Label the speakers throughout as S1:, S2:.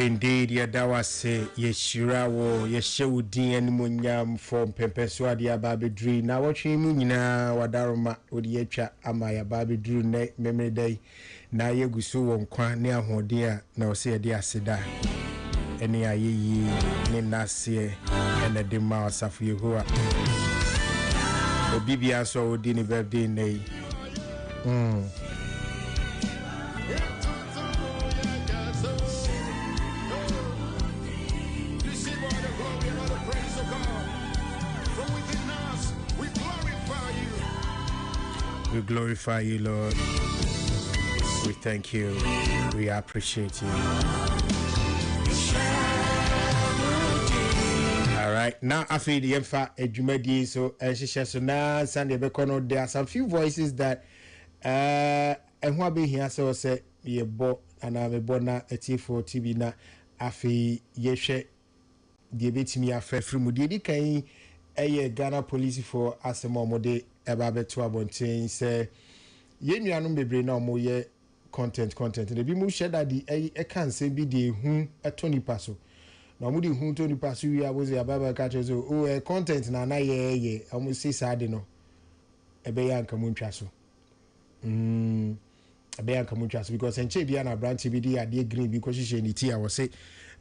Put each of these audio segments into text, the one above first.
S1: Indeed, yeah, that was say Yeshirawo, Yeshudi and Munyam from Pempeswadia Baby Dream. Now, watching Munina, Wadaroma, Udiecha, Amaya Baby Drew, Memory Day. Now, you go so on Quania, who dear, now say, dear Seda. Any aye, Ninasia, and the Dimas of Yehua. The Bibia so didn't birthday day. We glorify you, Lord. We thank you. We appreciate you. All right. Now, I feel the emphasis Ejumedi. So, so now, Sunday, there are some few voices that, and what be here, so say, ye bo, and I'm a bona, a T4 TV na, afi, ye she, the bit me a fair from Mudi, can a Ghana police for Asamo Mode. About 12 say ye nuanum bebre na omo ye content the bi mu share that the e can say bi the hu a 20 paso na omo the hu 20 paso we are was ababa catch so oh content na ye omo say sad no e be yan kamu ntwa so e be yan kamu ntwa so because enche bia na branch bi di ade green bi ko hihye ni ti a wo say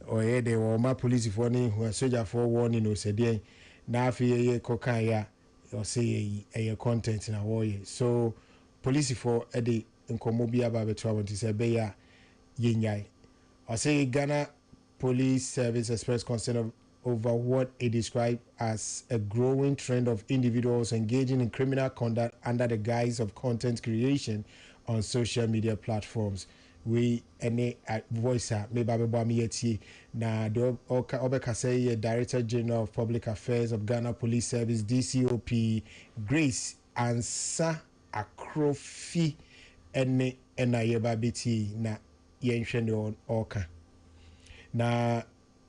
S1: oh yeah they were my police for ni who soldier for warning no say dey na afi ye kokan ya or say a content in a way. So police for Eddie in Komobia Babe Trouble to say Beya Yinyai. Or say Ghana Police Service expressed concern over what it described as a growing trend of individuals engaging in criminal conduct under the guise of content creation on social media platforms. We any voice me babe boami yeti na do obeka say Director General of Public Affairs of Ghana Police Service DCOP Grace Ansa Akrofi ene yeba beti na yenhwe ne oka na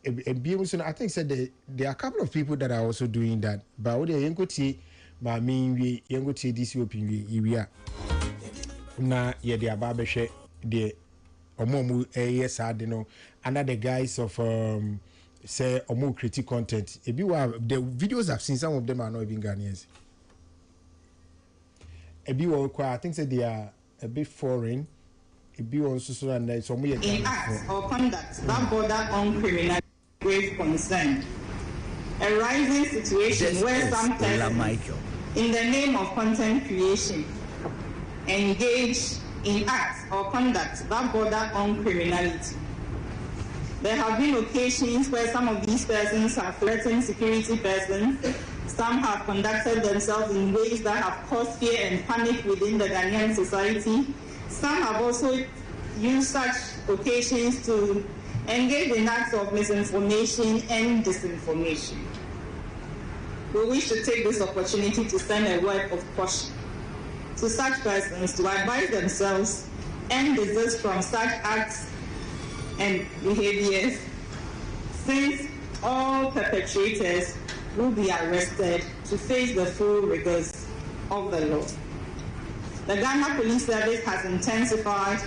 S1: I think said there are a couple of people that are also doing that but what they yenkoti ma mi yenkoti DCOP wi na ye de ababe hwe de omo yes no under the guise of say omo critique content the videos I've seen, some of them are not even Ghanaians. I think that they are a bit foreign. Also so and it's omo
S2: in acts or conduct that border on criminal grave concern, a rising situation where some persons in the name of content creation engage in acts or conduct that border on criminality. There have been occasions where some of these persons have threatened security persons, some have conducted themselves in ways that have caused fear and panic within the Ghanaian society, some have also used such occasions to engage in acts of misinformation and disinformation. We wish to take this opportunity to send a word of caution to such persons to advise themselves and desist from such acts and behaviors, since all perpetrators will be arrested to face the full rigors of the law. The Ghana Police Service has intensified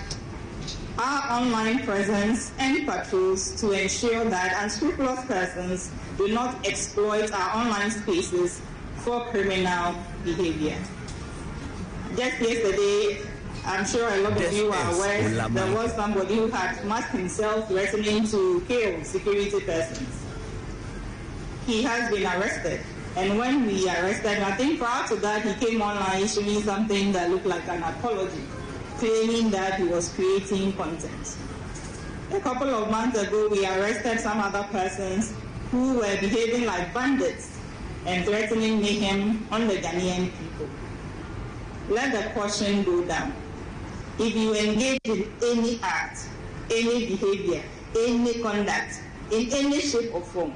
S2: our online presence and patrols to ensure that unscrupulous persons do not exploit our online spaces for criminal behavior. Just yesterday, I'm sure a lot of you are aware, there was somebody who had masked himself threatening to kill security persons. He has been arrested. And when we arrested him, I think prior to that, he came online issuing something that looked like an apology, claiming that he was creating content. A couple of months ago, we arrested some other persons who were behaving like bandits and threatening mayhem on the Ghanaian people. Let the caution go down. If you engage in any act, any behavior, any conduct, in any shape or form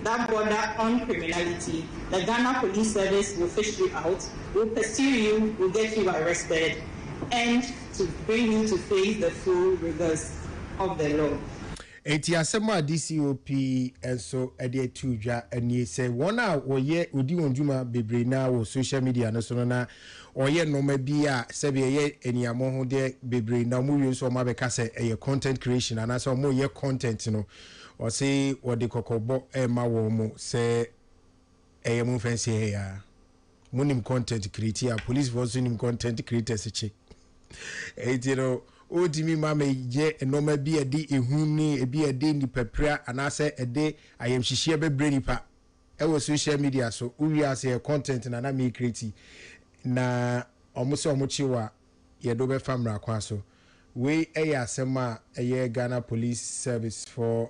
S2: that border on criminality, the Ghana Police Service will fish you out, will pursue you, will get you arrested, and to bring you to face the full rigors of the law.
S1: eti asema DCOP enso ede tuja eni say wona woye odi wonjuma bebre na wo social media no so na oye noma bi a sebe ye eniamo ho de bebre na mu wi so ma be ka say eye content creation and so mo ye content no o say wode kokobo e ma wo mo say eye mo fancy ya munim content creator police force nim content creators che eti no odimi mama ye enoma bi edi ehuni ebi edi ni pepra anase ede ayemhihie bebre nipa e wo social media so uwi ase content na me create na omose omochiwa ye do be famra kwa so we eya asema eye Ghana Police Service for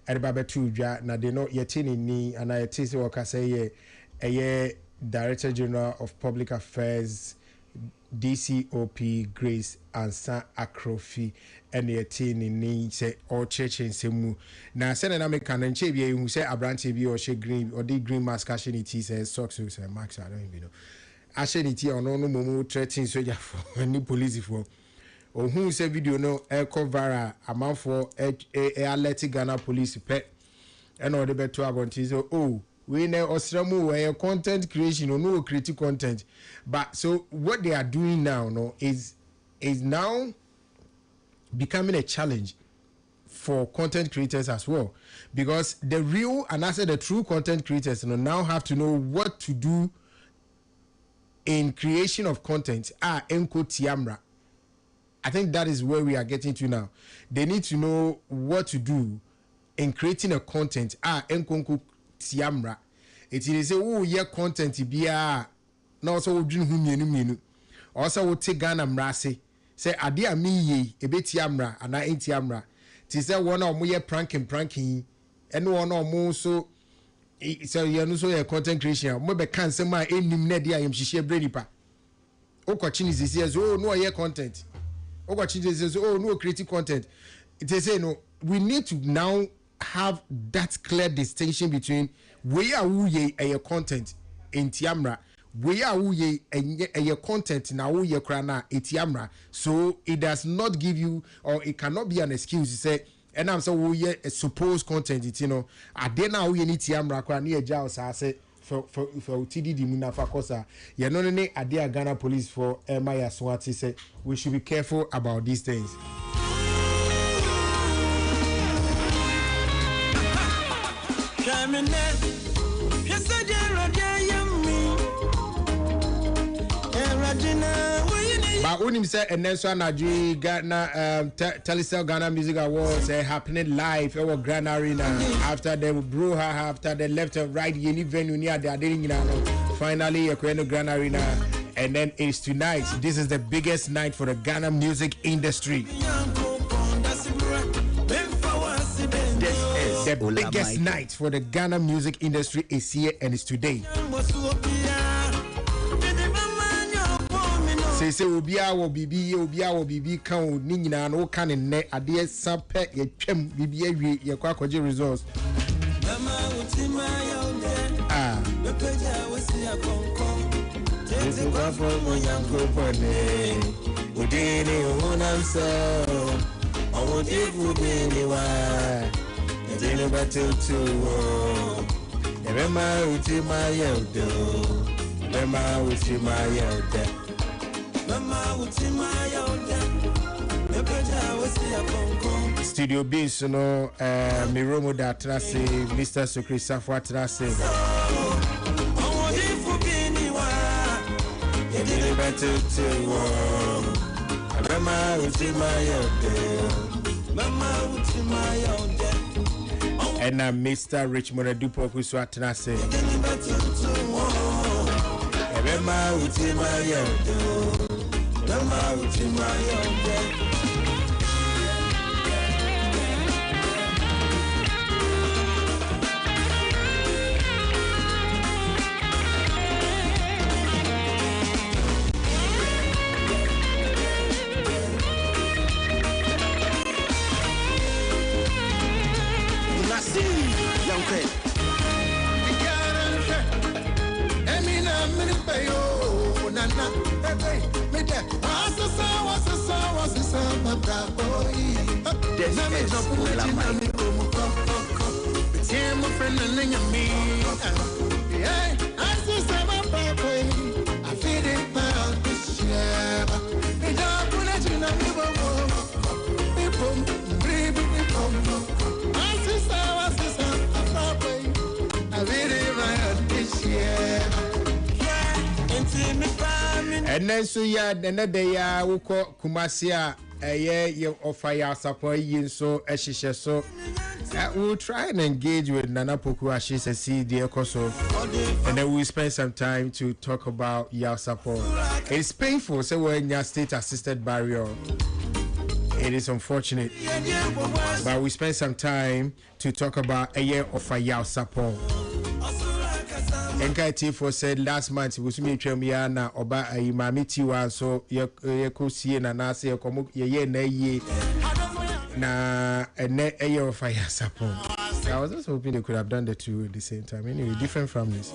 S1: erbabe tudwa na de no yetini ni ana yetisi wakasa ye eye Director General of Public Affairs DCOP Grace Ansa Akrofi and your teen in need say all church in Semu. Now send an American and Chabia who say Abranche be or she green or the green mask cashing it says socks who say Max. I don't even know. Ashenity or no momo threatening soldier for any police for or who say video no air cover amount for alert Ghana police pet and all the better about so oh. We know Australia where content creation or no creative content, but so what they are doing now is now becoming a challenge for content creators as well, because the real and I said the true content creators now have to know what to do in creation of content. Enko Tiamra. I think that is where we are getting to now. They need to know what to do in creating a content. Enko Tiamra. It is say oh yeah content bia na also wo dwun hu mienu also wo te Ghana mrase say ade a me ye ebetiamra ana entiamra ti say wona omo ye pranking ene wona omo so so ye no so ye content creation mo be kan sem a enim na de ayem hihie brenipa okochi ni sisi so no ye content okochi ni sisi so no creative content. It is say no, we need to now have that clear distinction between we are who ye a content in Tiamra, we are who ye a content now who ye krana etiamra, so it does not give you or it cannot be an excuse to say and I'm so who ye a supposed content it I did now we need Tiamra krani jail say for TD Munafa Kosa ye no ne adia Ghana police for Maya Swati say we should be careful about these things. But when him say and then so Najee Ghana Telecel Ghana Music Awards happening live at Grand Arena after they blew her after they left and right any venue near the finally a Grand Arena, and then it's tonight. This is the biggest night for the Ghana music industry. The biggest night for the Ghana music industry is here and it's today. Say obia wo bibi kan ni nyina no kan ne ade sampe ye twam bibi awie ye kwa kwaje results. Studio B, so no, Miromo da Trase, Mr. Sukri Safwa Trase. And Mr. Richmond Dupo Kuswa Trase. And then so yeah, another day we call Kumasia you offer your support so so we'll try and engage with Nana Pokuashi and see the Ekoso, and then we'll spend some time to talk about your support. It's painful, so we're in your state assisted barrier. It is unfortunate, but we spend some time to talk about a year of your support. NKT4 said last month was me Chemiana Oba Imami Tiwa, so you could see and Nasi ye na a year of fire support. I was just hoping they could have done the two at the same time. Anyway, different families.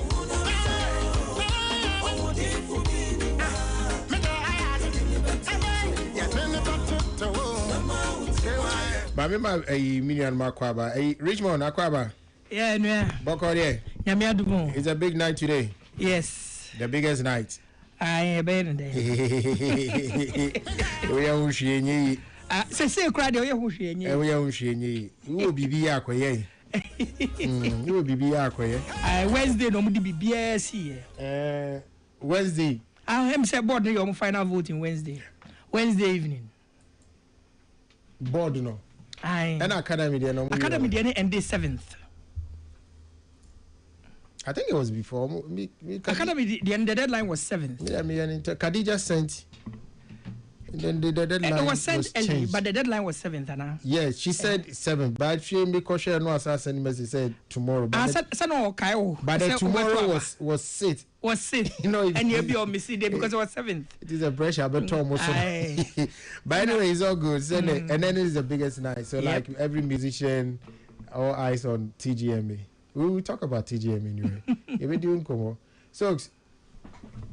S1: But remember a million Makwaba, a Richmond Akwaba.
S3: Yeah, no.
S1: Bokode. It's a big night today.
S3: Yes.
S1: The biggest night.
S3: I am better than
S1: We are Ushieni.
S3: Say, cried, we are
S1: Ushieni. You will be Biakoye. You will be Biakoye.
S3: Wednesday, no, be BSC.
S1: Wednesday.
S3: I am said board your final voting Wednesday evening.
S1: Board no. And Academy there no.
S3: Academy there and day 7th.
S1: I think it was before me
S3: Academy the deadline was 7th.
S1: Yeah, me and Khadija sent. And then the deadline
S3: it was sent early,
S1: changed.
S3: but the deadline was 7th, Anna.
S1: Yes, she said 7th, but she me question no assassin message said tomorrow. But the tomorrow was set.
S3: Was set.
S1: You know,
S3: and you'll be on missing day because it was 7th.
S1: It is a pressure, but almost. But anyway, it's all good. So and then it is the biggest night. So like every musician, all eyes on TGMA. We will talk about TGMA anyway. You've been doing como. So,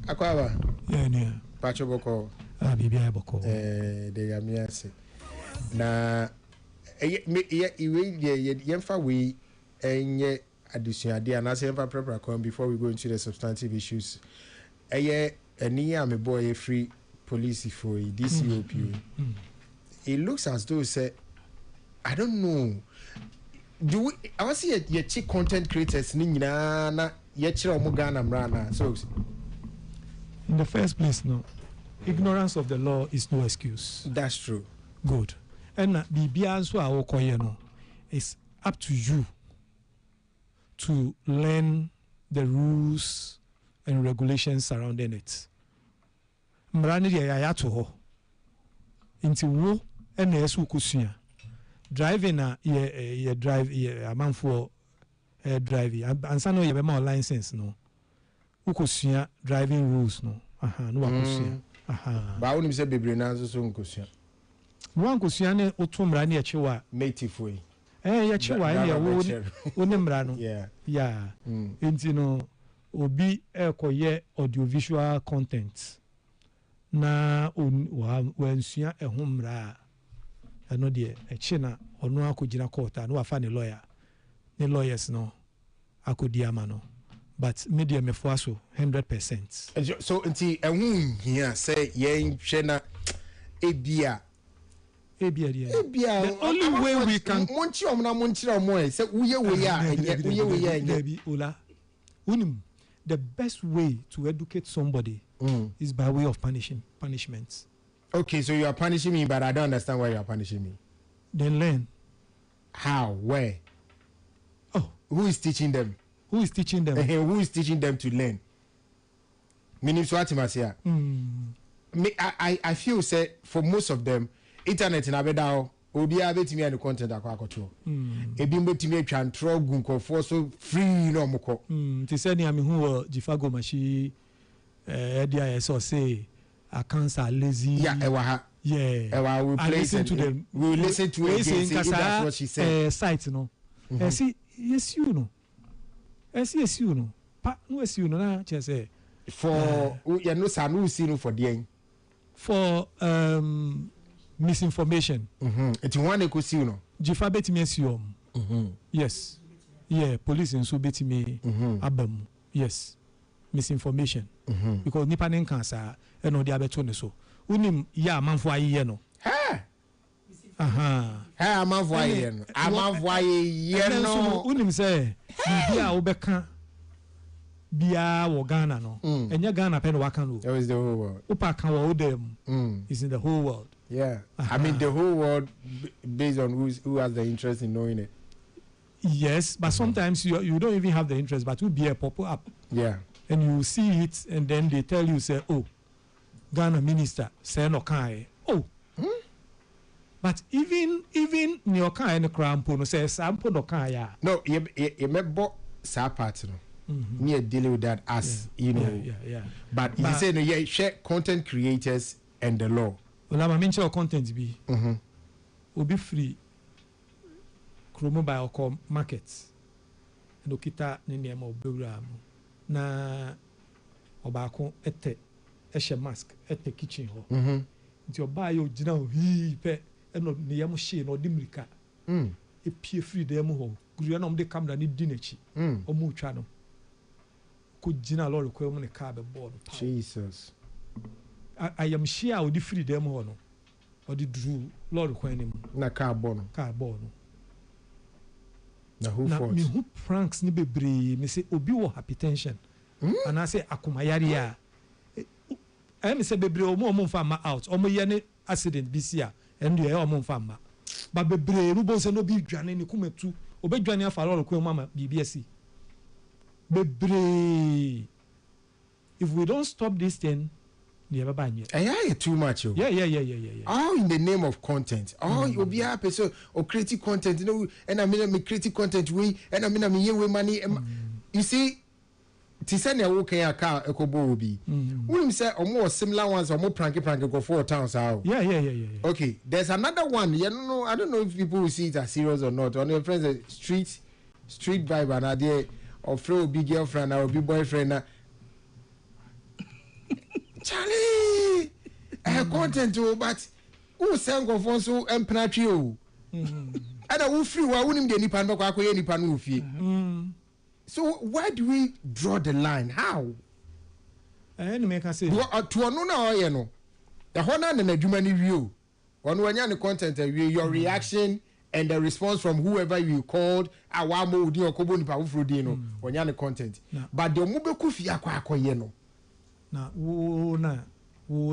S1: Akwaba.
S4: Yeah.
S1: Pacho Boko.
S4: Bibia Boko.
S1: De Gamiase. Na, yemfa we enye addition idea and I say yemfa prepare before we go into the substantive issues. Eniya me boy free police for DCOP. It looks as though say I don't know. Do we? I want to see your chick content creators. Na yechira omugana mrana. So,
S4: in the first place, no, ignorance of the law is no excuse.
S1: That's true.
S4: Good. And the bianso awokoye no, it's up to you to learn the rules and regulations surrounding it. Mrani ya yato ho. Inti wo ene yesu kusuya. Driving ye drive a man for driving and some no ye more license no ukosua driving rules no no wakosua
S1: ba woni se bebre na so nkosua
S4: wan kosua ne otumra ne echewa
S1: native way
S4: ye chewa ne wo ne mra no yeah enti no obi ekoye audiovisual content na wansua ehun mra no de echina onu akogina court and wafa ne lawyer ne lawyers no akodi ama no but media mefo so 100%.
S1: So nti ehun here say yen hwe na ebia
S4: the only way we can
S1: monchi omna monchira omo say uye we ya
S4: bi ola unim the best way to educate somebody is by way of punishments.
S1: Okay, so you are punishing me, but I don't understand why you are punishing me.
S4: Then learn.
S1: How? Where?
S4: Oh.
S1: Who is teaching them?
S4: Who is teaching them?
S1: Who is teaching them to learn? Meaning Swatimasia. I feel say for most of them, internet in Abedao, obi abetimi and content akwakoto. Ebi mbetimi atwa ntro gunkofo so free no moko.
S4: Ti say ni ami hu Jifago machi dia so say accounts are lazy.
S1: Yeah, ewa.
S4: Yeah.
S1: We listen to them. We listen to it. That's what she said.
S4: Site no. See, yes you know. Yes you know. Pa no yes you know na che say
S1: for you know sanu sinu for the
S4: for misinformation.
S1: It's one ekusi no.
S4: Jifa betimi asiom. Yes. Yeah, police nso betimi abam. Yes. Misinformation. Because nipa nen kansa e no dia beto ne so. Unim ya amanfo aye no.
S1: Ha.
S4: Ha
S1: amanfo aye no. Amanfo aye no.
S4: Unim say bia obeka bia wo Ghana no. Enya Ghana pe no waka no.
S1: That was the whole world.
S4: Upa kan wo dem. Is in the whole world.
S1: Yeah. I mean the whole world based on who has the interest in knowing it.
S4: Yes, but sometimes you don't even have the interest, but will be a pop up.
S1: Yeah.
S4: And you see it, and then they tell you, say, oh, Ghana minister, say no kai. Oh. But even your kai and the crown no say sample no kai.
S1: No, you may bought sa part no. Near dealing with that as you know.
S4: Yeah.
S1: But you say no, yeah, share content creators and the law.
S4: Well, I'm mention content be. Will be free. Chromo by our markets. And okita ne name of bewura na obako ete ehye mask ete kitchen ho nti oba yo gina ho hi pe eno ne yam hye no dimrika e pie free dem ho guru na omde camera ne di nachi omu twa no ko gina lorry ko mu ne car be board
S1: Jesus
S4: I am sure odi free dem ho no odi dru lorry ko anim
S1: na car board no na who for
S4: me who pranks ni bebre me say obi wo hypertension and I say akumayari a me say bebre omo mfa ma out omo ye ne accident bi sia and ye omo mfa ma ba bebre rubo se no bi dwane ni kumetu obedwane afa lolo ko mama BBS bebre if we don't stop this thing never banye
S1: too much
S4: yeah
S1: all in the name of content all you be happy so or creative content you know and I mean me creative content we and I mean we money you see ti say na wo kan aka ekobo obi we say omo similar ones omo prank go 4 towns how
S4: yeah
S1: okay there's another one you know I don't know if people will see it as serious or not on your friends street vibe and idea or throw big girlfriend or big boyfriend Charlie, content but who sang of one so empathy o. And who free wa unim de nipa no kwa koye nipa no ofie. So why do we draw the line? How?
S4: Any make us say
S1: to ono na oye no. The hona na adwuma ni wi o. Ono anya ne content your reaction and the response from whoever you called awamo udi okobo nipa ufro di no. Onya ne content. But the mo be ku fie akwa akoye no.
S4: Na wo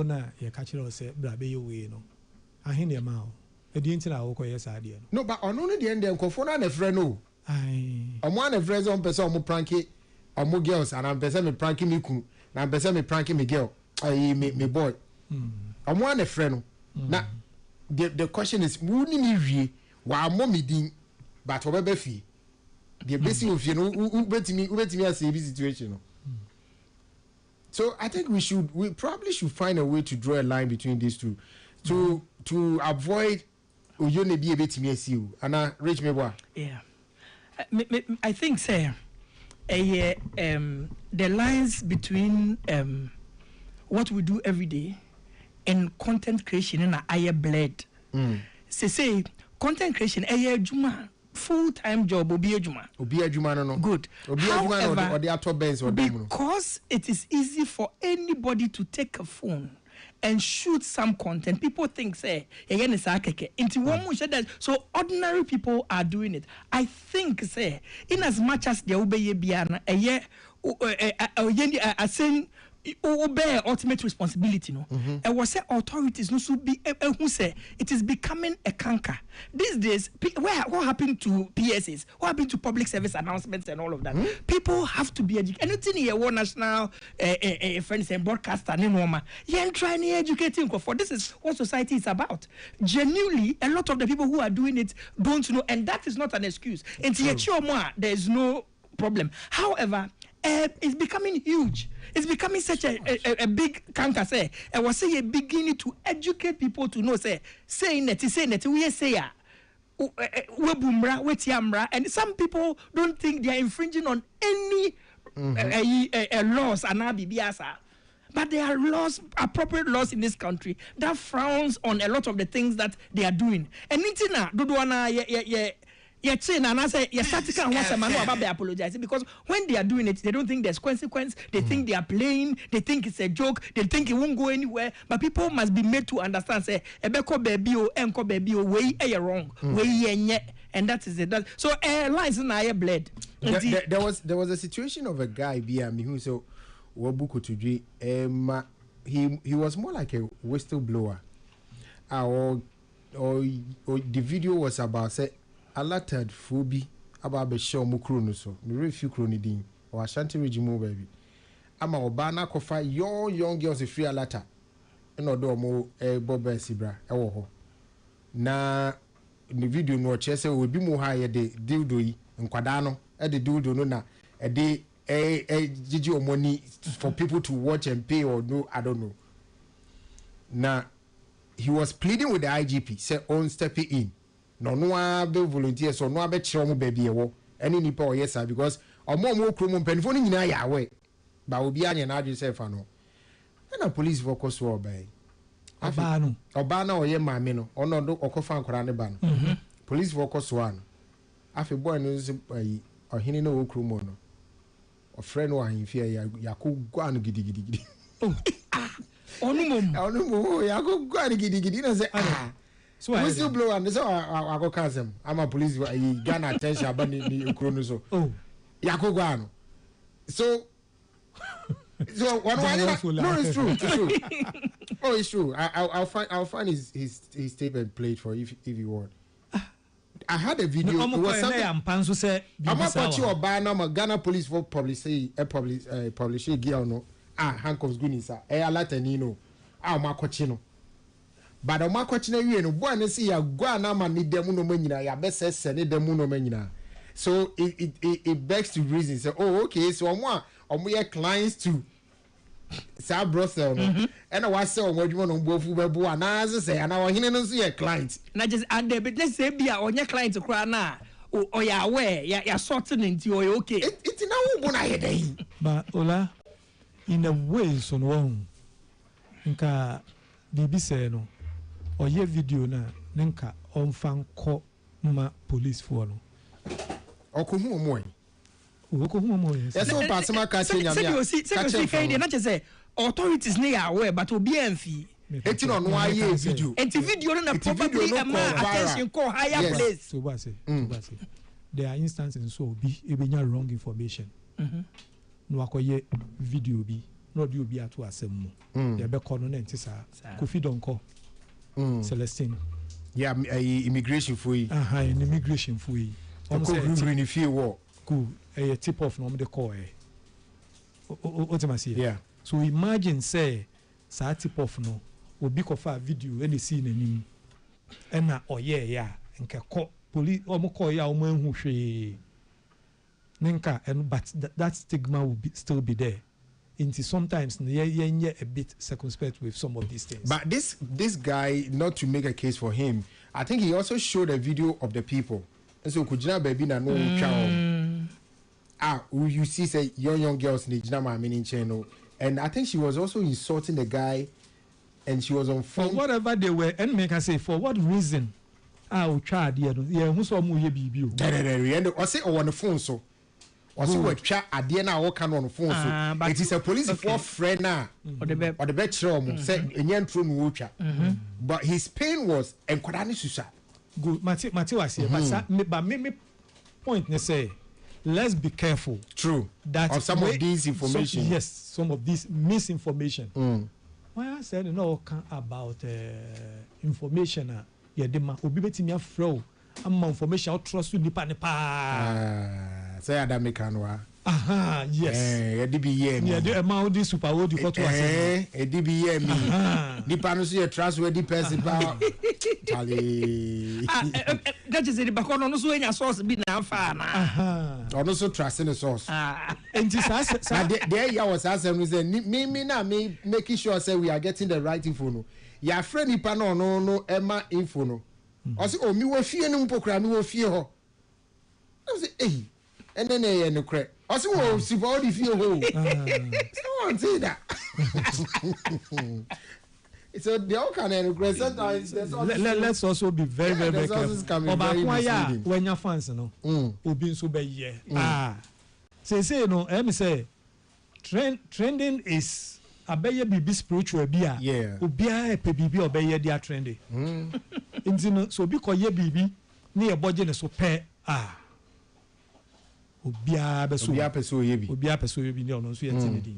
S4: na ye ka kire o se bra be ye we no ahene ma o e di ntina wo ko ye sa de
S1: no but ono no de end nkofo na frɛ no omo na frɛ so mpese omo pranki omo girls and mpese me pranki me ku na mpese me pranki me girl me boy omo na frɛ no na the question is wo ni ni wie wa mo me din but obeba fie the basic of you know ubetimi as a situation no. So I think we probably should find a way to draw a line between these two to avoid Oyone be a bit me you and reach me boy.
S3: Yeah. I think say the lines between what we do every day and content creation and a bled. Say content creation juma full-time job obi ejuma no good obi ejuma no or the auto base or because it is easy for anybody to take a phone and shoot some content. People think say again is akeke into one mo that so ordinary people are doing it. I think say in as much as the obey bia na saying obey ultimate responsibility no and was say authorities no should be who say it is becoming a canker these days. What happened to PSAs, what happened to public service announcements and all of that? People have to be educated. Anything here one national friends and broadcaster you're trying to educating for this is what society is about. Genuinely a lot of the people who are doing it don't know, and that is not an excuse. And there is no problem. However, it's becoming huge. It's becoming such a big canker. Say, I was saying, beginning to educate people to know. Saying that we say and some people don't think they are infringing on any laws and bibiasa. But there are laws, appropriate laws in this country that frowns on a lot of the things that they are doing. And nitina dodoana and I say apologize because when they are doing it, they don't think there's consequence. They think they are playing. They think it's a joke. They think it won't go anywhere. But people must be made to understand. Say, ebeko baby o enko baby o way wrong, way and that is it. So lines na bled.
S1: There was a situation of a guy who so wabuku to he was more like a whistleblower. Or the video was about say. Alerted Phoebe about the show Mukruno so the refuse cronidine or Ashanti regime baby. I'm a Obana kofa young girls a free alata. No do mo Bob Sibra ewo na the video no chese will be more higher de dildo nkwadano e de dildo no na e de gigi money for people to watch and pay or no I don't know. Na he was pleading with the IGP say on stepping in. No be volunteer so no be chiro baby ewo any nipa o yes because omo krom mpanifo ni nyina ya we ba obi anya na adwe say fa no na police focus so obai oba na oye maame no ono do okofa ankora ne ba no police focus so an afi boy no so ohini na okrom no o friend wa ahimfie ya ko gwa no gidigidi onu mo ya ko gwa no gidigidi na say so whistleblower and so I go cousin I'm a police Ghana attention about the Ukrono so Yakogano so one no it's true oh it's true I'll find his statement played for if you want. I had a video it was something I'm watching Obama Ghana police for publish gear no handcuffs gunisa alata nino makochino. But o makwachina wie no boy na see ya gwa na ma ni demu no manyina ya besese ni demu no manyina so it begs to reason say oh okay so omo ye clients to sa brothel no and I say omo adwuma no bofu bebu ana say ana ohene no so ye client
S3: na just and the business say bia onye client kura na o ya aware ya sorting into o okay
S1: it na wo bo na ye dey
S4: but ola in a way so no nka bibi say no oye video na nka onfan ko ma police for no
S1: okohu omoy
S4: okohu omoy
S1: yes so pass ma ka chenya me
S3: say kind na say authorities na ya aware but obi amfi
S1: eti no no aye video
S3: enti video na probably a man attention call higher place
S4: so ba say there are instances so obi ebenya wrong information no akoye video bi no di obi ato asem mu ya be kono na enti sa Kofi Donko Celestine
S1: immigration for you
S4: immigration for you
S1: almost really feel war
S4: cool a tip off no the call
S1: yeah
S4: so imagine say sa tip off no obi ko fa video any see nanim na yeah nke call police omo call ya omo hu hwe ninka and but that stigma will still be there. Sometimes a bit circumspect with some of these things.
S1: But this guy, not to make a case for him, I think he also showed a video of the people. And so kujina baby na no child. You see say young girls in the Jinama meaning channel. And I think she was also insulting the guy and she was on phone.
S4: For whatever they were, and make her say for what reason? I'll try who saw mu ye bibi.
S1: I say on the phone so. Also we twa ade na wo kan on phone so it is a police for friend na or the betrom say enye ntro no wo twa but his pain was enkwada ni susa
S4: good mate was here but me point ne say let's be careful
S1: true
S4: that
S1: of some of these information
S4: some of this misinformation why I said no about information ya de ma obi betimi afro am information trust you nipa
S1: say Adamican wa.
S4: Yes.
S1: DBM.
S4: Yeah, the amount this super old you got to say.
S1: DBM. The panels you trustworthy person. Charlie.
S3: That is the back on so any source be now far na.
S1: Also trusting the source.
S4: And this
S1: there ya was asking me na me making sure say we are getting the right info no. Ya friend nipa no Emma info no. Also mi wo fie no mpokra mi wo fie ho. I say eh and then no crack Also, oh, super all the feel home. Someone say that. So they all can regret. Sometimes
S4: let's also be very careful. Oba when your fans no. Obi nso be ye. Say no, me say trending is abeye bibi spiritual bia.
S1: Yeah.
S4: Obia pe bibi obeye dia trendy. Nti no so bi koye bibi na ye boje ne so pe obia be so ye bi. Obia pe so ye bi ne ono so ye tinidi.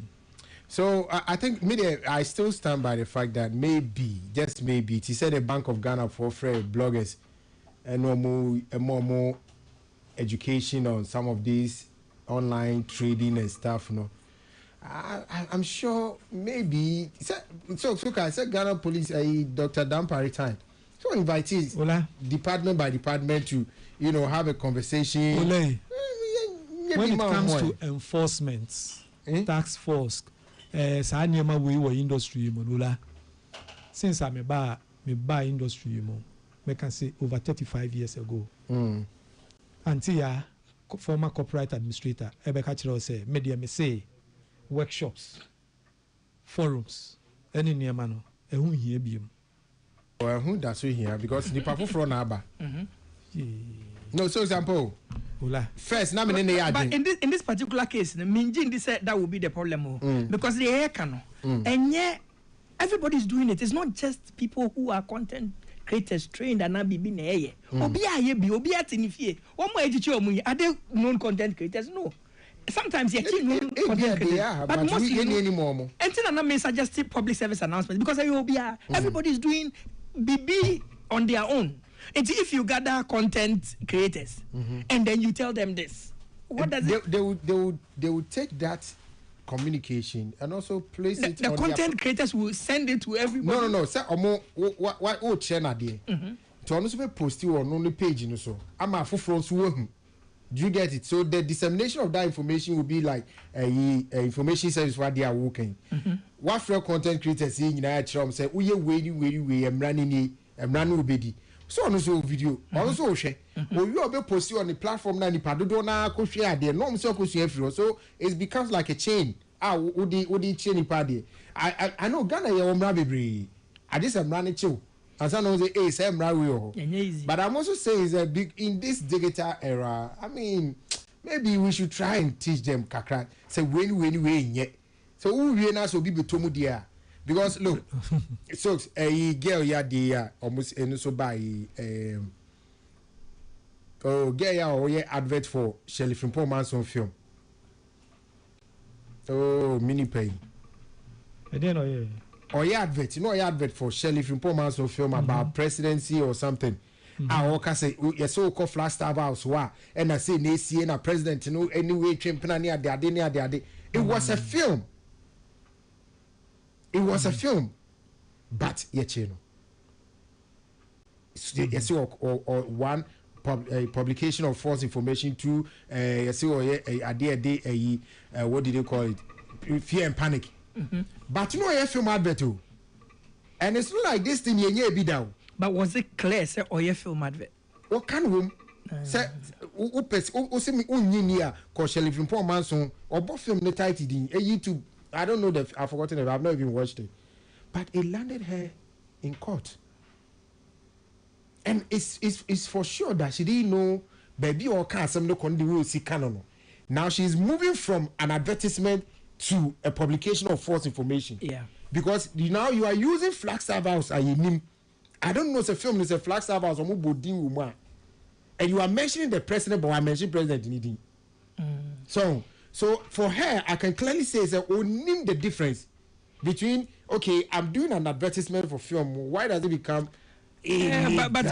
S1: So I think I still stand by the fact that maybe, just maybe, he said the Bank of Ghana for free bloggers and more education on some of these online trading and stuff. You know, I'm sure maybe. So I said Ghana Police, Dr. Dampari time. So invitees, department by department to have a conversation.
S4: When it comes to enforcement, tax force. Saa nneɛma wei wɔ industry mu no since me ba industry mu me can say over 35 years ago auntie ya former corporate administrator ebeka kyerɛ say media me say workshops forums any nneɛma no ɛho hia biem
S1: ɛho da so hia because nipa foforɔ na aba no so example first na me ne
S3: but in this particular case minjin this said that will be the problem because the hair cano and yeah everybody is doing it. It's not just people who are content creators trained and na bibi na eye obi aye bi obi atinifie one more ejichi omu are they known content creators? No, sometimes you're known content creators but mostly anymore until na me suggest public service announcement because everybody is doing bibi on their own. And if you gather content creators and then you tell them this, what does it?
S1: They would take that communication and also place it.
S3: The
S1: on
S3: content creators will send it to everybody.
S1: No. Say what channel there? To also post you on only page so. I'm a full do you get it? So the dissemination of that information will be like a information service what they are working. What for content creators saying in our channel say, "We I'm running obedi." So also video also share or you be post on the platform na nipa dodo na ko share there no so ko share free so it becomes like a chain odi chain nipa there. I know Ghana ye omra bebre I just am running chill and some say say emra we but I'm also saying is that in this digital era I mean maybe we should try and teach them kakra say when nye so we na so be betomu there. Because look, so a girl almost so by girl advert for Shelley from Paul Manson film. Oh, mini pay.
S4: I didn't know.
S1: Advert for Shelley from Paul Manson film about presidency or something. I okay say you so called flash star house and I say na na president anyway it was a film. It was a film, but or one publication of false information to what did they call it? Fear and panic. But a film advert and it's not like this thing be down.
S3: But was it clear, say, or a film advert?
S1: What can we say? See me unyinia called Shelley from Paul Manson or both film the title in a YouTube. I don't know I've forgotten it. I've not even watched it. But it landed her in court. And it's for sure that she didn't know baby or car some no will see canon. Now she's moving from an advertisement to a publication of false information.
S3: Yeah.
S1: Because now you are using flag servers. I don't know if a film is a flag servers or and you are mentioning the president, but I mentioned President Nidi. So for her, I can clearly say that we need the difference between I'm doing an advertisement for film. Why does it become?
S3: But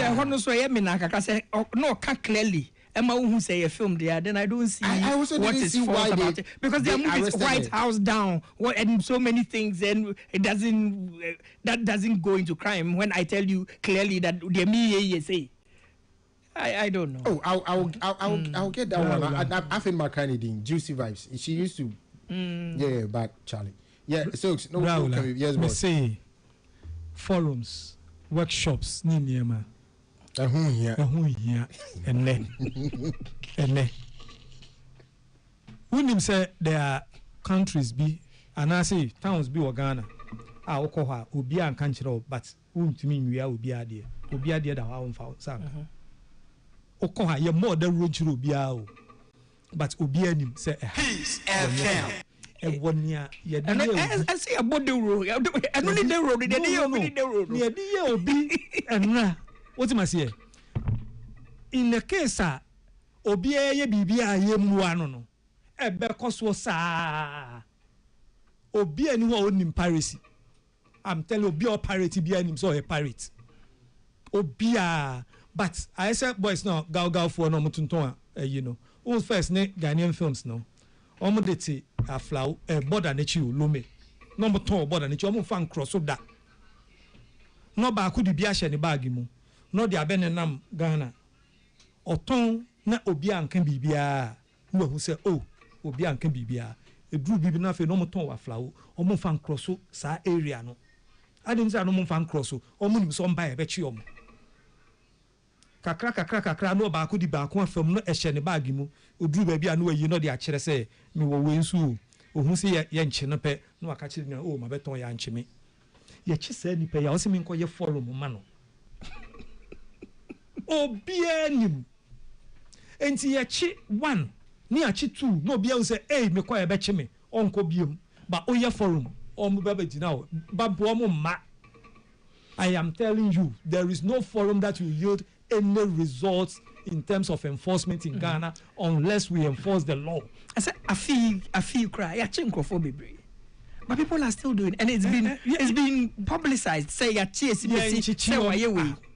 S3: no, can't clearly. Emma who say a film there, then I don't see
S1: I also
S3: what
S1: didn't
S3: is
S1: see
S3: false
S1: why
S3: about it because they are moving White House down, and so many things, and it doesn't go into crime. When I tell you clearly that the me say. I don't know.
S1: I'll get that one. I think my candidate Juicy Vibes. She used to. Yeah, but Charlie. Yeah, so yes,
S4: me say forums, workshops, ni niema. And then. When him say there are countries be and I say towns be Ghana. Ah, okoha obi an kanchiro but untimi nwia obi ade. Obi ade da wa onfa sam. Okoha ye more than road chiro obi a o. But obi anim say peace FM. E wonia ye dey
S3: I say about the road. I don't need the road. They need the road.
S4: Ye dey obi enra. What you say? In the case obi ye bibia ye mu ano no. Ebe koso sa obi ani ho onim piracy. I'm telling obi o pirate bi anim so a pirate. Obi but I said boys now gal for no mutunton you know. Who first ne Ghanaian films no. Omo de ti aflaw border na chi lome. No muton border na chi omo fan cross up that. No ba ku di bi ahye ne bag mu. No de abenenam Ghana. Oton na obi anka bibia. No who say oh obi anka bibia. Edru bibi na fe no muton wa flaw. Omo fan cross sa area no. I didn't say no mo fan cross omo nim so mba e be chi omo. Kakra no ba ku di ba ko afam no ehye ne bag mu. Odru ba bia no ayi no de a kire say me wo wensu ohun se ye nche no pe no aka kire na oh ma beton ya nche me. Ye chi say ni pe ya o se me nko ye follow mo ma no. Obi anim. Enti ye chi 1 ni a chi 2 no obi a say eh me ko ye be chi me onko biem ba o ye forum o mo be gina o ba bo mo ma. I am telling you there is no forum that will yield any results in terms of enforcement in Ghana unless we enforce the law.
S3: I said I feel cry. I change conformity. But people are still doing, and it's been publicized. Say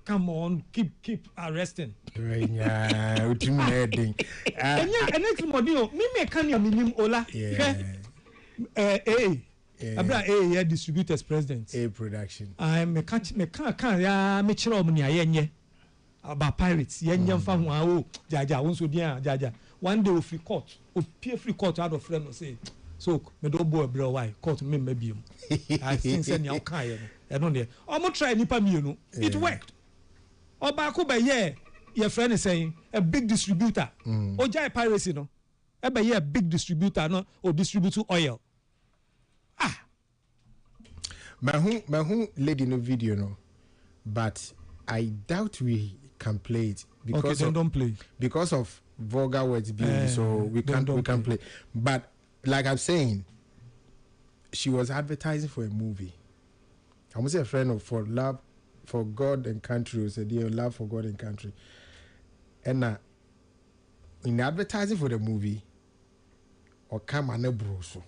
S4: come on, keep arresting.
S1: Me
S4: distributors president.
S1: A production.
S4: I me about pirates. Jaja wonso dia jaja. One day of free court, free court out of friend say. So me do boy bro why court me maybe I think say nyao kan ye no. E no dey. Omo try nipa mienu. It worked. Oba ko be ye your friend is saying a big distributor. Oja piracy no. E be ye a big distributor no or distribute oil.
S1: Mahu lady no video no. But I doubt we can play it because
S4: okay, don't play
S1: because of vulgar words being so we can't play. But like I'm saying, she was advertising for a movie. I must say a friend of for love for God and country said dear love for God and country. And in advertising for the movie or come and broso.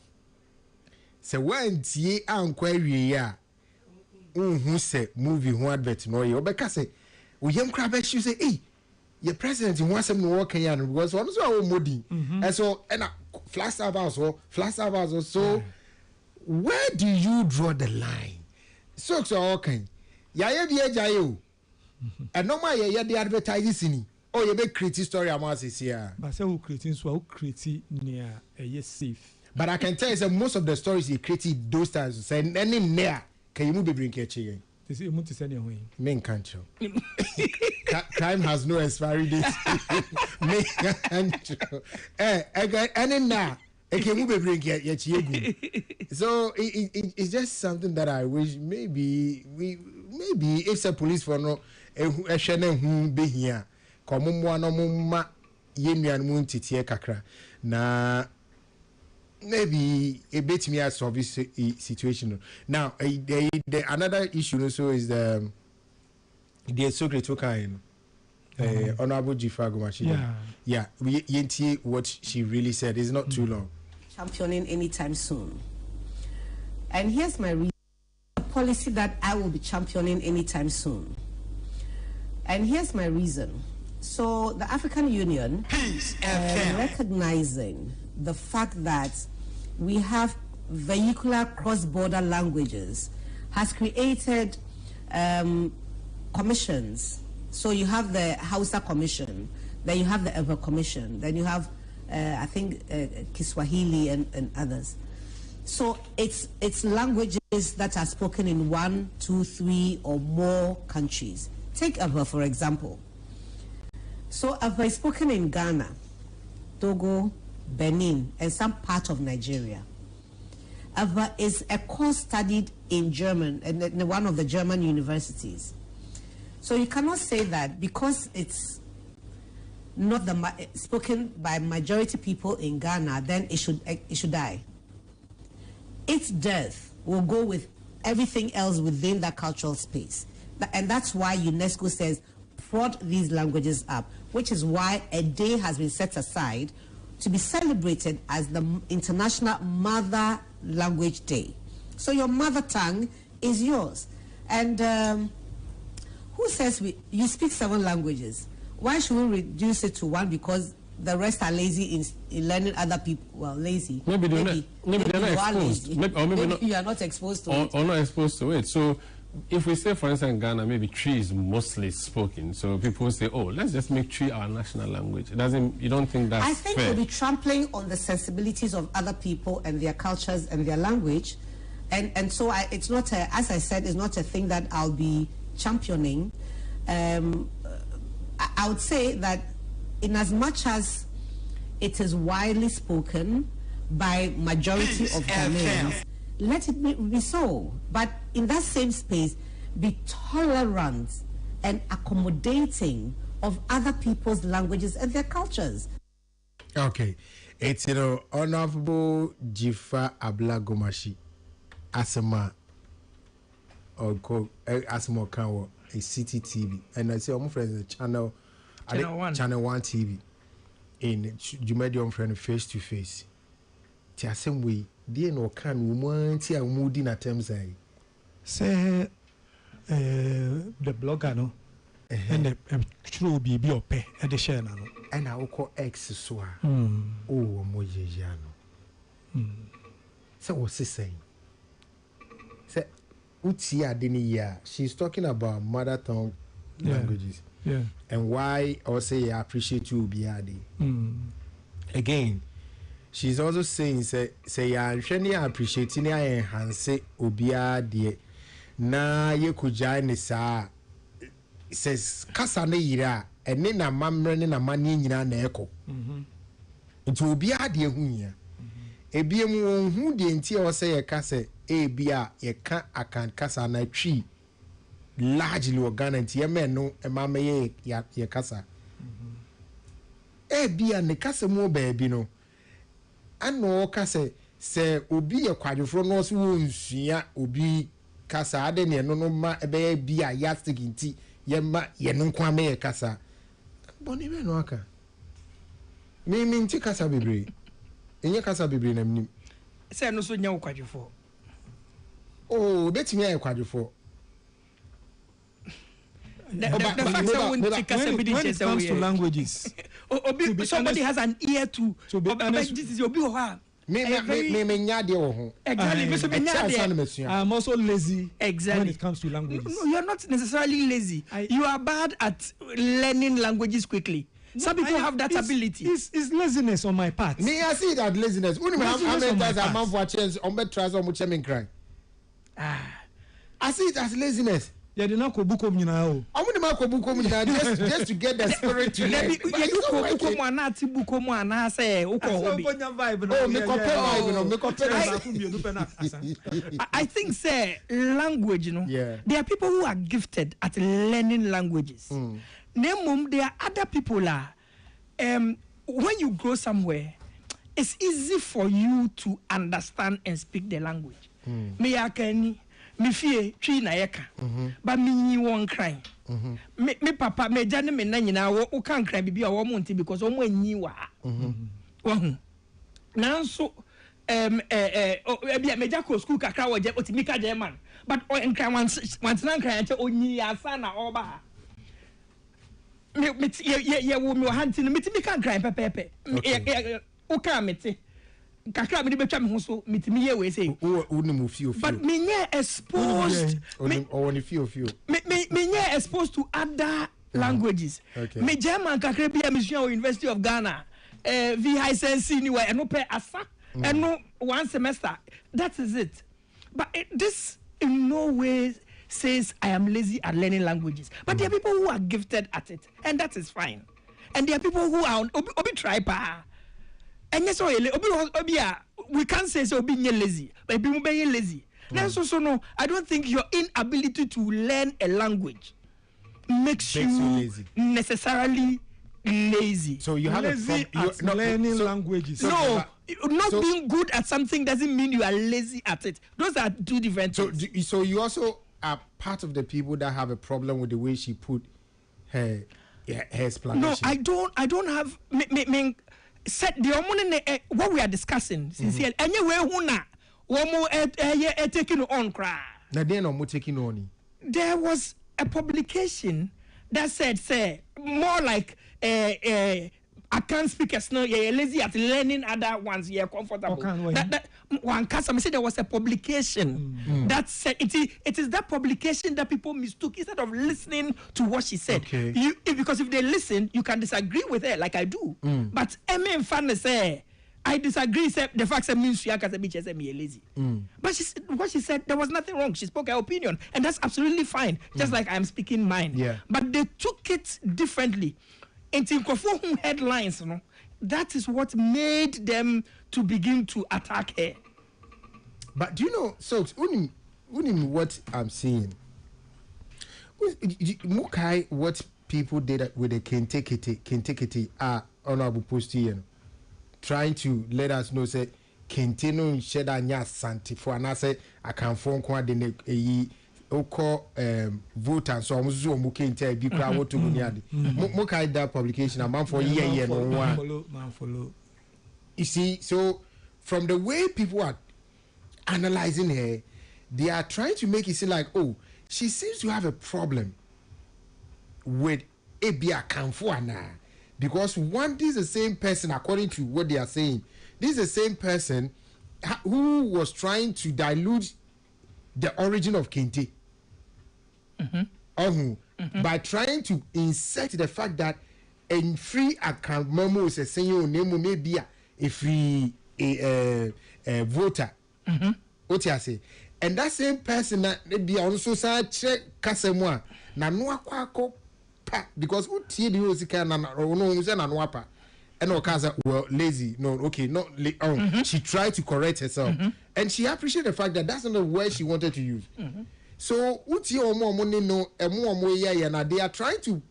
S1: So when tie anquire ya who say movie who advert no you because say we yam crab you say hey your president in wants some work yan because one so modi and so and flash servers so where do you draw the line so okay ya dey jayo and no my ya dey advertising oh you be create story amount is here
S4: but say who creating so who create near safe.
S1: But I can tell you that most of the stories he created those times say any near can you move bring catching.
S4: This is to send away.
S1: Men can't show. Crime has no expiry date. Men can't show. Any now can move bring catching. So it's just something that I wish maybe if the police for no a shene who be here come mo no ma yenu mu ntiti kakra na maybe a bit me as solve this situation. Now, another issue also is the secret token. Honorable Jifago Machine. Yeah. We what she really said is not too long.
S5: Championing anytime soon. And here's my reason. A policy that I will be championing anytime soon. And here's my reason. So the African Union recognizing the fact that we have vehicular cross-border languages has created commissions. So you have the Hausa Commission, then you have the Ever Commission, then you have I think Kiswahili and others. So it's languages that are spoken in 1, 2, 3 or more countries. Take Ever for example. So Ever is spoken in Ghana, Togo, Benin, and some part of Nigeria. Is a course studied in German, in one of the German universities. So you cannot say that because it's not spoken by majority people in Ghana, then it should die. Its death will go with everything else within that cultural space. And that's why UNESCO says prod these languages up, which is why a day has been set aside to be celebrated as the International Mother Language Day. So your mother tongue is yours. And who says you speak 7 languages? Why should we reduce it to 1 because the rest are lazy in learning other people? Well, lazy.
S6: Maybe they're not exposed. Maybe
S5: you are not exposed to it.
S6: Or not exposed to it. So if we say, for instance, in Ghana, maybe Twi is mostly spoken. So people say, oh, let's just make Twi our national language. You don't think that's
S5: I think
S6: fair?
S5: we'll be trampling on the sensibilities of other people and their cultures and their language. And so it's not, as I said, it's not a thing that I'll be championing. I would say that in as much as it is widely spoken by majority of Ghanaians, let it be so. But in that same space, be tolerant and accommodating of other people's languages and their cultures.
S1: Okay. It's, Honorable Jifa Ablagomashi, Asama, or Asama Kanwa, a City TV. And I say, I'm friends, Channel 1 TV. In Jumedium friend face to face. The same way, dear no can woman tia moody na terms I
S4: say the blogger no and the true BB or pay at the share no
S1: and I will call X so oh mojano. So what's he saying? Say Utia Diniya, she's talking about mother tongue languages.
S4: Yeah.
S1: And why I say I appreciate you Biadi. Again, she's also saying say ya hwene appreciate ni enhance Obiadi na ye kujai ni saa says kasa ne yira ene na mamre ne na mani nyina na eko. Nti Obiadi ehunya. Ebiem hu de nti o say ye kase ebia ye ka akan kasa na twi largely organic ye men no e ma me ye kasa bia ne kasa mo baabi no ano kasa se obi ye kwadwofro no so wonsua obi kasa ade ne no no ma be bia yastic nti ye ma ye no kwa me ye kasa boni be no aka mi nti kasa bebre enye kasa bebre na mnim
S3: se no so nya kwadwofo
S1: oh betimi ye kwadwofo.
S3: The fact that when
S4: it comes to languages,
S3: somebody has an ear to
S4: be honest,
S3: this is your bill.
S4: Exactly. I'm also lazy when it comes to languages.
S3: No, you're not necessarily lazy. You are bad at learning languages quickly. Some people have that ability.
S4: It's laziness on my part.
S1: Me, I see that laziness. I see it as laziness.
S4: Yeah, they not kobukom nyina o.
S1: Omo ma kobukom nyina just to get the spirit to learn.
S3: Yeah, you kobukom ana ti bukom ana say uko hobi.
S1: Oh, me vibe no, me
S3: I think say language, there are people who are gifted at learning languages. Nemum there are other people when you go somewhere, it's easy for you to understand and speak the language. Me yakani me fie twi na yeka ba me nyi won kran me papa me jane me na nyina wo kan kran bibia wo mo nti because wo mo anyi wa nanso bia me jako school kakra wo je otimika German but nkran want na nkran che onyi asa na oba me ye wo me hanti no metimi kan kran pepepe o kan meti kakra me betwa me ho so metimi ye we say but me nye exposed me nye exposed to other languages. Me German kakra bia me sua University of Ghana vi high sense ni wa eno pe asa eno one semester, that is it. But this in no way says I am lazy at learning languages, but there are people who are gifted at it, and that is fine. And there are people who are obi try pa And yes, we can't say so being lazy, but being lazy. So no, I don't think your inability to learn a language makes you
S1: lazy.
S3: Necessarily lazy.
S1: So you have
S4: lazy at learning languages.
S3: No, not being good at something doesn't mean you are lazy at it. Those are two different things.
S1: So you also are part of the people that have a problem with the way she put her explanation.
S3: No, I don't have. Set the what we are discussing sincerely. Anyway, taking on cry.
S1: Now they no more taking on.
S3: There was a publication that said, say more like I can't speak as no, you're lazy at learning other ones, you're comfortable. That one customer said there was a publication that said it is that publication that people mistook instead of listening to what she said.
S1: Okay.
S3: Because if they listen, you can disagree with her like I do. But in fairness, I disagree. The fact that means she has a bitch me lazy. But what she said, there was nothing wrong. She spoke her opinion, and that's absolutely fine. Just like I'm speaking mine.
S1: Yeah.
S3: But they took it differently. Into headlines, you know, that is what made them to begin to attack her.
S1: But do you know? So what I'm saying. Mukai, what people did with the Kentekete are honorable post here, trying to let us know say Kente no shed anya santi for and I say I can phone kwa de oko vote and so almost zo Kente bi kwa woto bunyadi. Mukai that publication a man for year no one.
S4: Follow.
S1: You see, so from the way people are analyzing her, they are trying to make it seem like, oh, she seems to have a problem with Ebia Kamfuana. Because this is the same person, according to what they are saying, this is the same person who was trying to dilute the origin of Kente. By trying to insert the fact that a free account memo is saying name maybe a free voter. What you say? And that same person that be also say check kasemwa na no akwa pa because utie the osika na no say na no apa and no kaza well lazy no okay not she tried to correct herself and she appreciated the fact that that's not the word she wanted to use. So utie omo no emo na they are trying to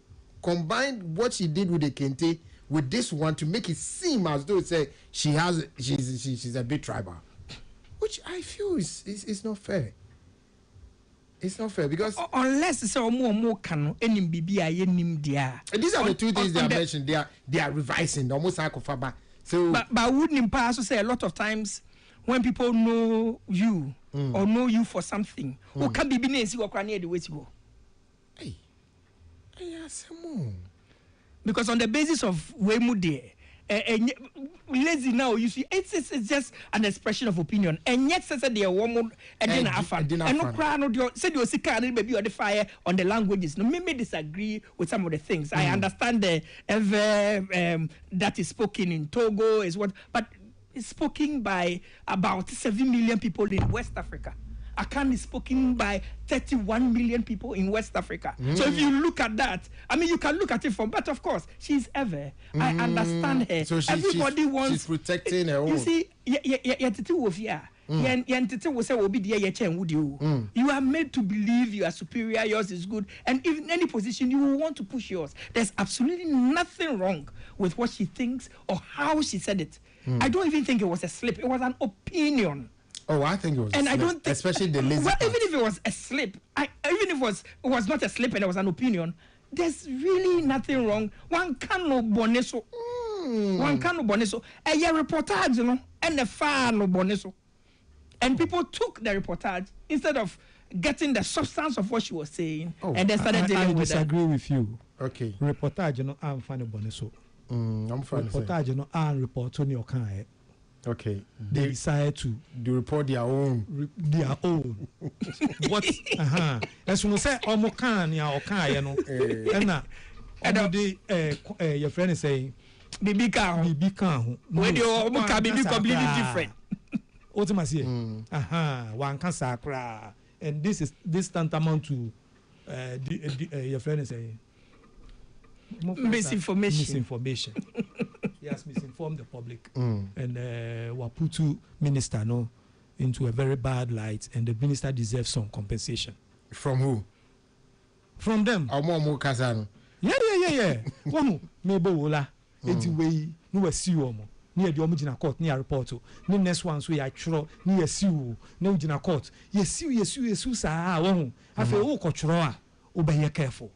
S1: combine what she did with the Kente with this one to make it seem as though say she's a bit tribal, which I feel is not fair. It's not fair because
S3: unless it's more can any BBI dia.
S1: These are the two things they are mentioned. They are revising almost like Faba. So
S3: but wouldn't pass to say a lot of times when people know you or know you for something, who can be busy or near the way to go.
S1: Hey,
S3: because on the basis of Wemude, lazy now, you see, it's just an expression of opinion. And yet, says the woman, and then and no cry, no, said you see, can't maybe the fire on the languages. No, maybe disagree with some of the things. I understand the that is spoken in Togo is what, but it's spoken by about 7 million people in West Africa. Akan is spoken by 31 million people in West Africa. So if you look at that, I mean, you can look at it from, but of course, she's ever. I understand her.
S1: So
S3: everybody wants.
S1: She's protecting her own.
S3: You see, you are made to believe you are superior, yours is good, and in any position you will want to push yours. There's absolutely nothing wrong with what she thinks or how she said it. I don't even think it was a slip, it was an opinion.
S1: Oh, I think it was
S3: and
S1: a slip,
S3: I don't think,
S1: especially the lazy
S3: well,
S1: part.
S3: even if it was a slip, even if it was not a slip and it was an opinion, there's really nothing wrong. One cannot boneso. One cannot boneso. A reportage, you know, and the far no boneso. And people took the reportage instead of getting the substance of what she was saying, and then started dealing with it.
S4: I disagree with you.
S1: Okay.
S4: Reportage, you know, I'm fine boneso.
S1: I'm fine.
S4: Reportage, you know, I'm reporting your kind.
S1: Okay.
S4: They decide to
S1: report their own.
S4: What? As you know, say, Omokan, ya Okan, you know. And your friend is saying,
S3: Bibi
S4: Kan.
S3: When you can be completely different.
S4: What am I saying? One can sakra. And this tantamount to your friend is saying
S3: misinformation.
S4: Misinformation. he has misinformed the public and Waputu minister into a very bad light, and the minister deserves some compensation.
S1: From who?
S4: From them.
S1: Omo Kazano.
S4: Yeah. One maybe wola. Eti way no wasi omo. Near the omujina court near report. No next one so ya chro near siu no ujina court. Yesu sa one. I feel o kochro obey careful.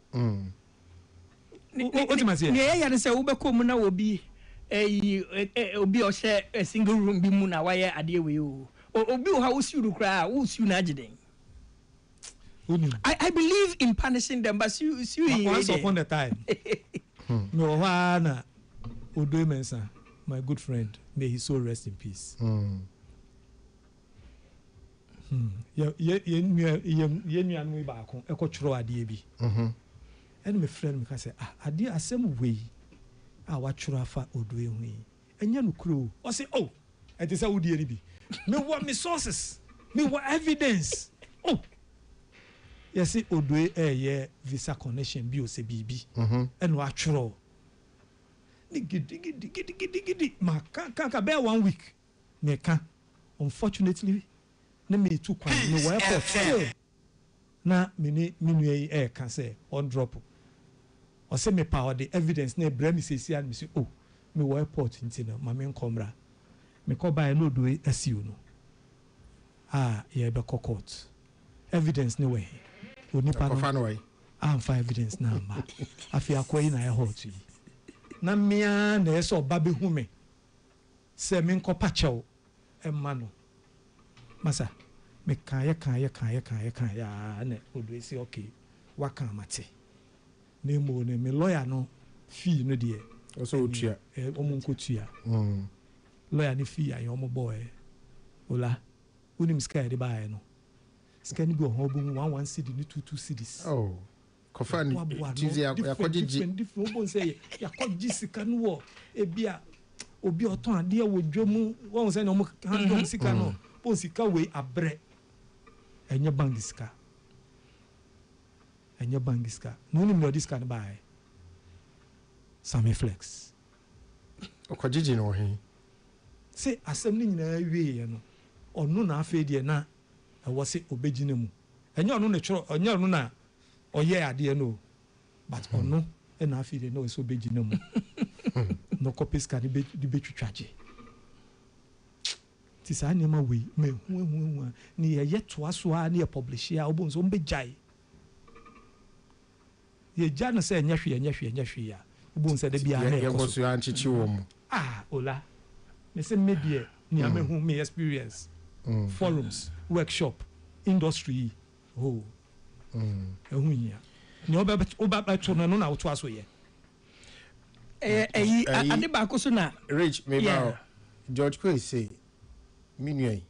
S4: What am I saying?
S3: Yeah, ya say ubeko na obi obi o share a single room bi mu na why ade we o. Obi o ha o siu kra o siu na agiden. I believe in punishing them, but you
S4: once upon a time. No one Odoy Mensah, my good friend, may his soul rest in peace. And my friend can say, I did a same way. I watch Rafa Odoy way. And you crew. I say, oh, it is a would be. Me what me sources, me what evidence. Oh. Yes, Odoy visa connection bi OCBB. And watchro. Diggy. Ma can't bear 1 week. Me can. Unfortunately, me too quiet. Me airport still. Na me can say on drop. Or say me power the evidence ne bremi say and me say oh me airport intina ma me nkomra. Me ko buy no do asiu no. Yeah be court. Evidence ne way. I'm for evidence now, ma. I feel quite na hot. Na mea na so baby hume. Se me nko pacho e mano. Masa, me kan ya na odo say okay. Wa kan mate. Na mo ne me lawyer no fee no de.
S1: Also otua.
S4: Omo nko tua. Lawyer ni fee ayo mo boy. Ola. Unim sky de buy no. Scan go home 1 cedi ni 2 cedis.
S1: Oh. Kofan Tuesday
S4: different bon say ya ko jisika no wo ebia obi oton ade wo dwomu won say no mo handom sika no bon sika we abre enye bangiska no ni me diska no buy Sammy Flex
S1: okojiji no he
S4: say asem ni nyina wie no onu na afa die na was obejine mu enye onu ne choro enye onu na oye ade no but onu e na afide no so obejine mu no copies ka di betwitwaje ti sa ne ma we me hu ni ye to aso a ne publish ya obon so mbejai ye ja no say enye hwe ya obon se de bia na
S1: ye go so anchichi wo mu
S4: ola me say media ni amehu me experience forums, workshop, industry. Oh, ehunya. Ni oba chono no na oto aso ye.
S3: Ade ba ko so na
S1: Rich maybe George Quay say Minue.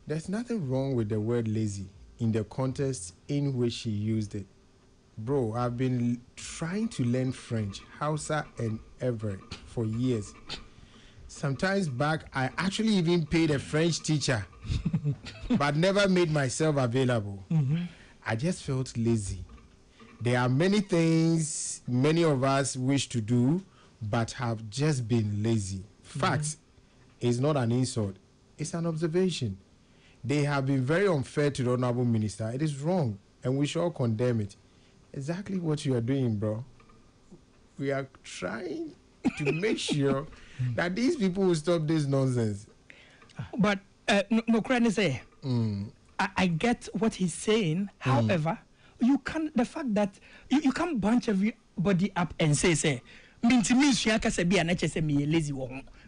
S1: There's nothing wrong with the word lazy in the context in which he used it. Bro, I've been trying to learn French, Hausa and Ever for years. Sometimes back, I actually even paid a French teacher, but never made myself available. I just felt lazy. There are many things many of us wish to do, but have just been lazy. Fact is not an insult. It's an observation. They have been very unfair to the Honorable Minister. It is wrong, and we should all condemn it. Exactly what you are doing, bro. We are trying to make sure that these people will stop this nonsense.
S3: But no credit say. I get what he's saying. However, you can't. The fact that you can't bunch everybody up and say me lazy.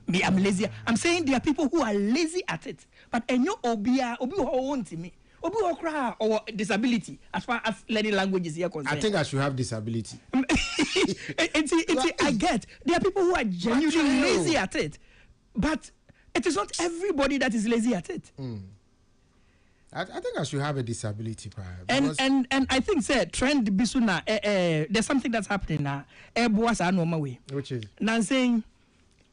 S3: Me, I'm lazy. I'm saying there are people who are lazy at it. But enyo obi want me. Obi okra or disability as far as learning languages here concerned.
S1: I think I should have disability.
S3: I get there are people who are genuinely lazy at it, but it is not everybody that is lazy at it.
S1: I think I should have a disability,
S3: and I think say trend bisuna there's something that's happening now.
S1: Which is
S3: now saying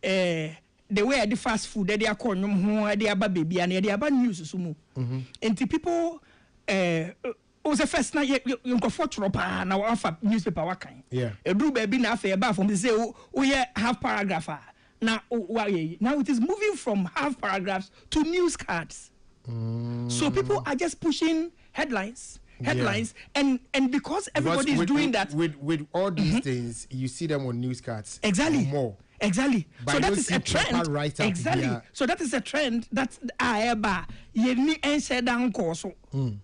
S3: the way the fast food they are calling them they are baby and they are bad news sumu. And the people was the first night you go for tropa now offer newspaper what kind.
S1: Yeah.
S3: A blue baby na fair bar from say oh yeah half paragraph Now it is moving from half paragraphs to news cards. So people are just pushing headlines, and because everybody is doing that
S1: with all these things, you see them on news cards.
S3: Exactly.
S1: More.
S3: Exactly.
S1: But
S3: so that is a trend. Exactly.
S1: Yeah.
S3: So that is a trend that you need and share down course. And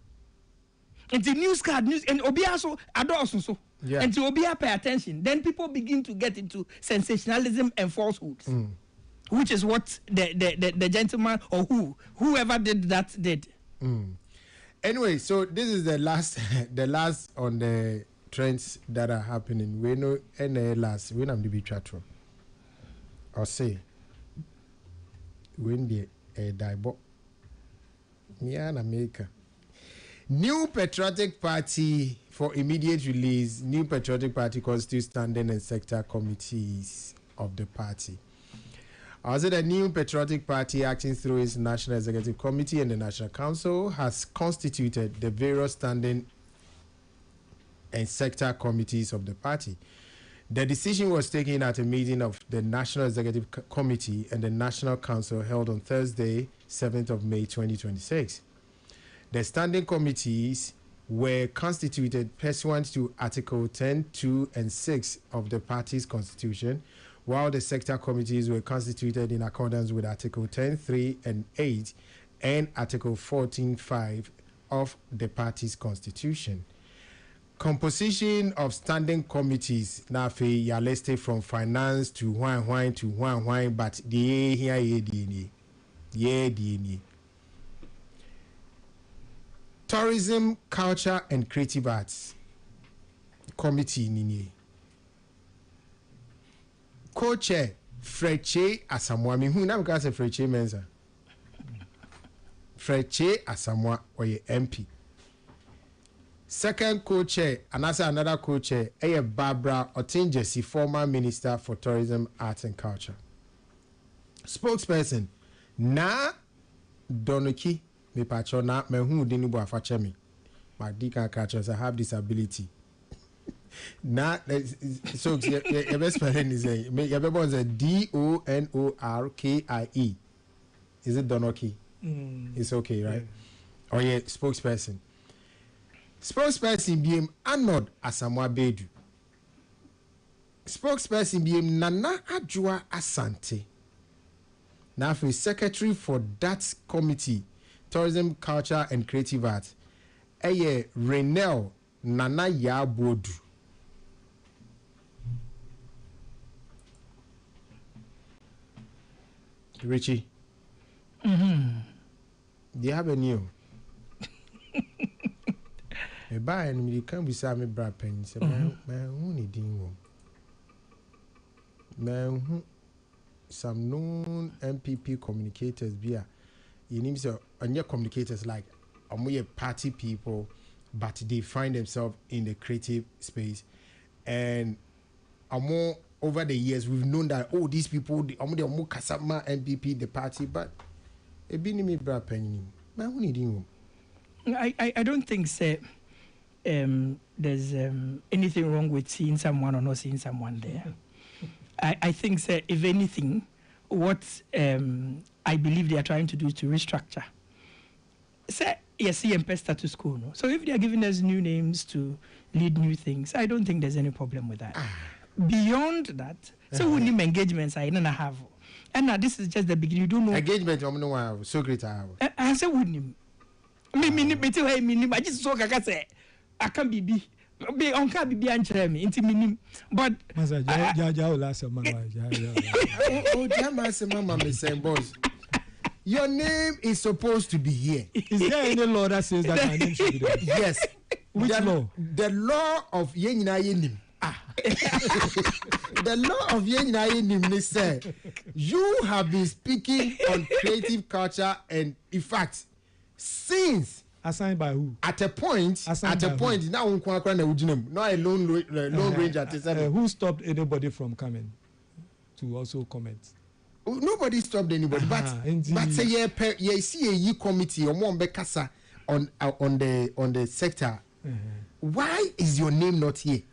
S3: the news card and obia so adults so.
S1: Yeah.
S3: And to obia pay attention. Then people begin to get into sensationalism and falsehoods. Which is what the gentleman or whoever did that did.
S1: Anyway, so this is the last on the trends that are happening. We know last when I'm the big chat room. I'll say when the diabo in America. New Patriotic Party for immediate release. New Patriotic Party constitutes standing and sector committees of the party. Also, the New Patriotic Party, acting through its National Executive Committee and the National Council, has constituted the various standing and sector committees of the party. The decision was taken at a meeting of the National Executive Committee and the National Council held on Thursday, 7th of May 2026. The standing committees were constituted pursuant to Article 10, 2, and 6 of the party's constitution, while the sector committees were constituted in accordance with Article 10, 3, and 8 and Article 14, 5 of the party's constitution. Composition of standing committees now are listed from finance to wine to wine, but the here tourism, culture, and creative arts committee nini. Co-chair Freche Asamoah. Who now can say Freche Mensa? Freche Asamoah or your MP. Second co-chair, and also another co-chair, Barbara Otinjesi, former Minister for Tourism, Arts and Culture. Spokesperson, Na Donoki, me patrona, me who didn't bo afachemi. My deacon catchers, I have disability. Na, so your best friend is a, your baby is a Donorkie. Is it Donoki? It's okay, right? Or your spokesperson. Spokesperson BM Arnold Asamoah Bedu. Spokesperson BM Nana Adjoa Asante. Now for secretary for that committee, Tourism, Culture and Creative Arts, Renel Nana Yabodu. Richie. Do you have a new? Me buy and you can be Sammy Brad Penny. Say, man, who need him? Man, who some known MPP communicators be you need to and your communicators like we party people, but they find themselves in the creative space. And more over the years we've known that these people the more Kasama MPP the party, but it be me Brad Penny. Man, who need him?
S3: I don't think so. There's anything wrong with seeing someone or not seeing someone there. I think, sir, if anything, what I believe they are trying to do is to restructure. Sir, yes, CMP status quo. No? So if they are giving us new names to lead new things, I don't think there's any problem with that. Beyond that, so we need engagements I don't have. And now this is just the beginning. You don't know.
S1: Engagement, so great.
S3: I said, wouldn't I just saw Kaka I can't be on can't be answering me into minim. But
S1: boss. Your name is supposed to be here.
S4: Is there any law that says that my name should be there?
S1: Yes.
S4: Which law?
S1: The law of Yenina Yenim. The law of Yenina Yenim said you have been speaking on creative culture and in fact since
S4: assigned by who?
S1: At a point, now not a lone ranger.
S4: Who stopped anybody from coming to also comment?
S1: Nobody stopped anybody, but say you see a committee or one bekasa on the sector. Why is your name not here?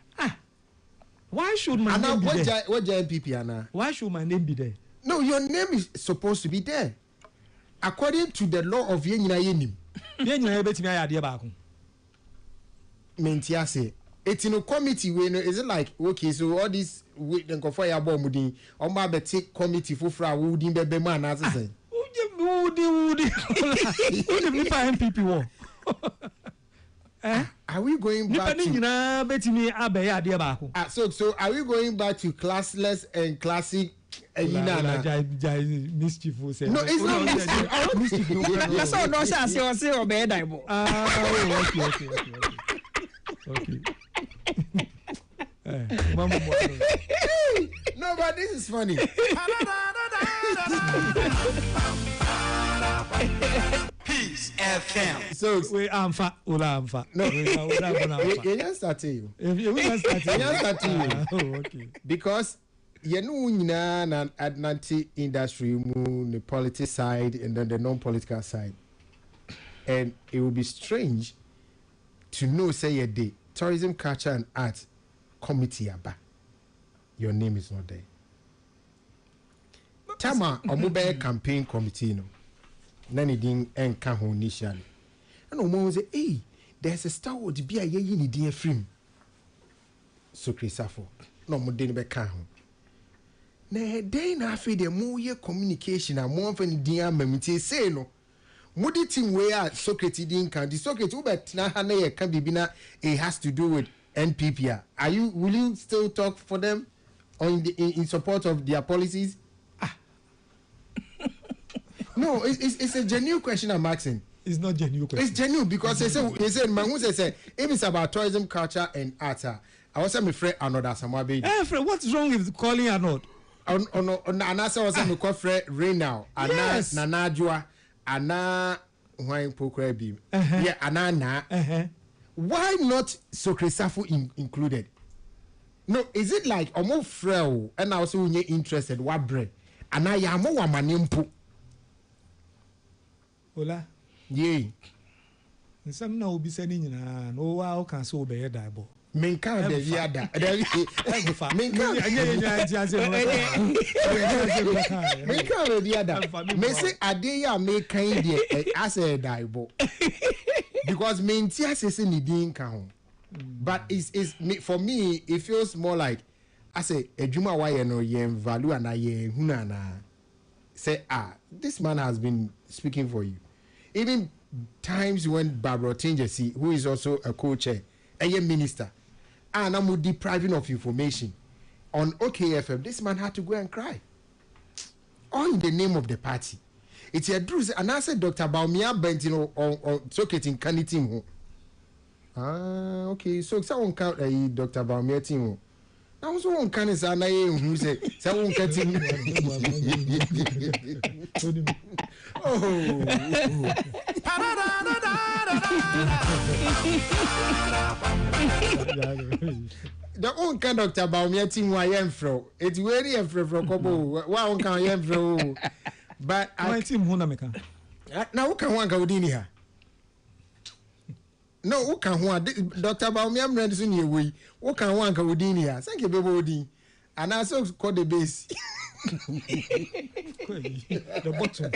S4: Why should my name be there?
S1: What MPP Anna?
S4: Why should my name be there?
S1: No, your name is supposed to be there. According to the law of Yenyina Yenim.
S4: Yenyina betimi ayade ba ko.
S1: Mentia say, it's in a committee when is it like okay, so all this with the for your bomb mudi on my take committee for fra woody bebe man as I say.
S4: Woody. Who the MPP war?
S1: Are we going back to so are we going back to classless and classic
S4: mischief?
S1: No, it's not mischief.
S3: That's all no say or bad Bible.
S4: Okay.
S1: No, but this is funny.
S7: Peace FM.
S1: So
S4: we amfa.
S1: No, you just start you.
S4: Oh, okay.
S1: Because you know na Atlantic industry mu the politics side and then the non-political side, and it would be strange to know say a day tourism, culture and arts committee aba your name is not there. Tama omobe campaign committee no na ni din enka ho initially and omo say hey there's a star would be a ye ni din afrim so Christopher no mo de be ka ho na dey na afi de mo ye communication a mo fa ni din amamiti say no modi team we are Socrates din kan the Socrates ubet na ha na ye kan bibina it has to do with NPP. Will you still talk for them on in support of their policies? No, it's a genuine question I'm asking.
S4: It's not genuine question.
S1: It's genuine because they said man say if it's about tourism, culture and art. I was my friend another Samabe.
S4: Hey, Fred, what's wrong with calling Arnold?
S1: On anasa was my friend Reynal,
S4: Yes.
S1: Nanajua, Ana Wine Pokrebi. Yeah, Anana. Why not Sokresafu included? No, is it like omo frel and also when you're interested what bread? And I am more manimpo.
S4: Ola.
S1: Yay.
S4: Some now be sending no how can so be a diabo.
S1: Menka de viada. Menka de viada. Me say adeya make kind de as a diabo. Because mentia say ni din ka ho. But it's for me it feels more like I say ejuma wa ye no ye value and ye huna na say this man has been speaking for you. Even times when Barbara Tinjesi, who is also a co-chair, a minister, and I'm depriving of information on OKFM, this man had to go and cry. All in the name of the party. It's a truth. And I said Dr. Baumia Bentino or Soketing Kanitim. Okay, so someone count Dr. Baumia Timo. I was one kind of sana who said someone cutting. Oh. The own kind of Dr. Baumia Timo I am from. It's very from Kobo. Wow, can I am from? But
S4: I team Honameka.
S1: Now who can one go in here? No, who can one? Dr. Baumia Branson, you way. Who can one go in here? Thank you, baby. And I also called the base.
S4: The bottom.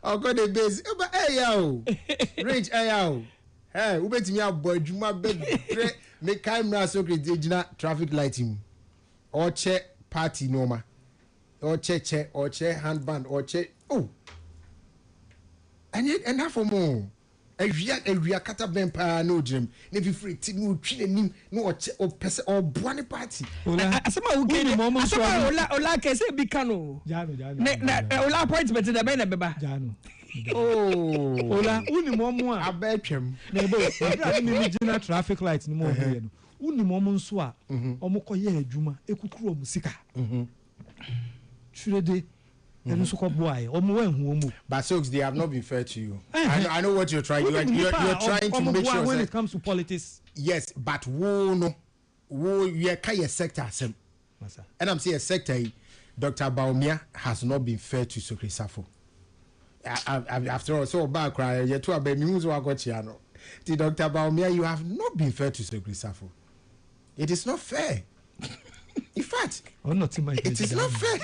S1: I'll call the base. But hey, yo, Rich, hey, yo. Hey, who bet me a boy? Juma bed, make camera so great. Traffic lighting, or check party norma, or check, or check handband, or check. Oh, and yet enough for more. A real cat up vampire no dream. Never free to no training, no check or person or bunny party.
S3: Ola, can say Bicano. Ola points better than Beba.
S4: Jano.
S1: Oh,
S4: Ola, uni momo
S1: I bet him.
S4: Nebo, I traffic lights no more. Uni momo swa, omoko ye juma, ekukuru musika. Shurede, and so boy, omo.
S1: But Soaks, they have not been fair to you. I know what you're trying. You're trying to make sure
S4: when it comes to politics.
S1: Yes, but no, you are a sector. And I'm saying a sector. Dr. Baumia has not been fair to Sokri Safo. After all, so bad cry. You're too bad. News what got you. Dr. Baumia, you have not been fair to Secretary Safo. It is not fair. In fact, it is not fair.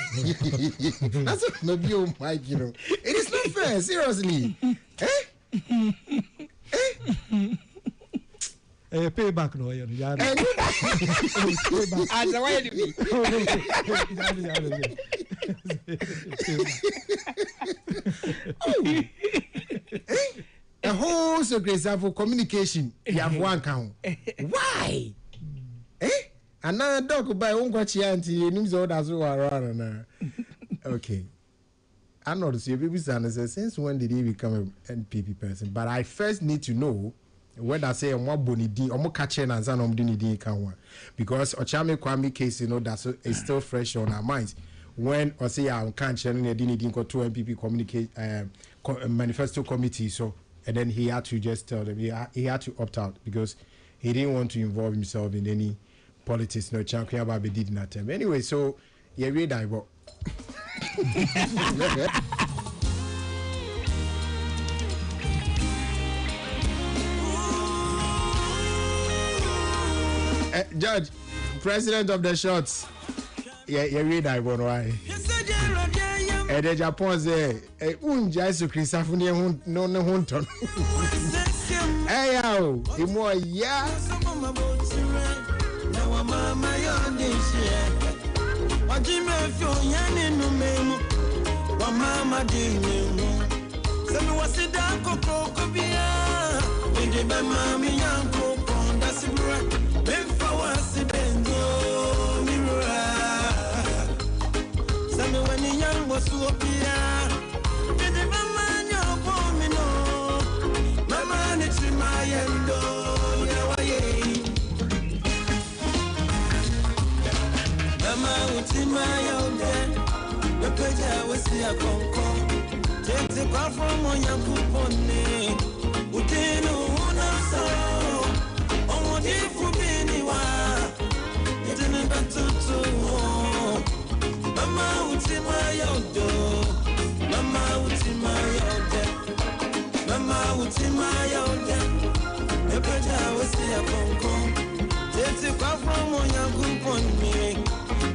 S1: That's what maybe you Mike, you know. It is not fair, seriously.
S4: Payback no yeah.
S3: As why do
S1: a whole Secretary Safo communication you have one count. Why? Another dog by Unquachi auntie, names all as well around. Okay. I know the baby son says, since when did he become an NPP person? But I first need to know whether I say a more bony D or more catching and son of Dini can one. Because Ochame Kwame case, you know, that's still fresh on our minds. When or say I can't share any Dini go to NPP communicate manifesto committee, so and then he had to just tell them he had to opt out because he didn't want to involve himself in any politics. No champion about be did not time. Anyway, so yeah, read I work. Judge, president of the shots. Yeah, read I work. Why? And the Japan say, "Unja is Christopher no hunton." Hey yo, imo ya. Mama yondishie wajime fyo yani numemu wa mama dinemu semi wasida kokoko bia ndi be mami yanko ponda sibra befa wasibenzo mirura semi wani yango suopia ndi be manyo pomino mama ni chimayendo yawaye Mama utimaya onde Bepeja wesi ya konko Tete kwa from ya kupone Utinu unaso Omodifu biniwa Itini batutu Mama utimaya onde Mama utimaya onde Mama utimaya onde Bepeja wesi ya konko Tete kwa from ya kupone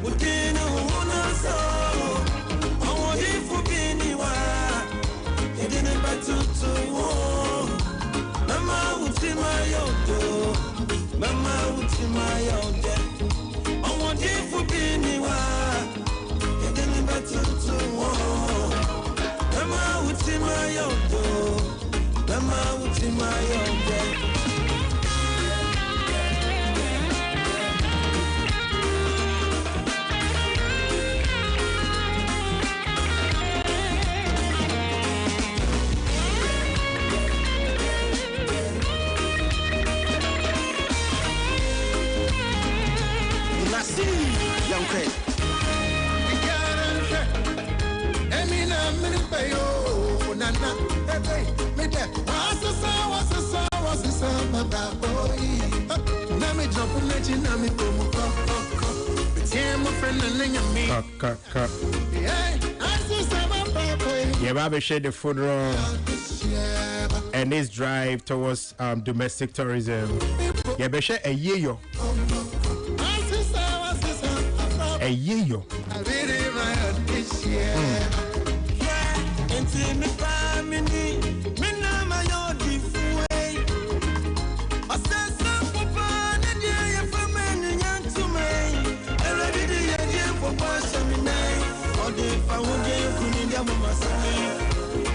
S1: Utinu unaso Omodifu biniwa Idini batutu Mama utima yodo Mama utima yode Omodifu biniwa Idini batutu Mama utima yodo Mama utima yode Babe share the food run and this drive towards domestic tourism. Babe share a year. A year.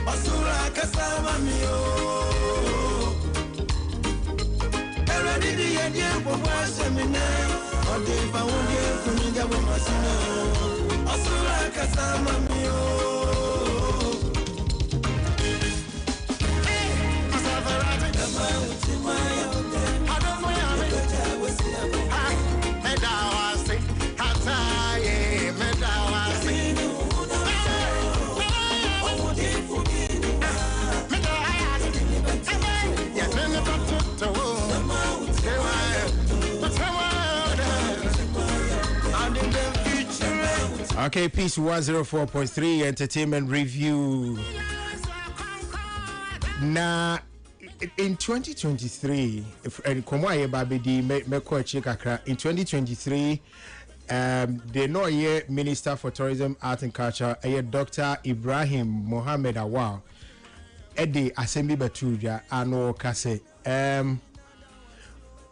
S8: Basura kasama mio Eradi di yedye kwa semine Ode fa wonde kuninga bo masino Basura kasama mio Kama utima yonde Adofo yame Medawasi Hataye Medawasi
S1: Okay, Peace 104.3 Entertainment Review. Na in 2023, if komo aye babedi meko echi kakra in 2023, the no year Minister for Tourism, Art and Culture, Dr. Ibrahim Mohammed Awal, Eddie Assembly Batuja, ano kase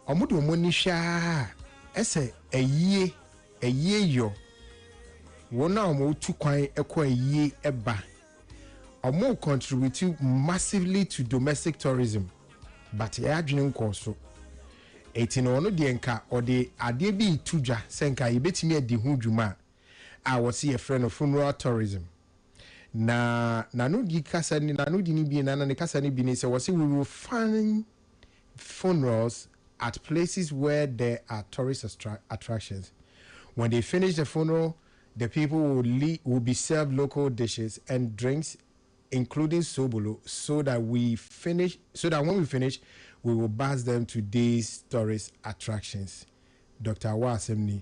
S1: omudu monisha ese eye yo wona omo tu kwan ekọ eye eba omo contribute massively to domestic tourism but ya adwene nkoso etino no de nka ode ade bi tuja senka yebetimi adi hu dwuma a wose ye friend of funeral tourism na no di kasa ni na no di ni bi na ne kasa ni bi ni se wose we will fund funerals at places where there are tourist attractions. When they finish the funeral, the people will be served local dishes and drinks, including sobolo, so that when we finish, we will bus them to these tourist attractions. Dr. Awasemni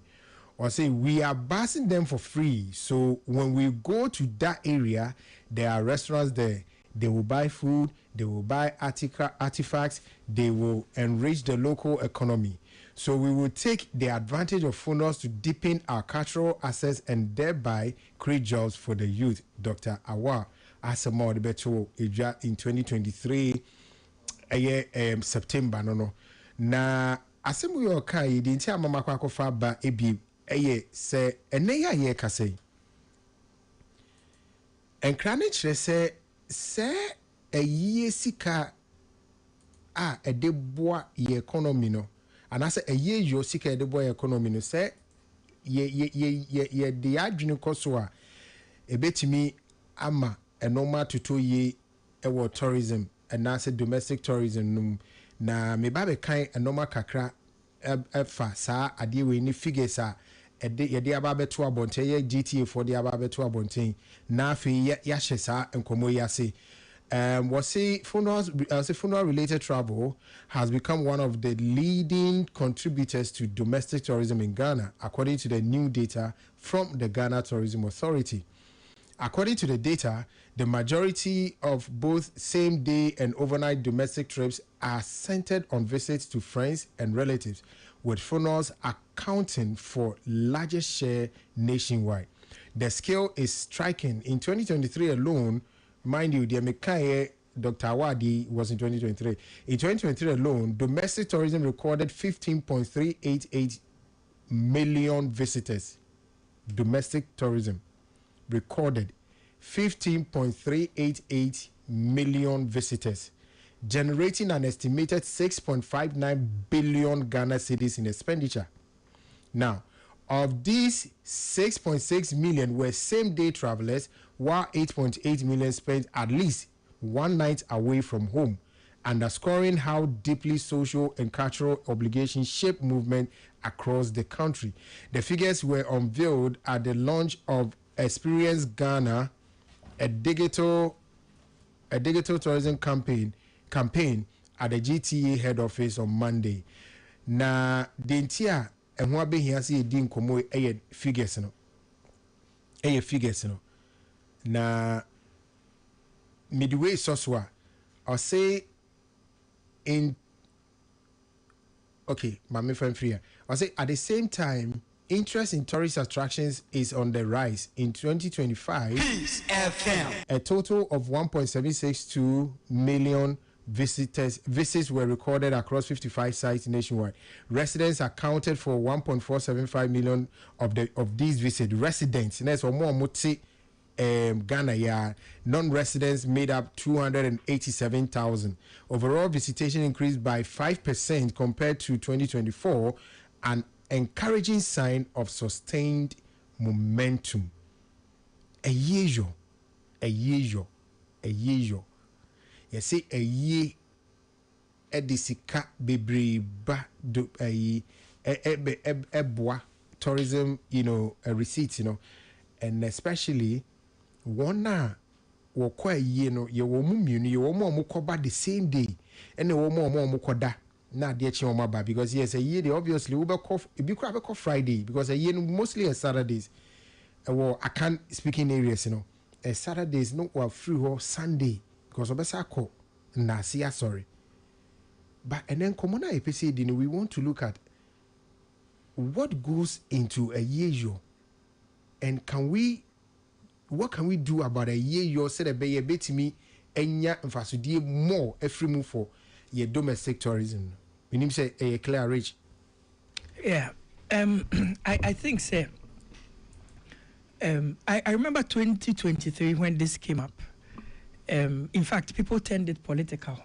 S1: or say we are busing them for free. So when we go to that area, there are restaurants there. They will buy food, they will buy artifacts, they will enrich the local economy. So we will take the advantage of funerals to deepen our cultural assets and thereby create jobs for the youth. Dr. Awa Asamo Beto in 2023 September no. Na asemu yo kai di ntia mama kwa kofa ba ebi se ene ya ye kase. Enkrane kire se eye sika a edeboa ye economy no anase eye yo sika edeboa ye economy no se ye de adwene koso a ebetimi ama enoma toto ye ewo tourism anase domestic tourism num na me ba be kan enoma kakra efa saa ade we ni figures a ye de aba beto abonten ye GTA for de aba beto abonten na afi ya hye saa enkomo ya se funeral related travel has become one of the leading contributors to domestic tourism in Ghana, according to the new data from the Ghana Tourism Authority. According to the data, the majority of both same-day and overnight domestic trips are centered on visits to friends and relatives, with funerals accounting for largest share nationwide. The scale is striking. In 2023 alone, mind you, the Mekaye Dr. Awadi was in 2023. In 2023 alone, domestic tourism recorded 15.388 million visitors. Domestic tourism recorded 15.388 million visitors, generating an estimated 6.59 billion Ghana cedis in expenditure. Now, of these, 6.6 million were same-day travelers, while 8.8 million spent at least one night away from home, underscoring how deeply social and cultural obligations shape movement across the country. The figures were unveiled at the launch of Experience Ghana, a digital tourism campaign at the GTA head office on Monday. Na dentia and what be here see din komo figures no. Figures no. Na midway soswa or say in okay, my friend free. I say at the same time, interest in tourist attractions is on the rise. In 2025,
S7: Peace FM.
S1: A total of 1.762 million visits were recorded across 55 sites nationwide. Residents accounted for 1.475 million of these visits. Residents, that's more moti Ghana, yeah. Non-residents made up 287,000. Overall visitation increased by 5% compared to 2024, an encouraging sign of sustained momentum. A year. You see a year edisika bebreba do boa tourism, receipts, and especially one wokwa ye no ye wo mu mienu ye wo mo koba the same day and wo mo koda na de chi mo ba because yes a year they obviously we be call Friday because a year mostly a Saturdays I can't speak in areas a Saturdays no wa free or Sunday because obesa ko na sia sorry But and then common APC, we want to look at what goes into a year, and what can we do about a year? Said a bay bit me and ya and more every move for your domestic tourism. We need to say a clear rich.
S3: Yeah, I think so. I remember 2023 when this came up. In fact, people turned it political.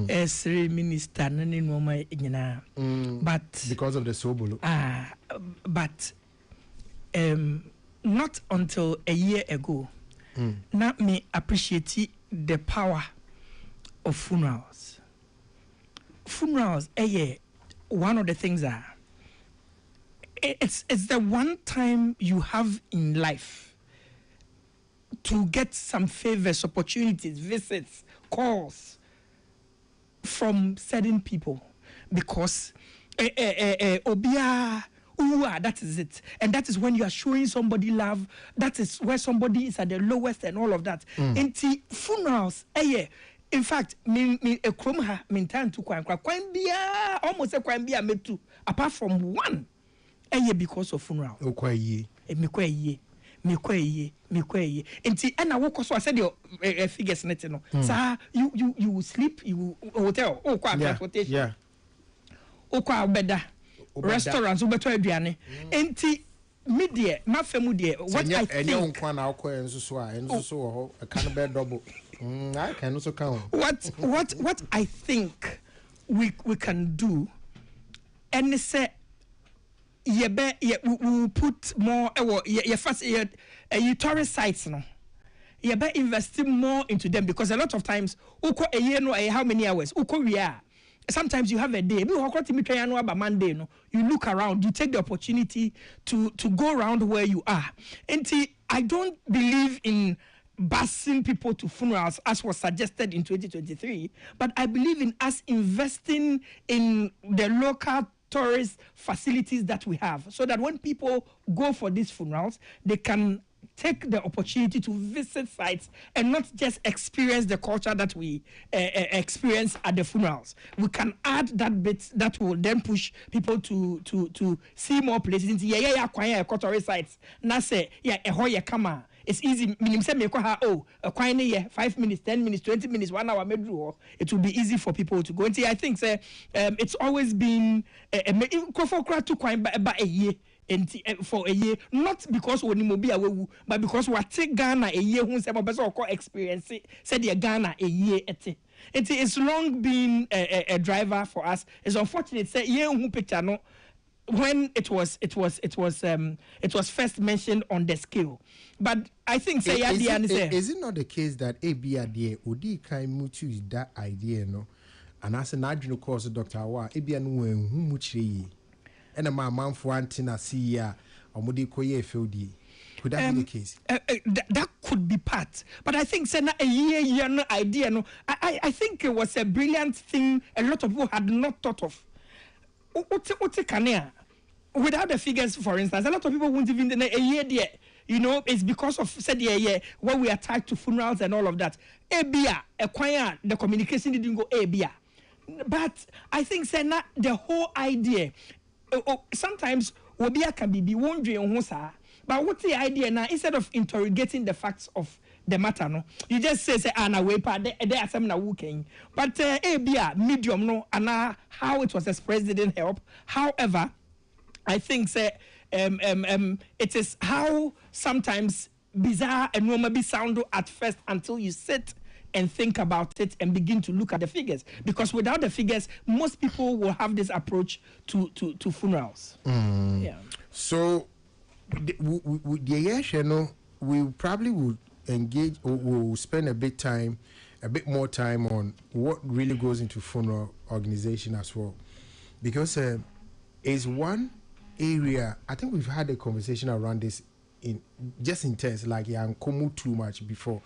S3: As minister, but
S1: because of the Sobolo.
S3: But not until a year ago, not me appreciate the power of funerals. Funerals, one of the things are. It's the one time you have in life to get some favors, opportunities, visits, calls from certain people, because obia that is it, and that is when you are showing somebody love. That is where somebody is at the lowest and all of that. Into funerals, in fact, me a kromha time to kwaan almost a kwaan bia metu apart from one. Because of funeral. Me Nti and I walk so I said your figures net no. Sir, you sleep, you hotel, transportation.
S1: Yeah.
S3: Beda. Restaurants beto aduane. Nti media, my family what I think what I think we can do, and say we put more first tourist sites no. Be investing more into them, because a lot of times a year no how many hours sometimes you have a day Monday no, you look around, you take the opportunity to go around where you are. And I don't believe in busing people to funerals as was suggested in 2023, but I believe in us investing in the local tourist facilities that we have, so that when people go for these funerals, they can take the opportunity to visit sites and not just experience the culture that we experience at the funerals. We can add that bit that will then push people to see more places. Tourist sites. Na say kama. It's easy. Minim say me a 5 minutes, 10 minutes, 20 minutes, 1 hour medru. It will be easy for people to go. And I think say it's always been a year. For a year, not because we be away, but because we take Ghana a year who say experience it, said the Ghana a year it's long been a driver for us. It's unfortunate say year who picture no when it was first mentioned on the scale. But I think say
S1: is it not the case that ABA Odi Kaimu choose that idea no, and as an adrenal course Dr. Awa ABA no who and a man for Antina see or Modikoye FOD. Could that be the case?
S3: That could be part. But I think a year no idea. No, I think it was a brilliant thing a lot of people had not thought of. Without the figures, for instance, a lot of people won't even a year there. You know, it's because of said when we are tied to funerals and all of that. Acquire the communication didn't go But I think the whole idea. Sometimes Wobia can be wondering but what's the idea now? Instead of interrogating the facts of the matter, no, you just say na way pa there are some na working. But medium no and how it was expressed didn't help. However, I think it is how sometimes bizarre and normally sound at first until you sit and think about it and begin to look at the figures, because without the figures, most people will have this approach to funerals. Yeah.
S1: So, we probably would engage or will spend a bit more time on what really goes into funeral organization as well, because is one area. I think we've had a conversation around this in terms like Komu too much before.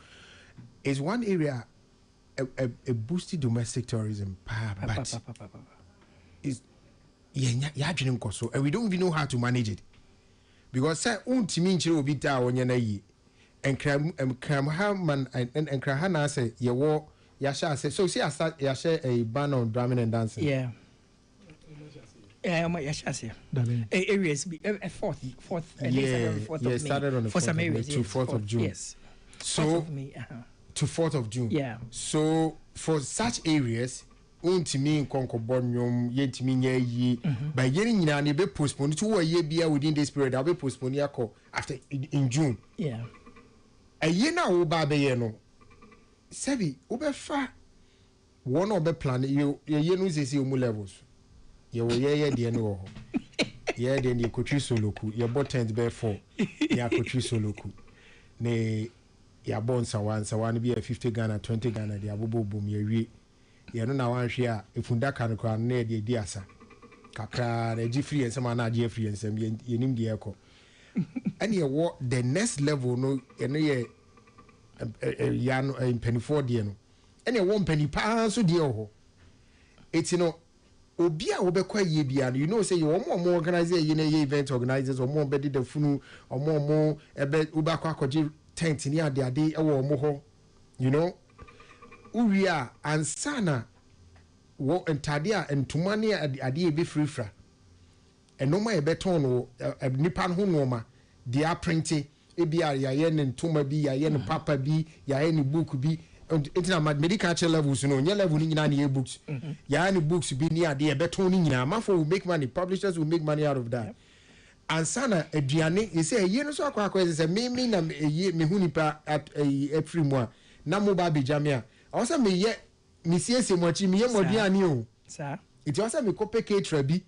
S1: Is one area a boosted domestic tourism, but is and we don't even know how to manage it, because say will be and Kramhaman and Krahana say Yasha said, so see, I start Yasha a ban on drumming and dancing.
S3: Yeah. Yeah, Yasha say. Areas be fourth.
S1: Yeah,
S3: fourth
S1: yeah,
S3: of
S1: started
S3: May.
S1: on the
S3: For some
S1: 4th of May
S3: areas,
S1: to
S3: yes,
S1: 4th of June.
S3: Yes.
S1: So
S3: 4th of May,
S1: to 4th of June.
S3: Yeah.
S1: So for such areas, untimi nkonkobonyom yentimi nyayi by yeni nyina ne be postpone to a year bia within this period I'll be postpone yakọ after in June.
S3: Yeah.
S1: A year na wo ba be ye no. Sebi wo be fa one of the plan you ye no say omu levels. Ye wo ye de no ho. Ye de ne kotwi soloku ye bottent be 4. Ya kotwi soloku. Ne ya bon sawan be 50 Ghana 20 Ghana de abobo bom ye wi. Ye no na wan hwe a efunda kan kwa na de di asa. Kakra na ji free ensem na ji free ensem ye nim de ekọ. And ye wo the next level no ye ya no penny de no. And ye one penny pa so de ho. It's no obi a wo be kwa ye bia no you know say you more organize ye na ye event organizers or more be the funu or more ebe uba kwa kwaji tent ni ade e wo mo ho you know uria ansana wo entade a entuma ne ade e be free enoma e beton no nipa ho noma dia printing e bia ya ye ne ntuma bi ya ye ne papa bi ya ye ne book bi it's not medical levels no nye level ni nyina na books ya ne books bi ni ade e beton ni nyina amafo will make money, publishers will make money out of that. Ansana aduane you say ye no so akwa say me na me hu nipa at free mo na mo ba be jamia also me ye me siesie mo chi me ye moduane o
S3: sir
S1: it also me kope caterer bi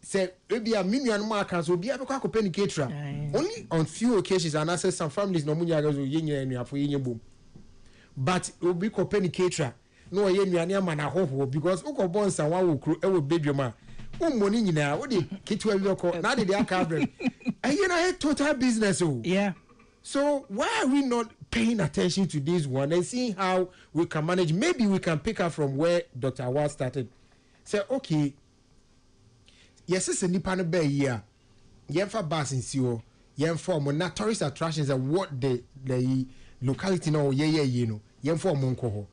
S1: say ebia me nuan mo aka so bia be kwa kope ni caterer only on few occasions and access some families no munya gazo ye nyina nuafo ye nyebom but obi kope ni caterer no ye nuane ama na hoho because ukobon sanwa wo kro e wo bedwoma money nyina wo de kitwa bi okọ na de aka brem you know total business oh
S3: yeah.
S1: So why are we not paying attention to this one and seeing how we can manage? Maybe we can pick up from where Dr. Awad started. Say okay, yes it's a nipa no be here yemfa bus in siwo yemfa mo na tourist attractions and what the locality no ye no yemfa mo nko ho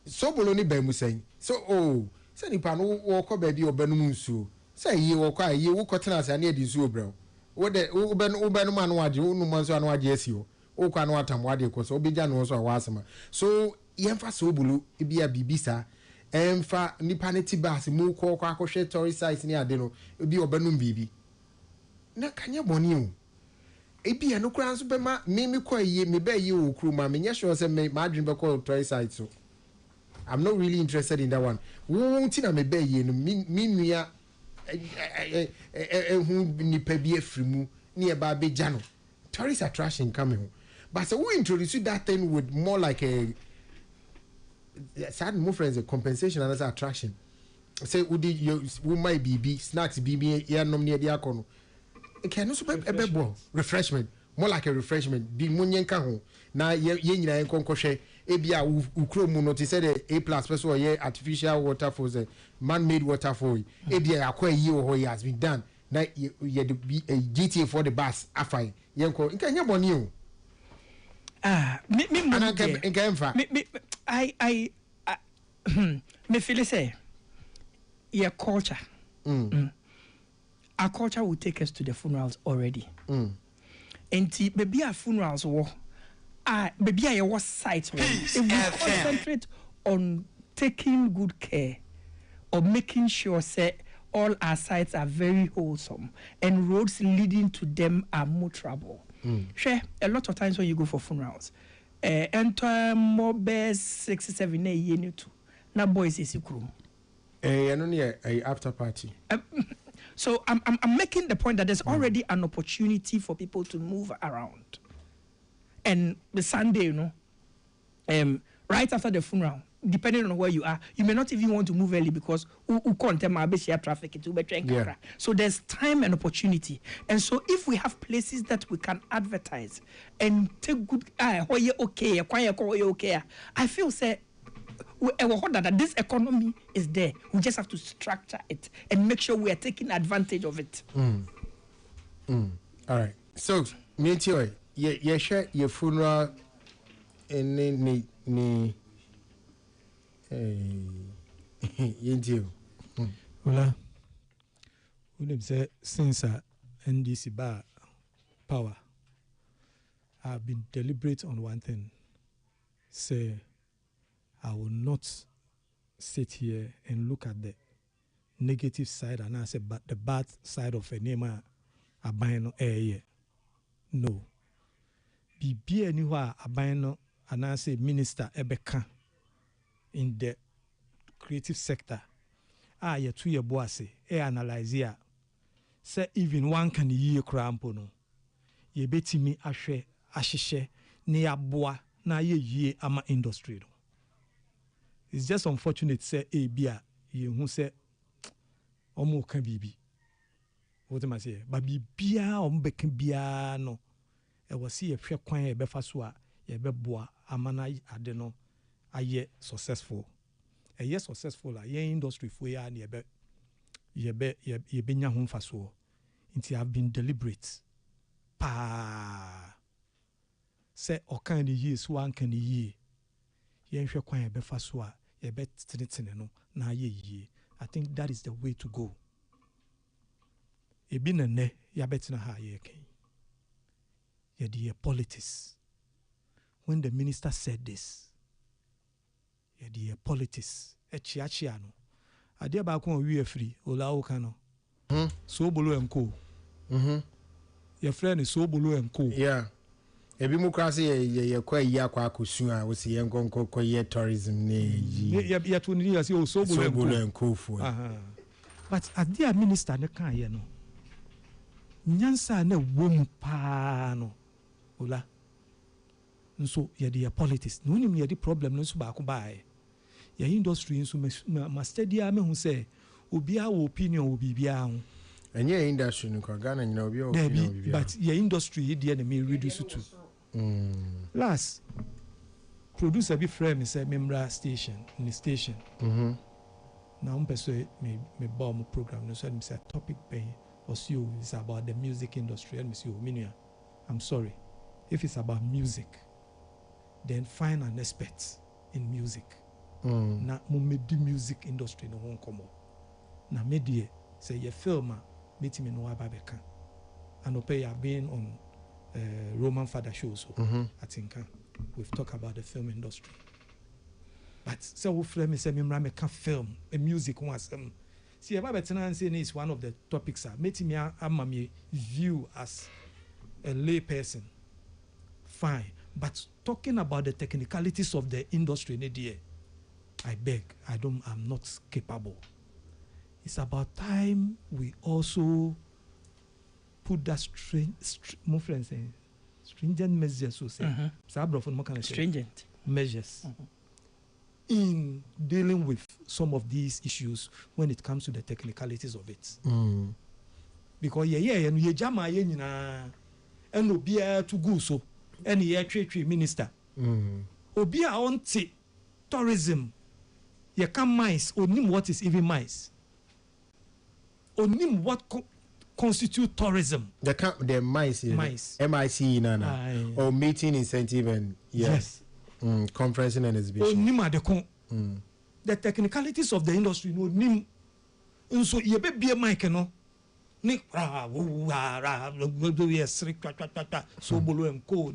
S1: so bolo ni ba mu sen so oh say nipa no wo ko ba bi obanum nsuo say ye wo kwa ye wo kotena asa na edi nsuo brɛ wo de ubenu ma no age wo no man so no age asio wo kwa no atam wade ko so obegya no so a wasema so yemfa so bolo bia bibisa emfa nipa ne tibas mu ko akɔhwɛ tourist sites ni ade no ebi obanum bibi na kanya boni o ebi ya no kura nso be ma me kɔ yie me ba yie wo kru ma me nya sure say me ma adwene be kɔ tourist sites so I'm not really interested in that one wo nti na me ba yie no me nua hu nipa bi afrimu ni e ba be gya no tourist attraction coming home but so we introduce that thing with more like a certain more friends a compensation and as attraction say we might be snacks be ya nom near the akono can also be refreshment more like a refreshment be munyenka ho na ye nyina en konkohwe ebia ukro mu no te say the A+ person or ye artificial waterfalls man made waterfall ebia akwa yi ho has been done na ye the GTA for the bus afai yenko nka nya boni o
S3: me feel say your culture our culture will take us to the funerals already and maybe our funerals war maybe I was site it will concentrate on taking good care or making sure say all our sites are very wholesome and roads leading to them are more trouble. Sure, a lot of times when you go for funerals, enter more best 67 year new too. Now boys is room.
S1: After party.
S3: So I'm making the point that there's already an opportunity for people to move around. And the Sunday, you know, right after the funeral, depending on where you are, you may not even want to move early because traffic
S1: yeah.
S3: So there's time and opportunity. And so if we have places that we can advertise and take good I feel say that this economy is there. We just have to structure it and make sure we are taking advantage of it.
S1: All right. So, me share your funeral and Yintiu.
S4: Well, we say since NDC bar power, I've been deliberate on one thing. Say, I will not sit here and look at the negative side and I say, but the bad side of a name a buying air. No. Be anywhere a buying and I say minister Ebeka in the creative sector. Ye 2 year boise, analyze here. Say even one can ye crampo no. Ye beti me ashe ne aboa na ye ama industry no. It's just unfortunate say bia ye hu say omo kan bibi. What am I say? But bibia omo beka bia no. E wasi ye hwe kwan ye befa so a ye beboa amana ade no aye successful. A yes successful a ye industry for ya na ye be nya ho mfaso. Nti have been deliberate. Pa say okan ni ye so an kan ye. Ye nhwe kwan ye befa so a ye be tinitine no na ye. I think that is the way to go. E bi na ne ya betina ha ye kan. Ye the politics. When the minister said this, ye the politics. Echiachia no. Ade ba ko wi afri ola o kan no. So bolo enko. Your friend is so bolo enko.
S1: Yeah. Ebi mu kwase ye kwa yi akwa akosu a wo se ye nkonko ye tourism ne yi.
S4: Ya to ni ya se o so bolo
S1: enko fu.
S4: But ade a minister ne kan ye no. Nyansa na wom pa no. Ola. Nso ye the politics. No nim ye the problem no so ba ko bae. Your industry nso ma study a me hu say obi a wo opinion obi bia ho.
S1: And your industry no Ghana nyina obi a opinion obi bia.
S4: But your industry dey na me reduce to. Last producer be friend me say memra station in the station. Now person me bomb program no so me say topic pay was you is about the music industry and me say oh I'm sorry. If it's about music then find an expert in music. Na mo me di music industry no won komo na me die say ye film a metimi no aba beka and opay have been on Roman father shows I think we've talked about the film industry but so we frame me say me mra me can film a music one asem see aba betena say is one of the topics metimi ama me view as a lay person fine but talking about the technicalities of the industry ne die I beg, I'm not capable. It's about time we also put that stringent measures, so say,
S3: stringent
S4: measures in dealing with some of these issues when it comes to the technicalities of it. Because and ye jama ye nyina and obia to go so and ye trade minister. Obia onti tourism. You can mice, onim what is even mice. Onim what constitute tourism.
S1: The mice. MIC nana. Or meeting incentive and yes. Conferencing and exhibition.
S4: Onim the the technicalities of the industry no nim. So ye be a mic no. Ni so bolo and co.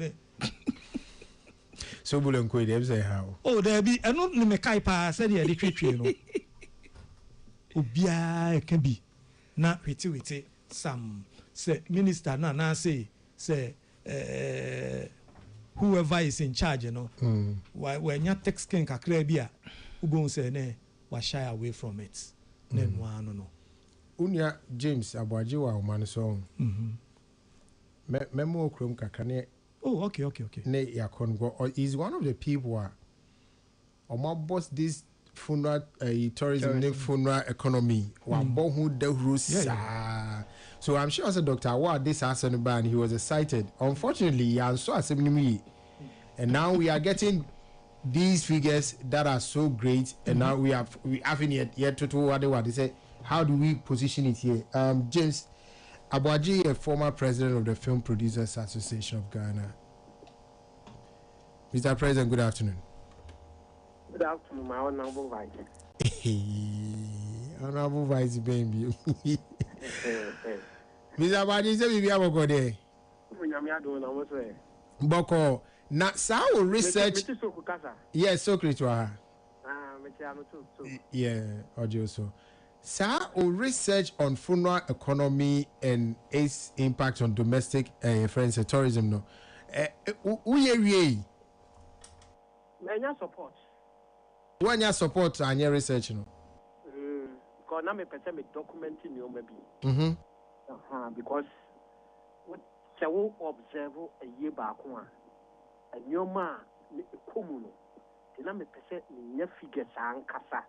S1: So bulen ko dey say how
S4: oh there be eno ni me kai pa say dey twetwe no obia e can be na witi some say minister na say whoever is in charge you know when you text ken kakra bi a ubon say ne wa shy away from it then one no
S1: unia James Aboaji wa o man so memo krom kakra ne.
S4: Oh, okay.
S1: Ne Yakongo is one of the people who boss this funeral tourism funeral economy. Who the rules. So I'm sure as a doctor, what this has on the ban, he was cited. Unfortunately, I saw me, and now we are getting these figures that are so great, and now we haven't yet to what they say. How do we position it here? James Aboaji, a former president of the Film Producers Association of Ghana. Mr. President, good afternoon.
S9: Good Good afternoon, my honorable vice.
S1: Honorable vice, baby. Mr. Badi say we be able go there. Boko na sa o research. Yes, so create wa. Yeah, audio so. Sa o research on funeral economy and its impact on domestic friends and tourism no. We
S9: Manya support.
S1: When you support and your research no.
S9: Because now me person me documenting you maybe. Because what you observe a year back one, and your man common. Then me person me figures and kasa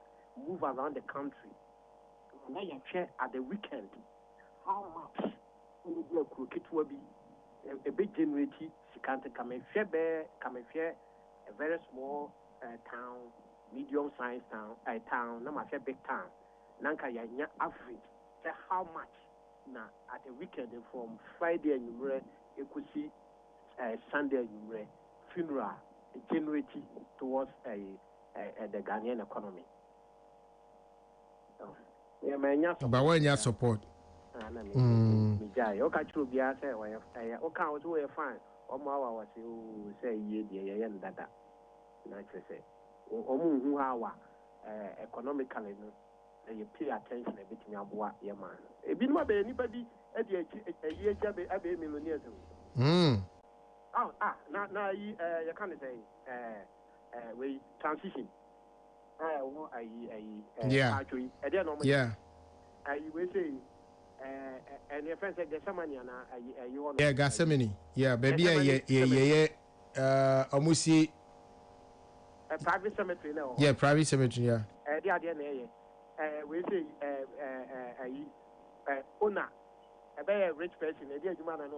S9: move around the country. Now you check at the weekend how much you cricket will be a big generative. She can't come and share a very small town, medium-sized town, no matter big town. Nanka ya average. Say how much now at the weekend from Friday and you could see Sunday and funeral generating towards the Ghanaian economy. Yeah,
S1: but when you support.
S9: Economically, you pay attention a bit to your man. A bit more than anybody at the year, I be millionaires. Now, you can't say, we transition.
S1: Yeah.
S9: I will say, and your friends like Gethsemane, you
S1: yeah, Gethsemane. Yeah, baby, yeah, almost see.
S9: A private cemetery now.
S1: Yeah, private cemetery, yeah.
S9: We say, owner, a very rich person, a dear man, and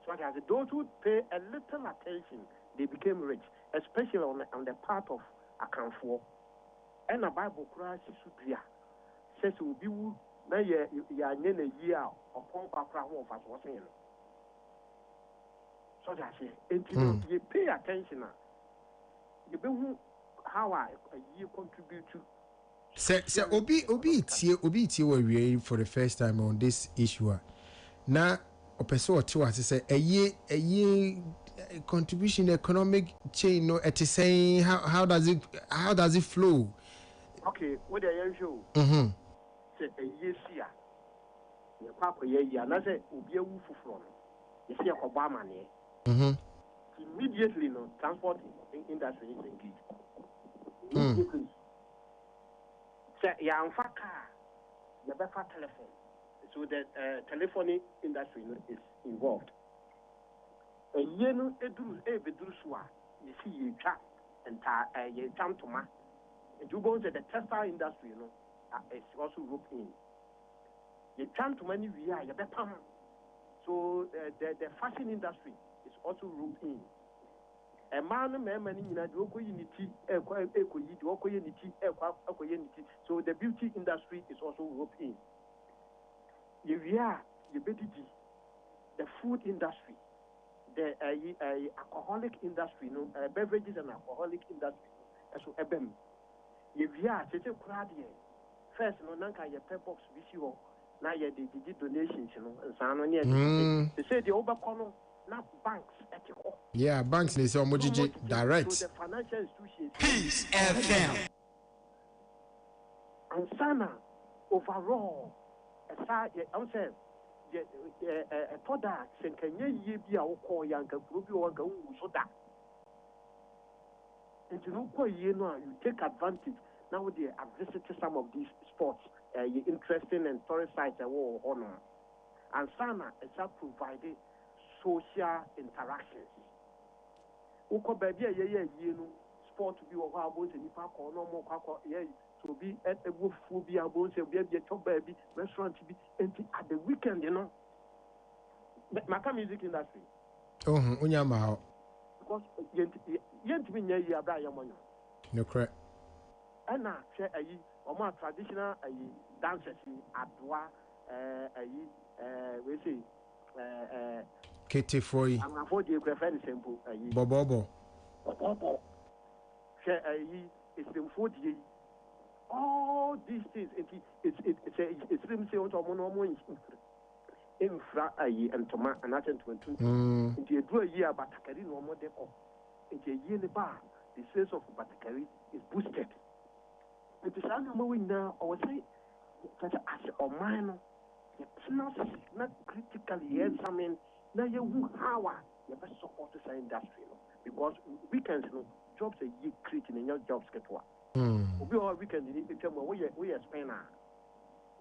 S9: so as those who pay a little attention, they became rich, especially on the part of account for. And a Bible crash says, will be now a year upon background of us was saying. So that's you pay attention now. You know how a year contribute to.
S1: So Obi we for the first time on this issue. Now, a person or two has to say a year contribution economic chain. No, it is saying how does it flow?
S9: Okay, what are you show? Say a year here. You papa year. Now say Obi a woofu from. You see a Obama ne. Immediately, no transport industry is engaged. Immediately, say ya car, ya befa telephone. So the telephony industry is involved. A yenu beduruswa, you see you chat and you jump to ma. And you go to the textile industry, is also roped in. You jump to many we are, you better. So the fashion industry is also roped in. A man, unity, so the beauty industry is also roped in. The food industry, the alcoholic industry, beverages and alcoholic industry, so ebem. First, nanka ye pay box visual. Now you did donations, they say the overcon not banks at all.
S1: Yeah, banks they say Omojiji direct.
S9: So the financial institutions.
S7: Peace FM.
S9: And Sana overall, I'm saying, a product, and can you be our call young group you want to so that. And you take advantage. Now they have visited some of these spots, interesting and tourist sites that were honor. And Sana is providing social interactions. Oko baby sport to be a while both in park or no more to be at a wolf will be able to be a top baby restaurant to be empty at the weekend, Maka music industry.
S1: Oh, unyama.
S9: Because yent mean ye about your money.
S1: No correct.
S9: And now share a more traditional dancers adwa we say
S1: Katie Foy.
S9: I'm afford you friend simple
S1: Bobo.
S9: it's been 40 years. All these things, it's them say on mono infra and toma and attend to into a do a year but carry no more deco. Into a year the bar, the sales of Batakari is boosted. It is ongoing now, or say, such as or minor, it's not critically examined. Now you how you best support the industry because weekends, jobs are ye creating in your jobs get work. We all weekend in the term we are spending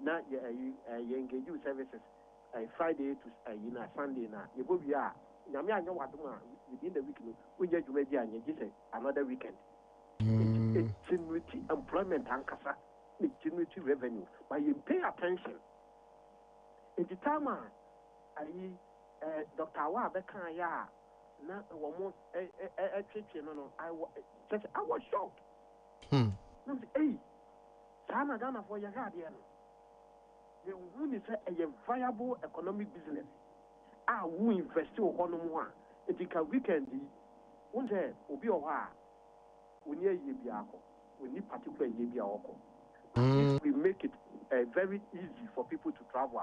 S9: now you engage you services Friday to Sunday now. You go be within the week when you ready and you just another weekend. It's genuity employment and casa, it's genuity revenue. But you pay attention. In the time Dr. Wabeka ya na woman I was shocked. Hey, Sana Ghana for your guardian. The one is a viable economic business. We invest in one. It is a weekend. One day, Obi Owa, we need Yebiako. We need particular Yebiako. We make it very easy for people to travel.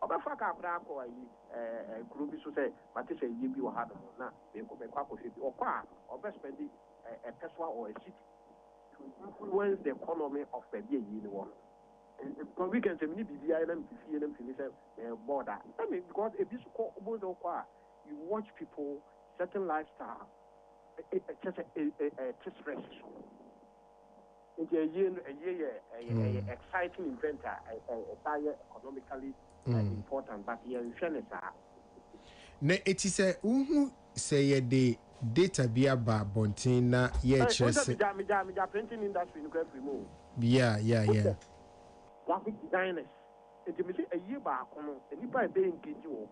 S9: Obafaka Brako, Grubi so say, but it's a Yebi or Hadam. Now, they go back or best spend a Tesla or a city to influence the economy of the year you want. And we can say, maybe the island to see them finish a border. I mean, because if you watch people, certain lifestyle, just a stress. It's a year, exciting event, economically important, but here in fairness,
S1: it is a say the data be about Bontina,
S9: printing industry in remove.
S1: Yeah.
S9: Graphic designers. It may say a year back, and you buy being you.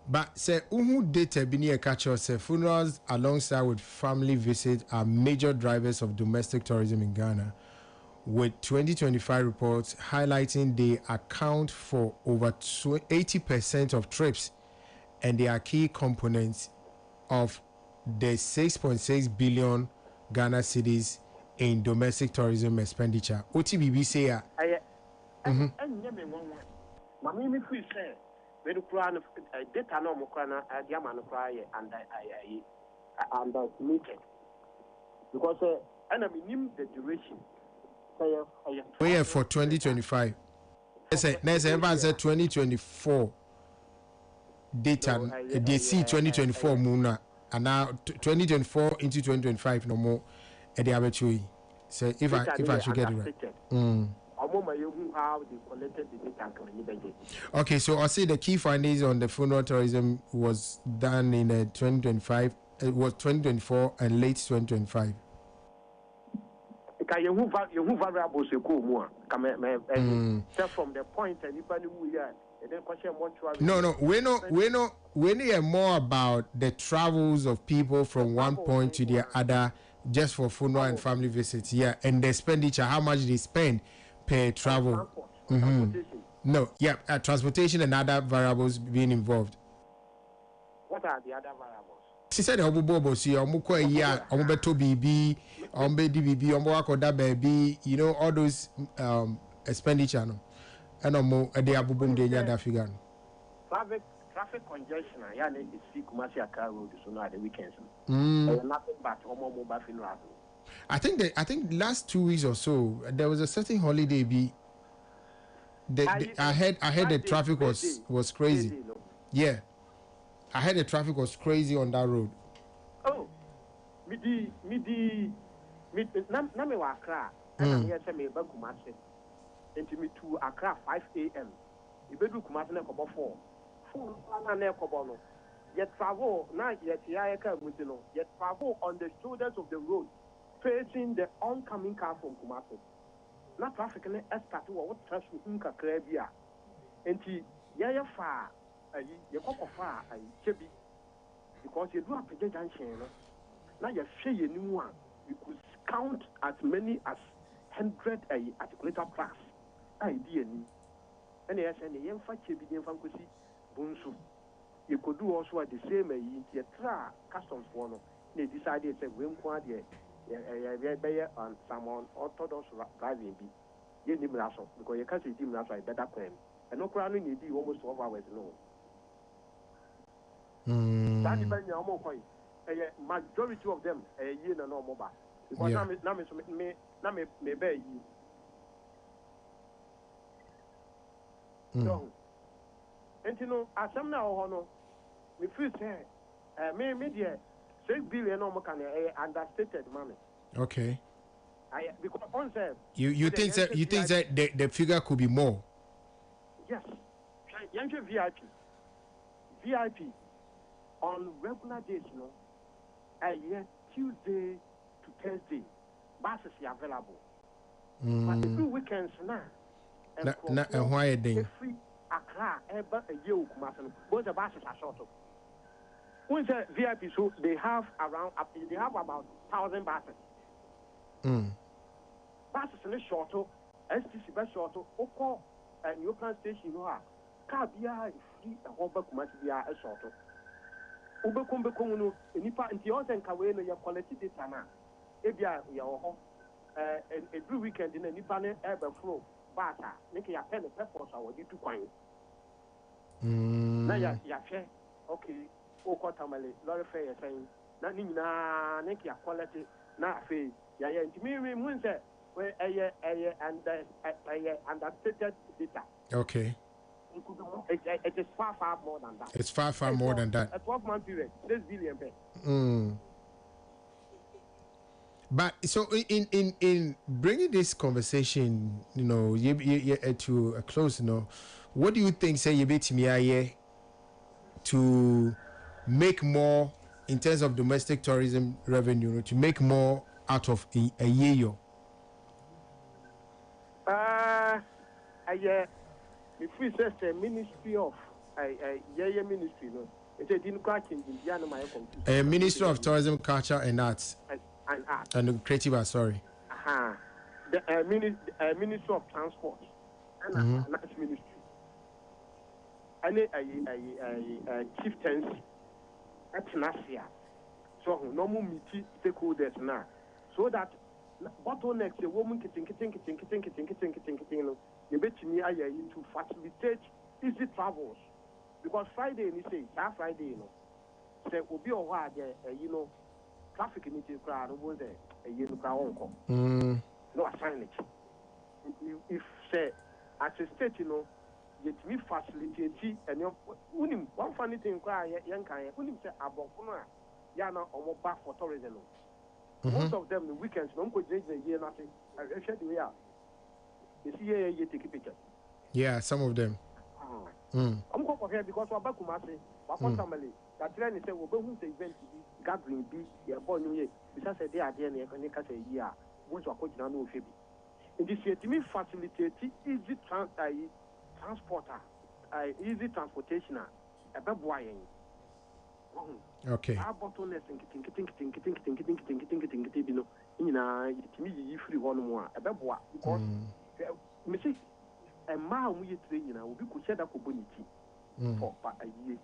S1: But say data be near catch yourself. Funerals alongside with family visits are major drivers of domestic tourism in Ghana, with 2025 reports highlighting they account for over 80% of trips, and they are key components of the 6.6 billion Ghana cedis in domestic tourism expenditure. OTBB say
S9: data no mokrana diama no cry and underestimated because nim the duration
S1: we for 2025 next ever said 2024 data they see 2024 muna and now 2024 into 2025 no more at the arbitrary. So if I should get it right.
S9: How they collected the data.
S1: Okay, so I say the key findings on the funeral tourism was done in 2025. It was 2024 and late 2025.
S9: You variables you go more. From the point anybody who here and then question what
S1: No, we know more about the travels of people from one point to the other just for funeral and family visits. Yeah, and the expenditure, how much they spend per travel. No, transportation and other variables being involved.
S9: What are the other variables?
S1: She said, "Obubobo, see, omuko iya, omubeto bibi, ombedi bibi, omboakoda baby, you know all those expenditure no, and omo ede abubum de nyada figure."
S9: Traffic congestion, yeah, is see Kumasi Accra Road so now at the weekends. Nothing but omo mobile funeral.
S1: I think last 2 weeks or so there was a certain holiday be. I heard the traffic was crazy. Yeah, I heard the traffic was crazy on that road.
S9: Oh, na me wa Accra, and I say me ba Kumasi. Enti me to Accra 5 a.m. You be do Kumasi na kobo 4. 4 na kobo no. You travel na yet ya ka mutino. You travel on the shoulders of the road, facing the oncoming car from Kumasi. Na traffic ne start what traffic nka krabia. Enti ya fa you fa chebi because you do a junction no. Now you share you new one. You could count as many as 100 articulator tracks. Idea ni. And yes, and the young fat chebi young fancy bunsu. you could do also at the same in customs for no. They decided to win quantity on someone orthodox driving be. You need because you can't see him that's right better plan. And no crown need you almost 12 hours no. That depends on more coin. A majority of them a year no mobile. Because now me bear you. So, and you know, as some now, honor, we feel say, me dear, 6 billion no more can understated money.
S1: Okay.
S9: Because on say
S1: you think that the figure could be more?
S9: Yes. Young VIP on regular days, you know, Tuesday to Thursday, buses are available. But every weekends now.
S1: And why a day?
S9: Free Accra, ever a year, both the buses are short. When the VIP, so they have about 1,000 buses. Buses in the short, STC bus short, Oko, and your plan station, you are car beer free, a whole back much beer a short. Ubekumbekum, Nipa, and the other Kaway, your quality data now. Ebia, your every weekend in a Nippon ever flow. Bata, making a pen and peppers or you to coin. Now, okay, O Cotamale, Lord Fair saying, nothing na make your quality, not free. Yeah, to me, Munze, where understated data.
S1: Okay.
S9: It is far more than that.
S1: It's far more than that.
S9: A 12-month period, 6 billion.
S1: But so in bringing this conversation, you know, to a close, you know, what do you think? Say you beat me to make more in terms of domestic tourism revenue, to make more out of a year.
S9: If we say the Ministry of Ministry, no, it's a didn't catch in Indiana, my computer.
S1: Ministry of Tourism, Culture and Arts. And creative, sorry.
S9: The Ministry of Transport and Finance Ministry. And a chieftains at Nasia. So, no more meeting stakeholders now. So that bottlenecks, a woman getting, you bet me to facilitate easy travels. Because Friday, you say, that Friday, you know, say, will be a while there, you know. Traffic in the crowd was a year crowd. No, assign it. If say, as a state, you know, yet me facilitate and you one funny thing, young guy, unim say, Abokuna, Yana, or back for tourism. Most of them, the weekends, don't go change the year nothing. I said, we are. You see, you take a picture.
S1: Yeah, some of them.
S9: I'm going for here because I'm back to my family. That train is a event gathering be your born new year. Because I said, they are there, and they can say, yeah, which are coaching on no fee. In this year, to me, facilitate easy transporter, easy transportation, a bad wine.
S1: Okay.
S9: I bottlenecks and think, you know, to me, free one more, a bad one. Because, Missy, a mile we train, you know, we could set up a bonity for a year.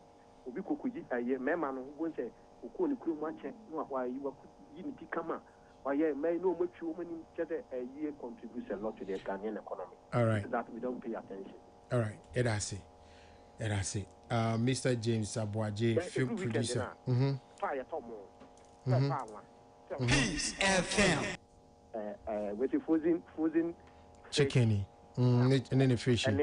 S9: We could a year, man who won't say, who couldn't crew much, why you were unity come up. Why, may know much woman get a year contributes a lot to the Ghanaian economy.
S1: All right.
S9: That we don't pay attention.
S1: All right. It I see. Mr. James Abuaje, film producer.
S9: Fire Tom.
S7: Peace FM.
S9: With the frozen
S1: chicken. And then the fish.
S9: And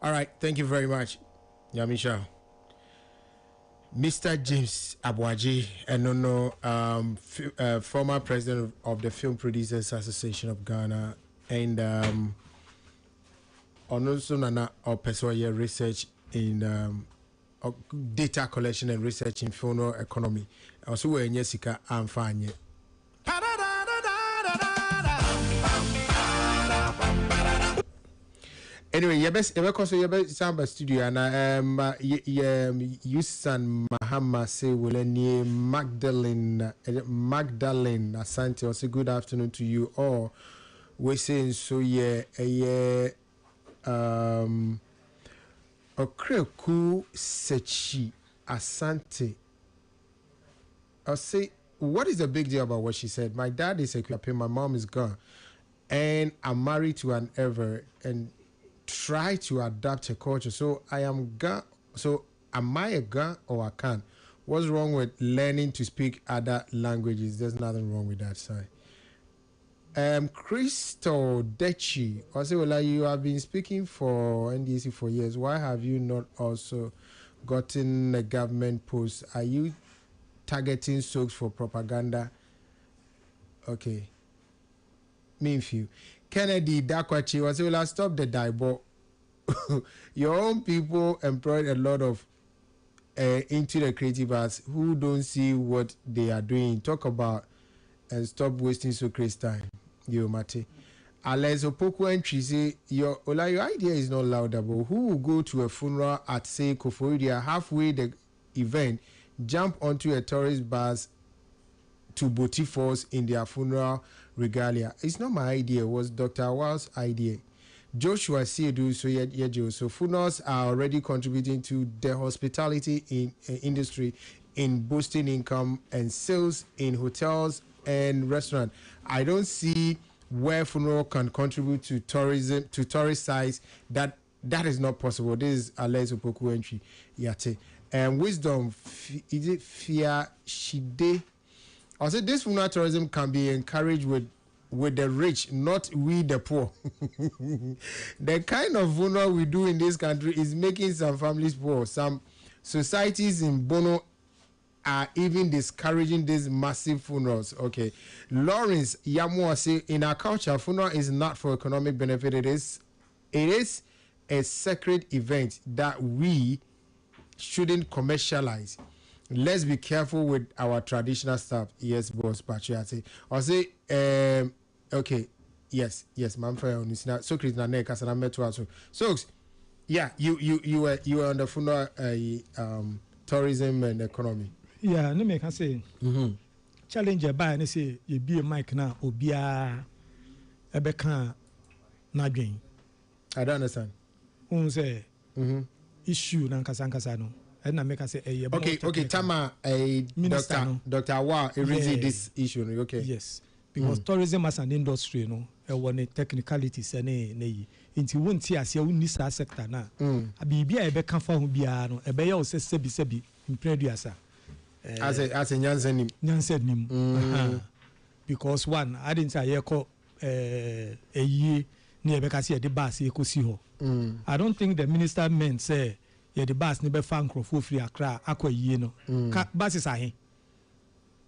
S1: all right, thank you very much, Yamisha. Mr. James Abuaje, and former president of the Film Producers Association of Ghana, and also Nana Opessoye research in data collection and research in film economy. Also, we're in Jessica and Fanye. Anyway, your best samba studio and Yusan Mahama say will Magdalene Asante. Also, good afternoon to you all. we saying so yeah Okreku Sechi Asante. I'll say, what is the big deal about what she said? My dad is a Kwiape, my mom is gone, and I'm married to an Ever and try to adapt her culture. So I am Ga. So am I a Ga or I can't? What's wrong with learning to speak other languages? There's nothing wrong with that side. Crystal Dechi, also, well, you have been speaking for NDC for years. Why have you not also gotten a government post? Are you targeting soaks for propaganda? Okay. Mean few. Kennedy Dakwachi was well, stop the diabo. Your own people employed a lot of into the creative arts who don't see what they are doing. Talk about and stop wasting Socrates' time. You Mate. Alex Opoku entry say your idea is not laudable. Who will go to a funeral at say Koforidua halfway the event, jump onto a tourist bus to Boti Falls in their funeral regalia? It's not my idea, it was Dr. Awal's idea. Joshua Siedu so funerals are already contributing to the hospitality industry in boosting income and sales in hotels and restaurants. I don't see where funeral can contribute to tourism, to tourist sites. That is not possible. This is Alex Opoku entry. Yate. And wisdom, is it fear shide? I said this funeral tourism can be encouraged with the rich, not we the poor. The kind of funeral we do in this country is making some families poor. Some societies in Bono are even discouraging these massive funerals. Okay. Lawrence Yamua say in our culture, funeral is not for economic benefit. It is a sacred event that we shouldn't commercialize. Let's be careful with our traditional stuff. Yes, boss, patriarchy. I say, okay, yes, ma'am. So, Chris, na ne kasana metu also. So, yeah, you were on the funeral tourism and economy.
S4: Yeah, no me can say. Challenge by and say you be a mic now obia ebeka na dwen.
S1: I don't understand.
S4: Say issue na nkasa no. And na make say
S1: okay, Tama Dr. Awa raised this issue, okay?
S4: Yes. Because tourism as an industry, one technicalities and into one tia see unisa sector na. Abibia ebe kan fa hu bia no ebe ya o se sebi impreduasa.
S1: As a Nyansen
S4: nim. Because one, I didn't say a year near Becassia the bus you could see her. I don't think the minister meant say the bus never found for free Accra, Aqua Yeno. Buses are here.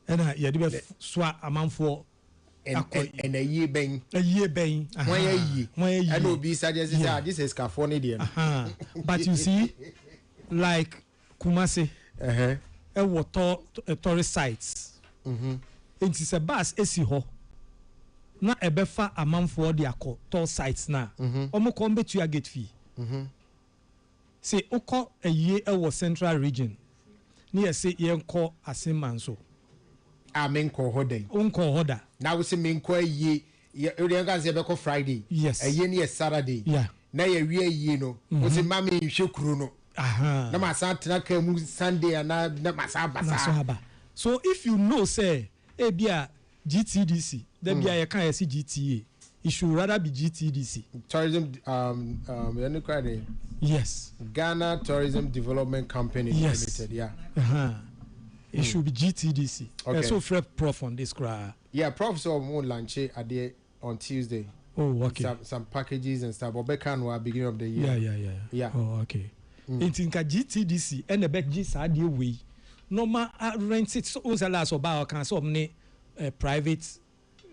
S4: And I had swat amount for
S1: and a year bang.
S4: A year bang.
S1: I will be suggesting this is California.
S4: But you see, like Kumasi. Tourist sites. It is a bus esi ho. Na ebefa amanfo de akọ tourist sites na. Omo ko mbetu ya gate fee. Say okọ eye ewo central region. Ni ye say ye nko asemanso.
S1: Amenko hoden.
S4: Onko hoda.
S1: Na we say menko eye. Ye can say beko Friday.
S4: Yes.
S1: Eye ni Saturday.
S4: Yeah.
S1: Na ye wie eye no. We say mama nhwekuru no. Na masantena kamu Sunday and na masaba.
S4: So if you know say bia GTDC, then bia you can see GTA. It should rather be GTDC.
S1: Tourism
S4: yes.
S1: Ghana Tourism Development Company Limited, yeah.
S4: It should be GTDC.
S1: Okay.
S4: So Fred Prof on this cry.
S1: Yeah, Prof saw more lunch a day on Tuesday.
S4: Oh, okay.
S1: Some packages and stuff. But Bekanwa beginning of the year.
S4: Yeah. Oh, okay. Intinka GTDC and the back G side way. Normal rent it so last about can so many private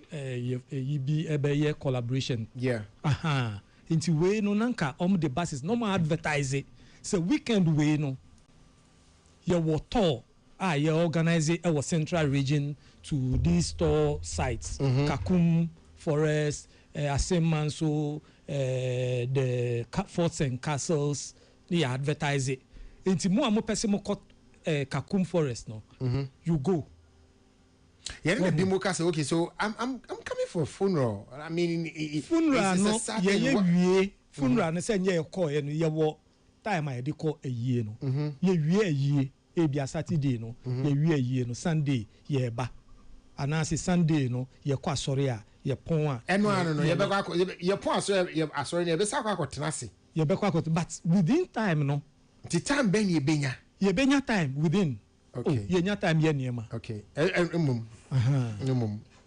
S4: be collaboration.
S1: Yeah.
S4: Into way no nanka the buses normal advertise it. So weekend way no. Your water you organize it our central region to these store sites. Kakum Forest, Asemanso, the forts and castles. They advertise it. Into more person mo Kakum Forest no. You go.
S1: Yeah, Bimuka say okay, so I'm coming for a funeral. I mean,
S4: funeral no ye funeral no say nye call ye no ye wo time I dey call a year no. Ye wie a year e bia Saturday no, ye wie a year no Sunday ye ba. Anase Sunday no ye kwa asori a ye pon a.
S1: Eno no ye be kwa ye pon asori na ye be sa kwa tenase.
S4: Ye be kwa but within time no.
S1: The time ben ye benya.
S4: Ye benya time within.
S1: Okay.
S4: Ye nya time ye niema.
S1: Okay.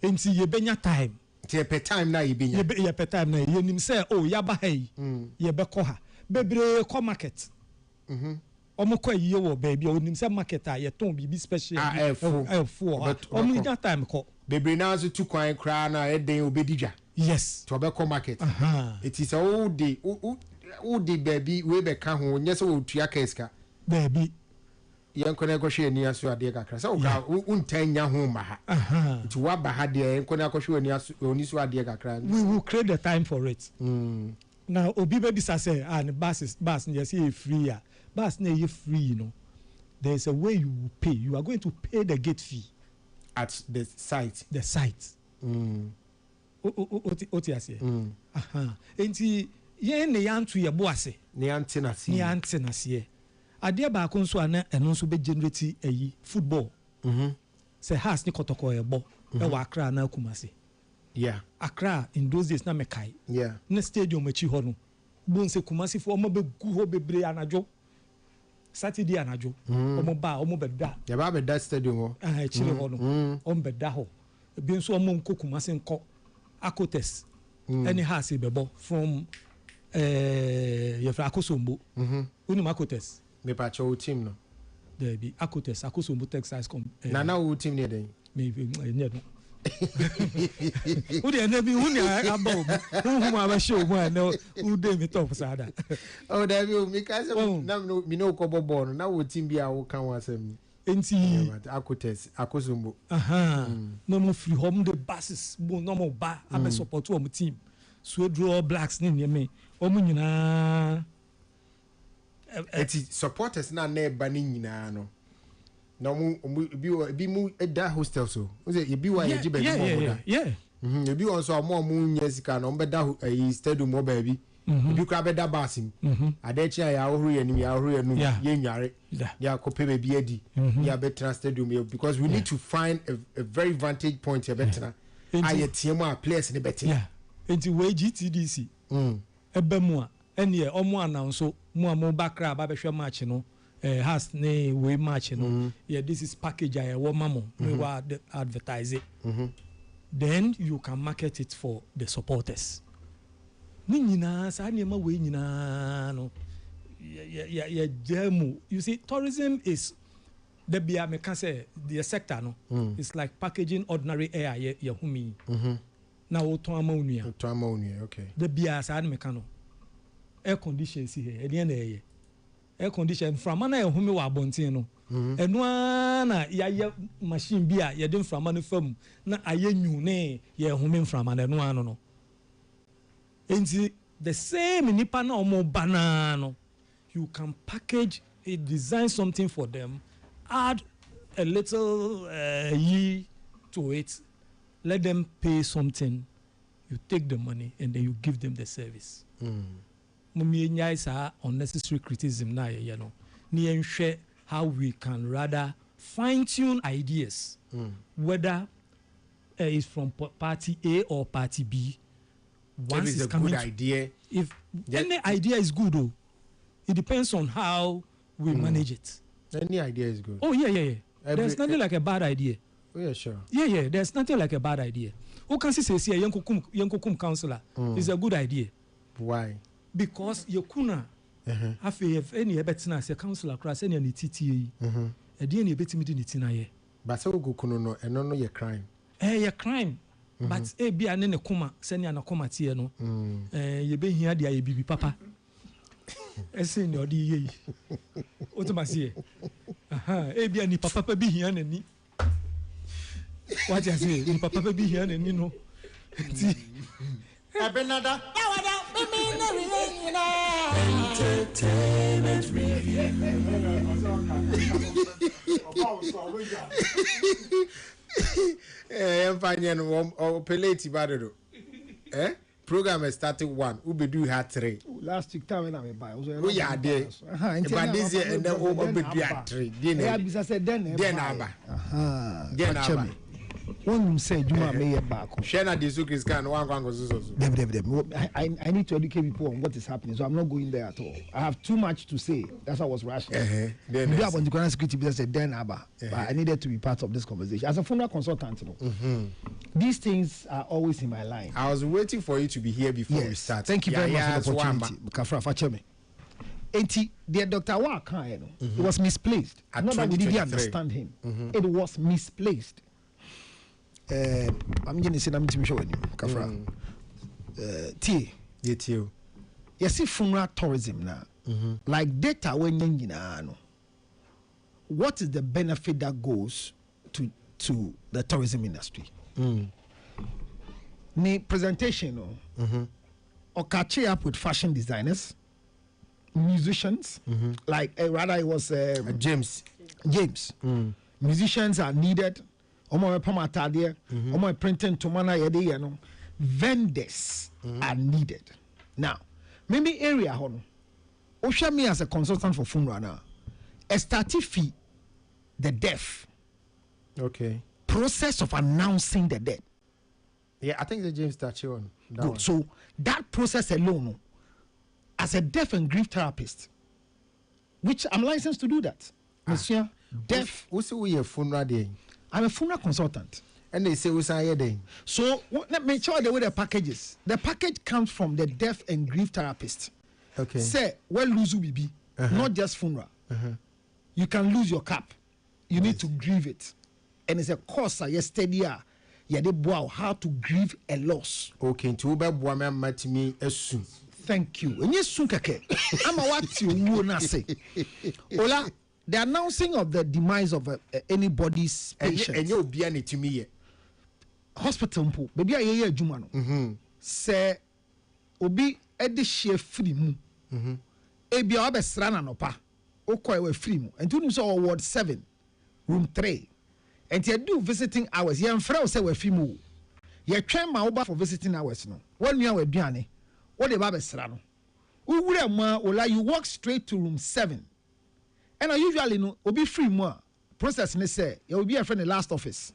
S4: Enti ye benya time.
S1: Ye per time na ye benya.
S4: Ye per time na ye nim say ya ba hai. Ye be ko ha. Bebre ko market. Omo ko ye wo baby o nim say market a ye ton bibi special. F4. Omo nya time ko.
S1: Bebre na so tu kwan kra na e den obedija.
S4: Yes.
S1: To be ko market. It is all day baby we be ka ho nye so otua keska.
S4: Baby
S1: yankona kwhwe ani aso ade kakra sa uka untanya ho ma ha nti wa ba ha de yankona kwhwe ani aso oni so ade kakra
S4: we will create the time for it. Now obi baby say and bus yes e free ya bus na e free there is a way you will pay. You are going to pay the gate fee
S1: at the site
S4: oti ase enti ye ne yantu ye boase
S1: ne antenase adeɛ baako nso ana ɛno nso be generate ayi football say has ni kotoko ebo e wa Accra na Kumasi Accra in those days na mekai na stadium achi ho no bon se Kumasi fo omo be gu ho bebre anajo Saturday anajo omo be da ya ba be da stadium ho chile ho no omo be da ho bi nso omo nko Kumasi nko Akotes any has bebo from yefra Akosombo unu Akotes me pa cho team no
S4: there be Akotes Akosombo Texas come
S1: na wo team ne den
S4: me no who dey na bi who ni aba who ma show mo na who dey me top sada
S1: oh there be me ka say na me no ko bobo no na wo team bi a wo kan wasem
S4: enti
S1: Akotes Akosombo
S4: no mo free home the buses mo no mo ba abe support wo team so draw blacks ni me o mo nyina
S1: eti supporters na ba ni nyina no na bi mu da hostel so say e bi wa ye gibe mo da e bi won so mo nya sika no be da stadium mo ba bi e bi kra be da basim adechi ya ohuru ya nim ye nware ya kope be bi adi ya be trans stadium because we need to find a very vantage point ya better aye tiemu a players ne better
S4: enti we GTDC ebe mu a ene omo announce mu amo bakra ba behwe match no has ne we match no this is package I wo mamo we were advertise it then you can market it for the supporters ni nyina sa ne ma we nyina no ya jemu. You see tourism is the bia me can say the sector no it's like packaging ordinary air ya humi na wo ton amawnia
S1: okay
S4: the bia sa me can no air condition si here e na air condition from na e humi wa abontin no eno na ya machine bia ya dem from no fam na ayenyu ne ya humi from na eno ano no enti the same nipa na omo banana you can package it, design something for them, add a little ye to it, let them pay something, you take the money and then you give them the service. Mummy sa unnecessary criticism na you know. Ni share how we can rather fine tune ideas, whether it's from party A or party B.
S1: Once if it's a good idea,
S4: if any idea is good, though, it depends on how we manage it.
S1: Any idea is good.
S4: Oh yeah. There's nothing like a bad idea.
S1: Oh yeah, sure.
S4: Yeah. There's nothing like a bad idea. Who can say young councillor is a good idea?
S1: Why?
S4: Because you kuna if any betina say councillor cross any TTA. Again you bet me di tina ye.
S1: But so go kuno no and no your crime.
S4: Your crime. But be an ne kuma send ya na kuma tie no. You be here dia ye bibi papa. Ese ni odi ye. Otomasi e bia ni papa bi hia na ni. What you say? Ni papa bi hia na ni no.
S8: Abenada.
S7: Entertainment review.
S1: Empire or Peleti Badado. Program is starting 1. Ubedu had 3.
S10: Last week time when I buy.
S1: We are there. But this year and then Ubedu had 3.
S10: I said then.
S1: Then
S10: one said you are mayor back.
S1: Shana Disukis can one
S10: I need to educate people on what is happening, so I'm not going there at all. I have too much to say. That's why I was rushing. Maybe I want to go security business said then Abba. But I needed to be part of this conversation. As a funeral consultant, these things are always in my line.
S1: I was waiting for you to be here before we start.
S10: Thank you very much for the opportunity. Kafra Facheme. The Dr. Waka, it was misplaced. Not that we didn't understand him. It was misplaced. I'm going to say, I'm going to show you, Kafra. You see, funeral tourism now, like data when you know, what is the benefit that goes to the tourism industry? The presentation, or catch up with fashion designers, musicians, like rather it was
S1: James.
S10: Musicians are needed. Printing to mana vendors are needed. Now, maybe area hono. Osha me as a consultant for funeral now. A starting fee the death.
S1: Okay.
S10: Process of announcing the death.
S1: Yeah, I think the James touched on that.
S10: Good. So that process alone, as a deaf and grief therapist, which I'm licensed to do that. Monsieur, deaf.
S1: What's a funeral day?
S10: I'm a funeral consultant.
S1: And they say we say day.
S10: So let me show the way the packages. The package comes from the deaf and grief therapist.
S1: Okay.
S10: Say, well, lose UBB, not just funeral. You can lose your cap. You need to grieve it. And it's a course I study how to grieve a loss.
S1: Okay, to me soon.
S10: Thank you. And yes, I'm a what you wanna say. Ola. The announcing of the demise of anybody's patient.
S1: And you'll be any to me.
S10: Hospital, baby, I hear Jumano. Say, Obi, Eddie Chef free mu. Ebi Abe Srana no pa. Okoi free mu. And you know, Ward 7, room 3. And you do visiting hours. You and Frau say we free mu. You train my Oba for visiting hours. No. 1 year with Biane. What the Babe Srano? You walk straight to room 7. And I usually know, be free more. Process me say, you will be a friend in the last office.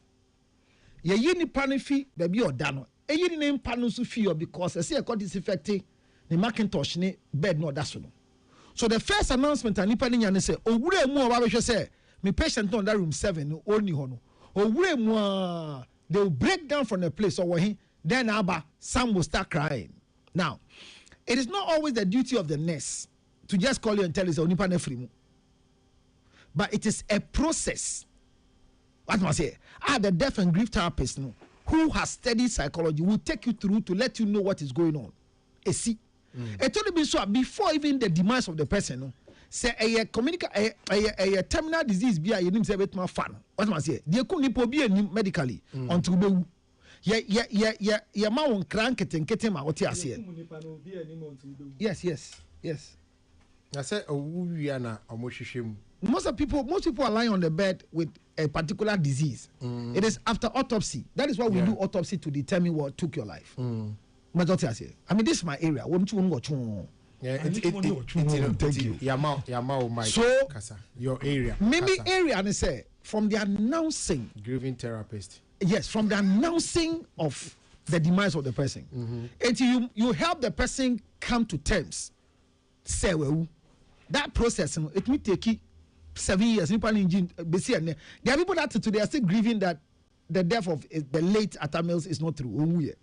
S10: You yini panel fee, baby or dano. And you name panel su fee because I see a got disinfecting the Macintosh ne bed no that's no. So the first announcement and nipping and say, oh, would more about say, me patient on that room 7 only hono. Oh, would more they will break down from the place or he then Abba some will start crying. Now, it is not always the duty of the nurse to just call you and tell you only panel free. But it is a process. What must I say? The deaf and grief therapist who has studied psychology will take you through to let you know what is going on. See, it only been so before even the demise of the person. Say a terminal disease be a you say bit more fun. What must I say? They couldn't be medically until the ma won crank it and get him out here. Yes.
S1: I said, we are now
S10: most people are lying on the bed with a particular disease. It is after autopsy. That is why we do autopsy to determine what took your life. Majority I say. I mean, this is my area. Thank you. So
S1: your area.
S10: Maybe area and say from the announcing
S1: grieving therapist.
S10: Yes, from the announcing of the demise of the person. Until you help the person come to terms. Say well, that process it may take 7 years. There are people that today are still grieving that the death of the late Atta Mills is not true.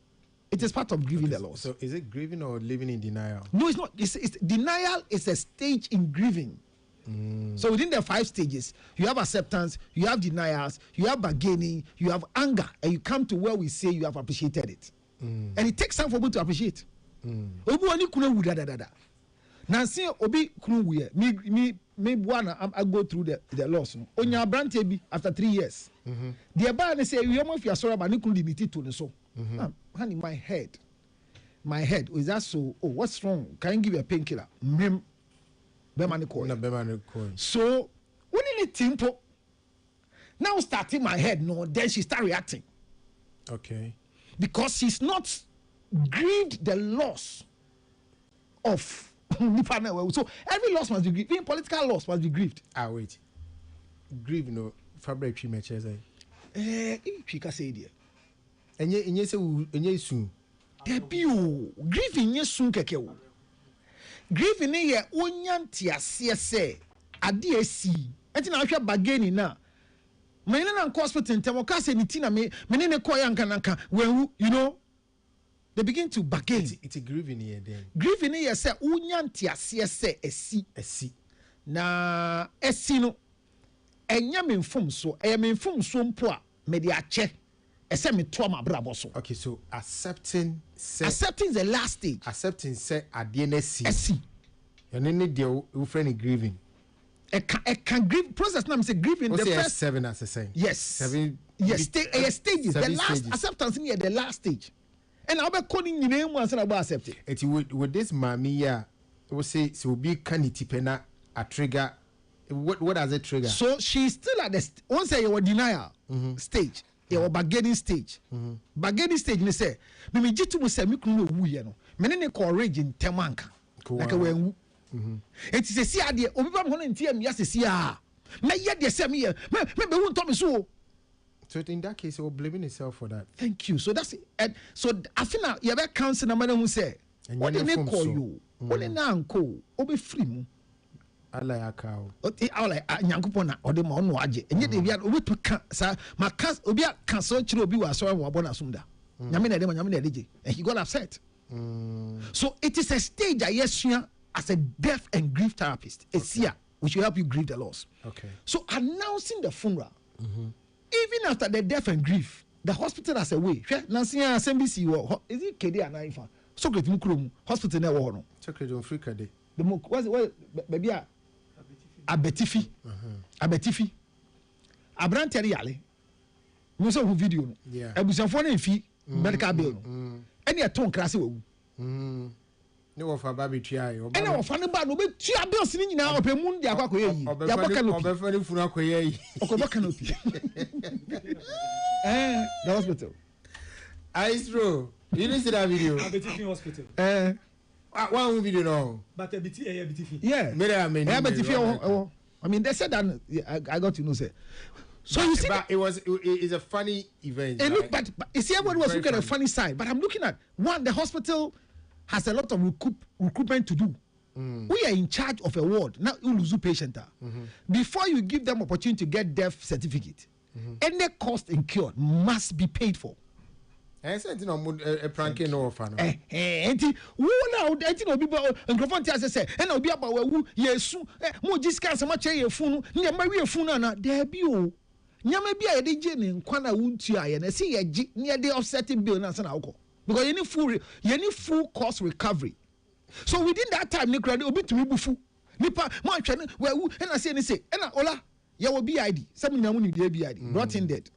S10: It is part of grieving the loss.
S1: So is it grieving or living in denial?
S10: No, it's not. It's denial is a stage in grieving. So within the 5 stages, you have acceptance, you have denials, you have bargaining, you have anger, and you come to where we say you have appreciated it. And it takes time for people to appreciate. Now see obi kunu we me buana I go through the loss no onya brante bi after 3 years the ba na say you if you are sorry about ni kunu limit to so honey my head is that so what's wrong can you give you a painkiller be man call
S1: na be man call
S10: so when ni timpo now starting my head, no, then she start reacting.
S1: Okay.
S10: Because she's not grieved the loss of so every loss must be grieved. Even political loss must be grieved.
S1: Wait. Grieve no fabric tree matches.
S10: If you can say it.
S1: And you say soon.
S10: Debut grieving yes soon keke. Grieving ye onyantia say ADSC. Enti na hwe bargaining na. Me na hospital ntem ka say ni tina me ne koya nkananka when you know they begin to bargain.
S1: It's a grieving here then.
S10: Grieving here say onyantia say esi. Na esi no enya me mfom so me mfom so mpo a me de ache ese me to ma brabo so.
S1: Okay, so accepting
S10: the last stage.
S1: Accepting say ade na
S10: esi.
S1: You need the friend grieving.
S10: Can grieve process now. Say grieving the first
S1: 7 as a saying.
S10: Yes.
S1: 7.
S10: Yes. Stages. The last
S1: stages.
S10: acceptance in here. The last stage. And I'll be calling you name once and about accepting.
S1: It with this mammy yeah. We say so be canity pena a trigger. What does it trigger?
S10: So she's still at the once you denial stage. You bargaining stage. Bargaining stage. Me say me jitu mo say me kunu wu ye no. Me ne courage in temanka. Like when it is a see idea. Obi ba mo ntia me yase see ah. Na ye de say me me be won to me so.
S1: So in that case, you're blaming yourself for that.
S10: Thank you. So that's it. And so I feel now you better counsel na man who say what they call you. What they na uncle obi free mu.
S1: Ala ya cow.
S10: Ala nyankopon na ode ma ono age. Enye de bia obi to kan sa ma kan obi kan so chire obi wa so wa bona sumda. Nyame na de ma nyame na de. And he got upset. So it is a stage I as a deaf and grief therapist. It's here. We should help you grieve the loss.
S1: Okay.
S10: So announcing the funeral. Even after the death and grief, the hospital has a way. Nancy SMBC is it KD and Ifa? So great Mukrum hospital never no.
S1: Secretary on Africa Day.
S10: The Muk was baby Abetifi. Abetifi. Abrante Yale. You saw who video.
S1: Yeah.
S10: Ebusan for na fi medical bill. Any a ton class wo.
S1: No of a baby try.
S10: Any of funny bad no be tia bills ni nyina opemu ndi akwa koyi. Ya boka no.
S1: Obefani funu akoyi.
S10: Okoboka no. The hospital.
S1: Aistro. You didn't see that video?
S4: Abetifi hospital.
S1: One video no.
S4: But Abetifi.
S10: Yeah. I mean, they said that I got to know say. So
S1: but,
S10: you see,
S1: but it's a funny event.
S10: It look, but you see, everyone was looking at the funny side. But I'm looking at one. The hospital has a lot of recruitment to do. We are in charge of a ward. Now you lose patient. Before you give them opportunity to get death certificate, any cost incurred must be paid for.
S1: I said, you know, a pranking no fan.
S10: Enti wo na enti no bi nkrofon ti say e na obi aba wawu yesu mo jiska se ma che ye funu ne ma wi funu na da bi o nyama bi a ye de je ne nkwa na wuntu aye na se ye gi ne de offsetting bill na se na woko because you need full cost recovery. So within that time ne kra obi tumi bufu nipa mo ahwe ne wawu e na se ne se e na ola ye wo BID some nyamu ni BID brought in dead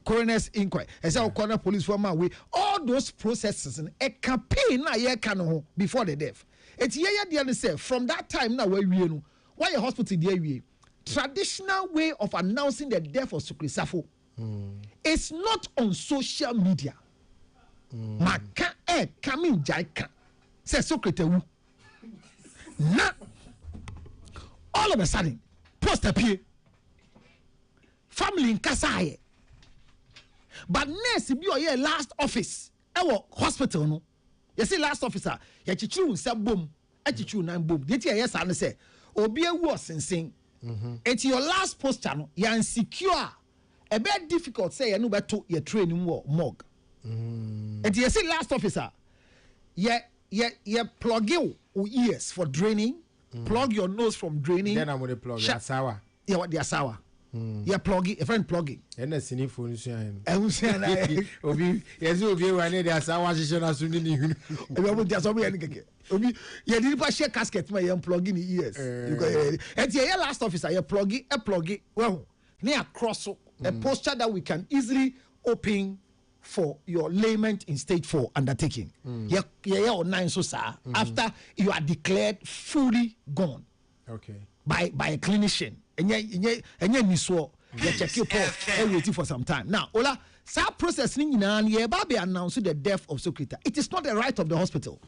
S10: coroner's inquiry as our corner police for my way all those processes and a campaign na ye can ho before the death it's ye dey say from that time now where we no why your hospital dey we traditional way of announcing the death of Sukrisafo it's not on social media maka coming jaika say Sukretewu na all of a sudden post appear family in Kasaye. But nurse be your last office. Our hospital no. You see last officer. You chichu say boom. Chichu nine boom. Did you yes and say obi ewu sensing. It's your last post channel. You insecure. A bit difficult say you no better your training war morgue. And you see last officer. You plug your ears for draining. Plug your nose from draining.
S1: Then I'm going to plug your sawa.
S10: Yeah, what the sawa. Yeah, plugging a friend plugging.
S1: And a cynic phone.
S10: I will say,
S1: Obi, yes, you are near the Sawa session as soon as you
S10: just obi any. Obi, you didn't share casket, my young plugging the ears. And your last officer, you plug it. Well, near cross a posture that we can easily open for your layman in stage 4 undertaking. Yeah, 9 so sir. After you are declared fully gone.
S1: Okay.
S10: By a clinician. And They check you and waiting for some time. Now, Ola, that process ni nyina ye ba be announce the death of Sokrita. It is not the right of the hospital.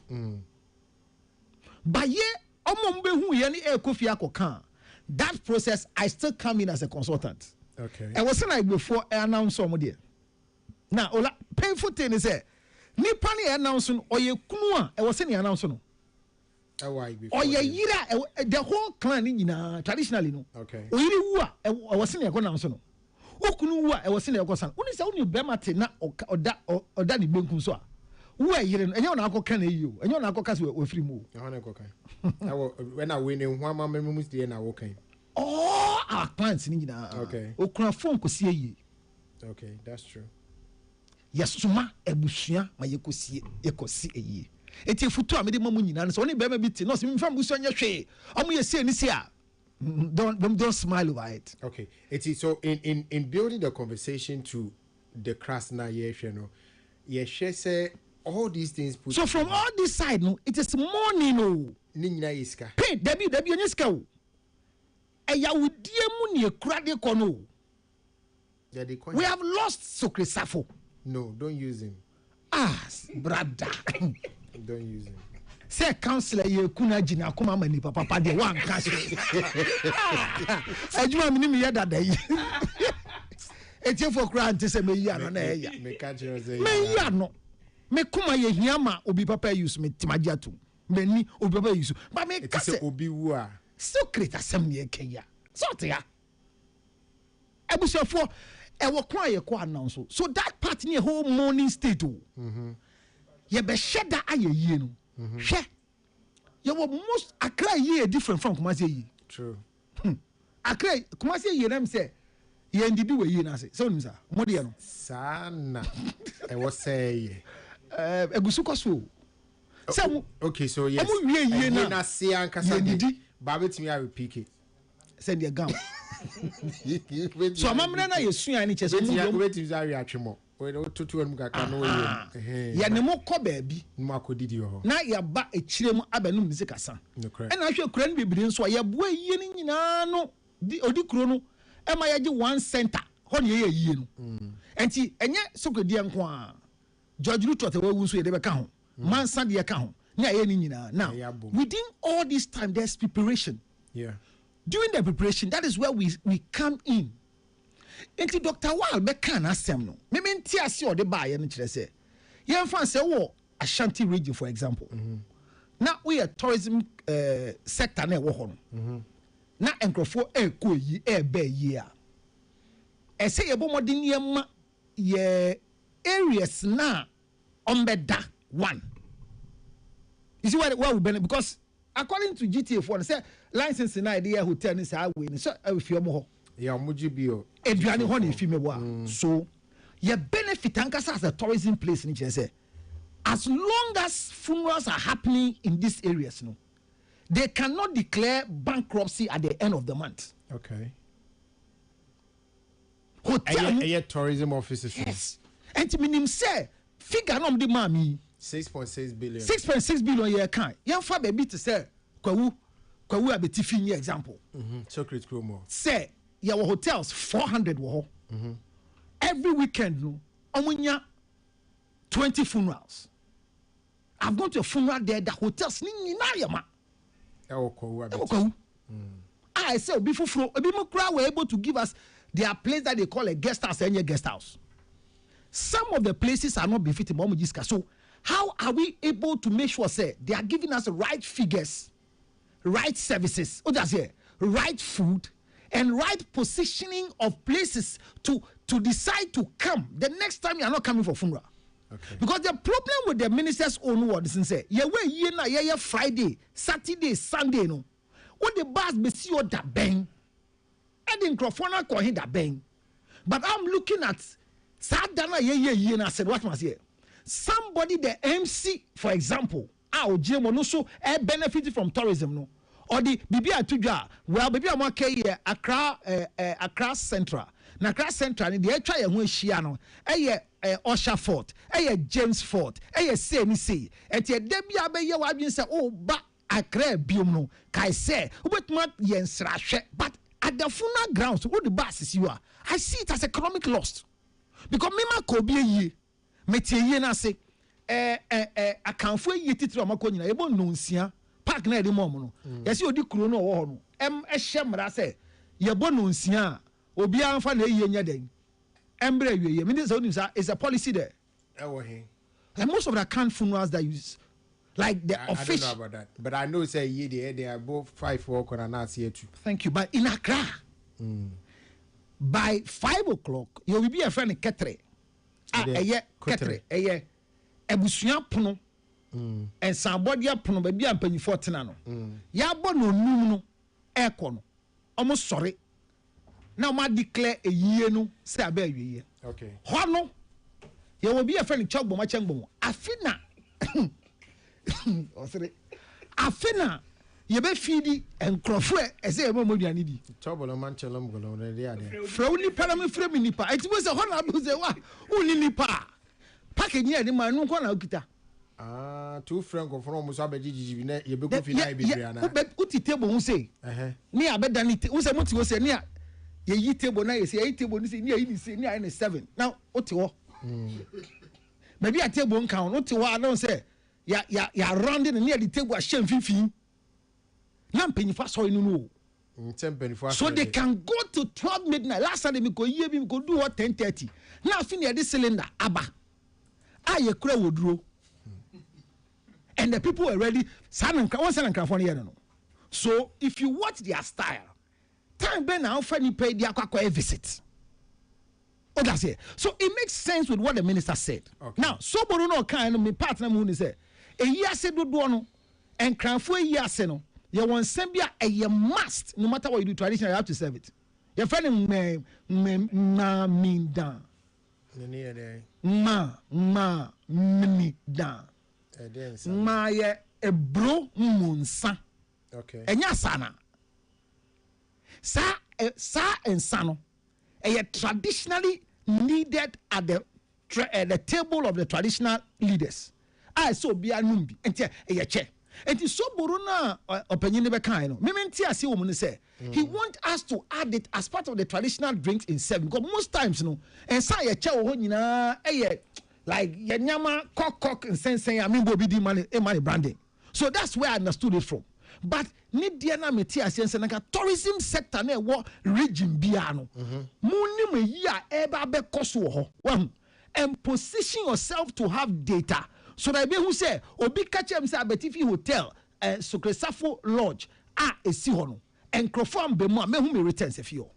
S10: But ye omombe hu ye ni Kofi Akokan. That process, I still come in as a consultant.
S1: Okay.
S10: I was like before I announced somebody. Now, Ola, painful thing is nipa ni announcing or ye kunua. I was saying announcing. Or ye yira the whole clan in traditionally no.
S1: Okay.
S10: O yiri wa I was saying announcing no. O kunu wa I was saying akosan. Oni say oni bema te na oda ni benkum so a. Wo yire no enye na akoka na yi o. Enye na akoka se we free mu.
S1: When I win in one man must be na working.
S10: All our clients ni nyina.
S1: Okay.
S10: O kuna phone ko sie yi.
S1: Okay, that's true.
S10: Yasuma ebusua ma yekosie eyi. Eti futu a me de mamu nyina so oni be ma bi ti no so me fam busua nya hwe. Omo ye sie ni sie a. Don't smile over it.
S1: Okay. So in building the conversation to the crass na ye hwe no. Ye hwe say all these things put
S10: so from all this side no it is money no.
S1: Ni nyina iska.
S10: Pay debi onye ska o. Eya wudie mu ne ekura de ko no. We have lost Sokrisafo.
S1: No, don't use him.
S10: Brother.
S1: Don't use him.
S10: Say counselor ye kuna jina kuma mani papa de wan cash. Ejuma mi ni mi yeda dai. Etie for grant say me ya no na ya.
S1: Me catch you say.
S10: Me ya no. Me kuma ye hia ma obi papa use me timagiato. Me ni obi papa use. But me ka say
S1: obi wu a.
S10: Secret asem ye kenya. Sort ya. Ebusefo e wo kwa ye kwa announce. So that part near whole morning state o. Ye be sheda ayeye no. Hwe. Ye wo most Accra ye different from Kumasi ye.
S1: True.
S10: Accra Kumasi ye nam say ye ndidi we ye na say. So nim sa. Mo de no.
S1: Sana. E wo say
S10: egusu koso.
S1: Okay, so yes.
S10: Ye
S1: na say ankasa ndidi. Ba betimi a repeat.
S10: Send your gown. So amamna na yesua ni chese mu
S1: go betimi za wi atwemo. We no tutu anu kaka no ye.
S10: Ya ne mo kɔ baabi.
S1: Mo akodidi ho.
S10: Na ya ba ekirem abanum ni sekasa. E na hwe kura no bibire nso ya boa yie ni nyina no odi kuro no e ma ya ge one center. Ho ne ye yie no. Enti enye sokodi enko a. George Ruto we wu nso ye de be ka ho. Mansa de ka ho. Now, within all this time, there's preparation.
S1: Yeah.
S10: During the preparation, that is where we come in. Enti Dr. Wal be kan asem no. Me menti ase o de ba ye no kire se. Ye mfa se wo Ashanti region for example. Now we are tourism sector na wo ho no. Na enkrofo ko yi ba yi a. E se ye bomodin ye ma ye areas na ombeda one. You see why we benefit because according to GTA4, they say license in idea hotel is highway. So if you're more,
S1: yeah, Mujibio,
S10: Adriani Honey, female. So you benefit as a tourism place in say as long as funerals are happening in these areas, no, they cannot declare bankruptcy at the end of the month.
S1: Okay.
S10: Hotel,
S1: tourism officers.
S10: Yes. And to mean say figure no the mommy.
S1: 6.6 billion.
S10: 6.6 billion year can. Yan fa baby to say kwawu abeti fini example.
S1: Chocolate Chromo.
S10: Say your hotels 400 wo. Every weekend no omunya 20 funerals. I've gone to a funeral there the hotels ni na yama. I say before were able to give us their place that they call a guest house and guest house. Some of the places are not befitting Momujiska. So how are we able to make sure say they are giving us the right figures, right services, right food, and right positioning of places to decide to come the next time you are not coming for funeral? Okay. Because the problem with the minister's own words is say, yeah, Friday, Saturday, Sunday, no. What the bus be see or that bang, and the microphone call him that bang. But I'm looking at Sadana and I said, what must here? Somebody the MC, for example, also benefited from tourism, no, or the Bibia Tuja, well, Bibia Maka Accra Central, Accra Central, and the try and Shiano, Osha Fort, James Fort, CNC, and Debia Bay, I say, oh, but Accra Biumo, Kai say, what not Yens Rashe, but at at the funeral grounds, what the buses you are, I see it as economic loss. Because Mima Kobe ye, Metiye na se, account for ye titro Maconina, ebo nunsia, park na the moment. Yes, you do Kuno or Shem say, ye bon nunsia, Obian fan a year day. Embre, ye mean is a policy there. And most of the account funerals that use. Like the official.
S1: I don't know about that, but I know say they are both 5 o'clock and not here too.
S10: Thank you, but in Accra, by 5 o'clock, you will be a friend in Ketre. Ketre, Ebusuya Puno, and somebody Puno, baby, I'm paying 14. Yabo no nuno, aircon, almost sorry. Now, I declare a year no, say a baby.
S1: Okay.
S10: Hono, you will be a friend in Chogbo, my chambo. Afina. Afena yebe feedi enkrofo ese emo moduane di
S1: trouble man chelom golo dey ade
S10: frowni parame fremi nipa eti we se hona abuze wa uni nipa package ni man nko na okita
S1: two franc from so abegigi bi na yebe ko fi na bi ana
S10: uti table hu say ni abeda ni hu say muti wo say ni ye yi table na ye say yi table ni say ni yi ni say ni ai na 7 now uti wo maybe a table nkan uti wo I say ya rounding near the table at Shem Fifi. Namping fast so no. So they can go to 12 midnight. Last time they go here, we go do what 10:30. Now finish this cylinder, Abba. I crowd would draw. And the people were ready. So if you watch their style, time ben now funny pay their visit. Oh, that's it. So it makes sense with what the minister said. Okay. Now, so Boruno kind of me partner who say a year said do no and crown for a year seno. You want Sambia a you must, no matter what you do traditional, you have to serve it. Your friend me mean down. Ma me down. Ma ye a bro munsa.
S1: Okay.
S10: And yasana. Sa and sano. Traditionally needed at the table of the traditional leaders. I so be a numbi and a chair. And it's so Borona opinion never kind. Mementi see woman say he want us to add it as part of the traditional drinks in 7. Because most times, you know, and say a chair like yanyama cock and sensei. I mean, be money branding. So that's where I understood it from. But ni dia na meti asiense na tourism sector na wo region bia no muni me ya eba be koso ho and position yourself to have data so that be who say obi catch am say abetifi hotel Sokresafo lodge esi ho no and crofam be mo me hu me returns e fio.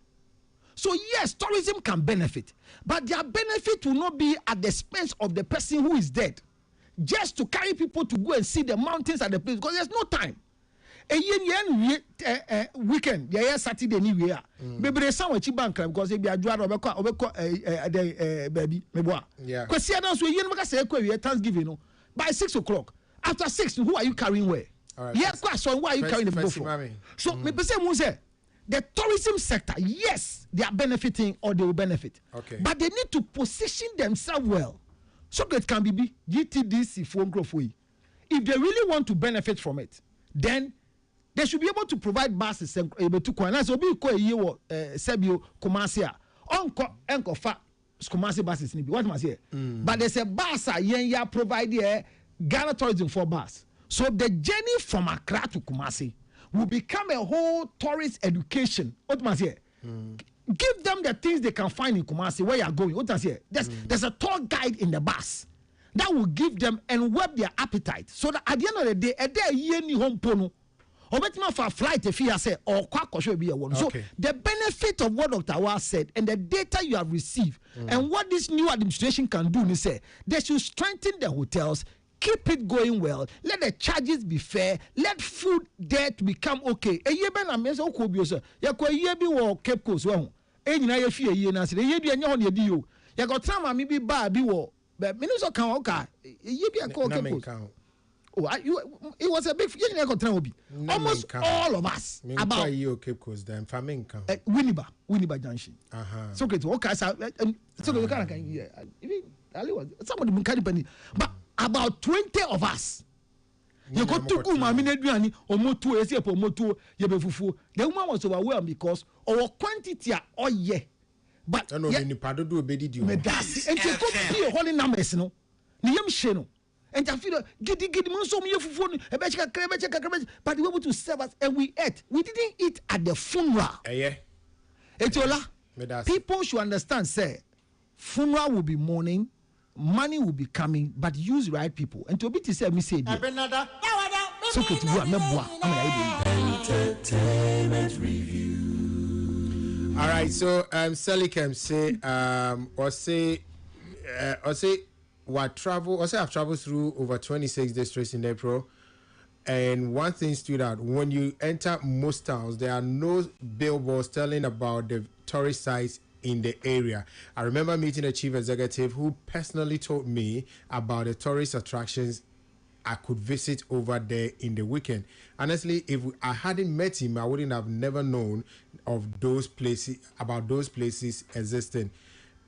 S10: So yes, tourism can benefit, but their benefit will not be at the expense of the person who is dead, just to carry people to go and see the mountains at the place because there's no time. A yen weekend, yeah, Saturday anywhere. Maybe someone cheap bank because they be a draw baby, maybe.
S1: Yeah.
S10: Because see, that's where you say Thanksgiving by 6 o'clock. After 6, who are you carrying where? Yeah, question. Why are you carrying the people for? So maybe say the tourism sector, yes, they are benefiting or they will benefit.
S1: Okay.
S10: But they need to position themselves well. So that can be GTDC phone growth. If they really want to benefit from it, then they should be able to provide buses able to coordinate. So be call ye Sebio Kumasi Enko fa Kumasi buses ni what must here. But there's a bus ya provide here Ghana tourism for bus. So the journey from Accra to Kumasi will become a whole tourist education. What must here? Give them the things they can find in Kumasi where you are going. What must here? There's a tour guide in the bus that will give them and whet their appetite. So that at the end of the day, a day ye ni home pono. Or better for flight if you say or quack be a one. So the benefit of what Dr. Awa said and the data you have received and what this new administration can do is say they should strengthen the hotels, keep it going well, let the charges be fair, let food there to become okay. A year ben amese okobio ya kwa year bi wo Cape Coast wo. E nyina ye fie ye na se ye du anya ho ne di yo. Ya go trama mi bi ba bi wo. But minister can oka ye bi akọ Cape Coast. Oh, it was a big almost all of us about
S1: Cape Coast then
S10: Winneba Junction. So okay, so you can somebody but about 20 of us You go to go mami na aduane omoto esi epo omoto ye be fufu. The woman was overwhelmed because our quantity are oye. But
S1: no ni pado do obedi di o.
S10: Me dasi and you go be holy numbers no. Ni yam hye no. And I feel giddy man so me fufu no e be cheka but we were able to serve us and we ate. We didn't eat at the funeral.
S1: Yeah.
S10: Etiola. People should understand say funeral will be mourning, money will be coming, but use right people. And to be to say me say so
S1: entertainment review. All right, so Selikem say what travel I've traveled through over 26 districts in April. And one thing stood out: when you enter most towns, there are no billboards telling about the tourist sites in the area. I remember meeting a chief executive who personally told me about the tourist attractions I could visit over there in the weekend. Honestly, if I hadn't met him, I wouldn't have never known of those places, about those places existing.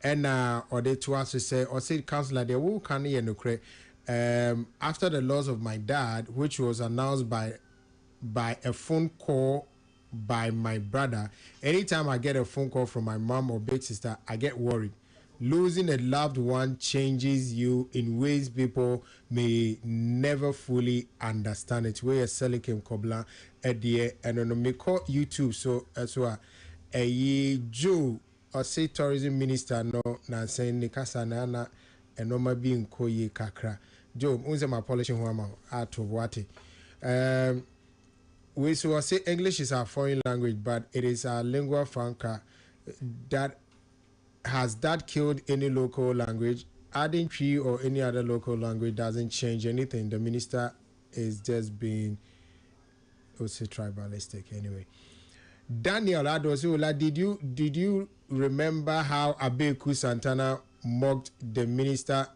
S1: And or they to us to say, or say councillor, they will can hear no credit. After the loss of my dad, which was announced by a phone call by my brother, anytime I get a phone call from my mom or big sister, I get worried. Losing a loved one changes you in ways people may never fully understand it. Where selling came Kobla at the and on me call YouTube so as well. A Joe or say tourism minister no na saying Nikasa and no ma being koye kakra. Joe, unze my polishing wama out of what we so say English is our foreign language, but it is our lingua franca that has that killed any local language. Adding Tree or any other local language doesn't change anything. The minister is just being also tribalistic anyway. Daniel Adosola, did you remember how Abeku Santana mocked the minister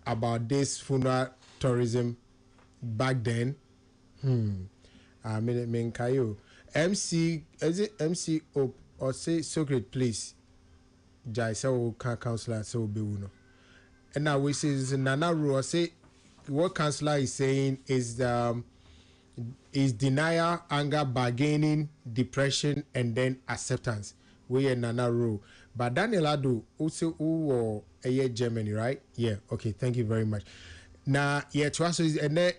S1: about this funeral tourism back then? I mean, Kayo. MC, is it MC Op or say Socrates, please? Jai so councillor so be uno. And now we say Nana Ru say what councillor is saying is denial, anger, bargaining, depression, and then acceptance. We are Nana Ru. But Daniel Ado also who a year Germany, right? Yeah. Okay. Thank you very much. Now, yeah, to us is and then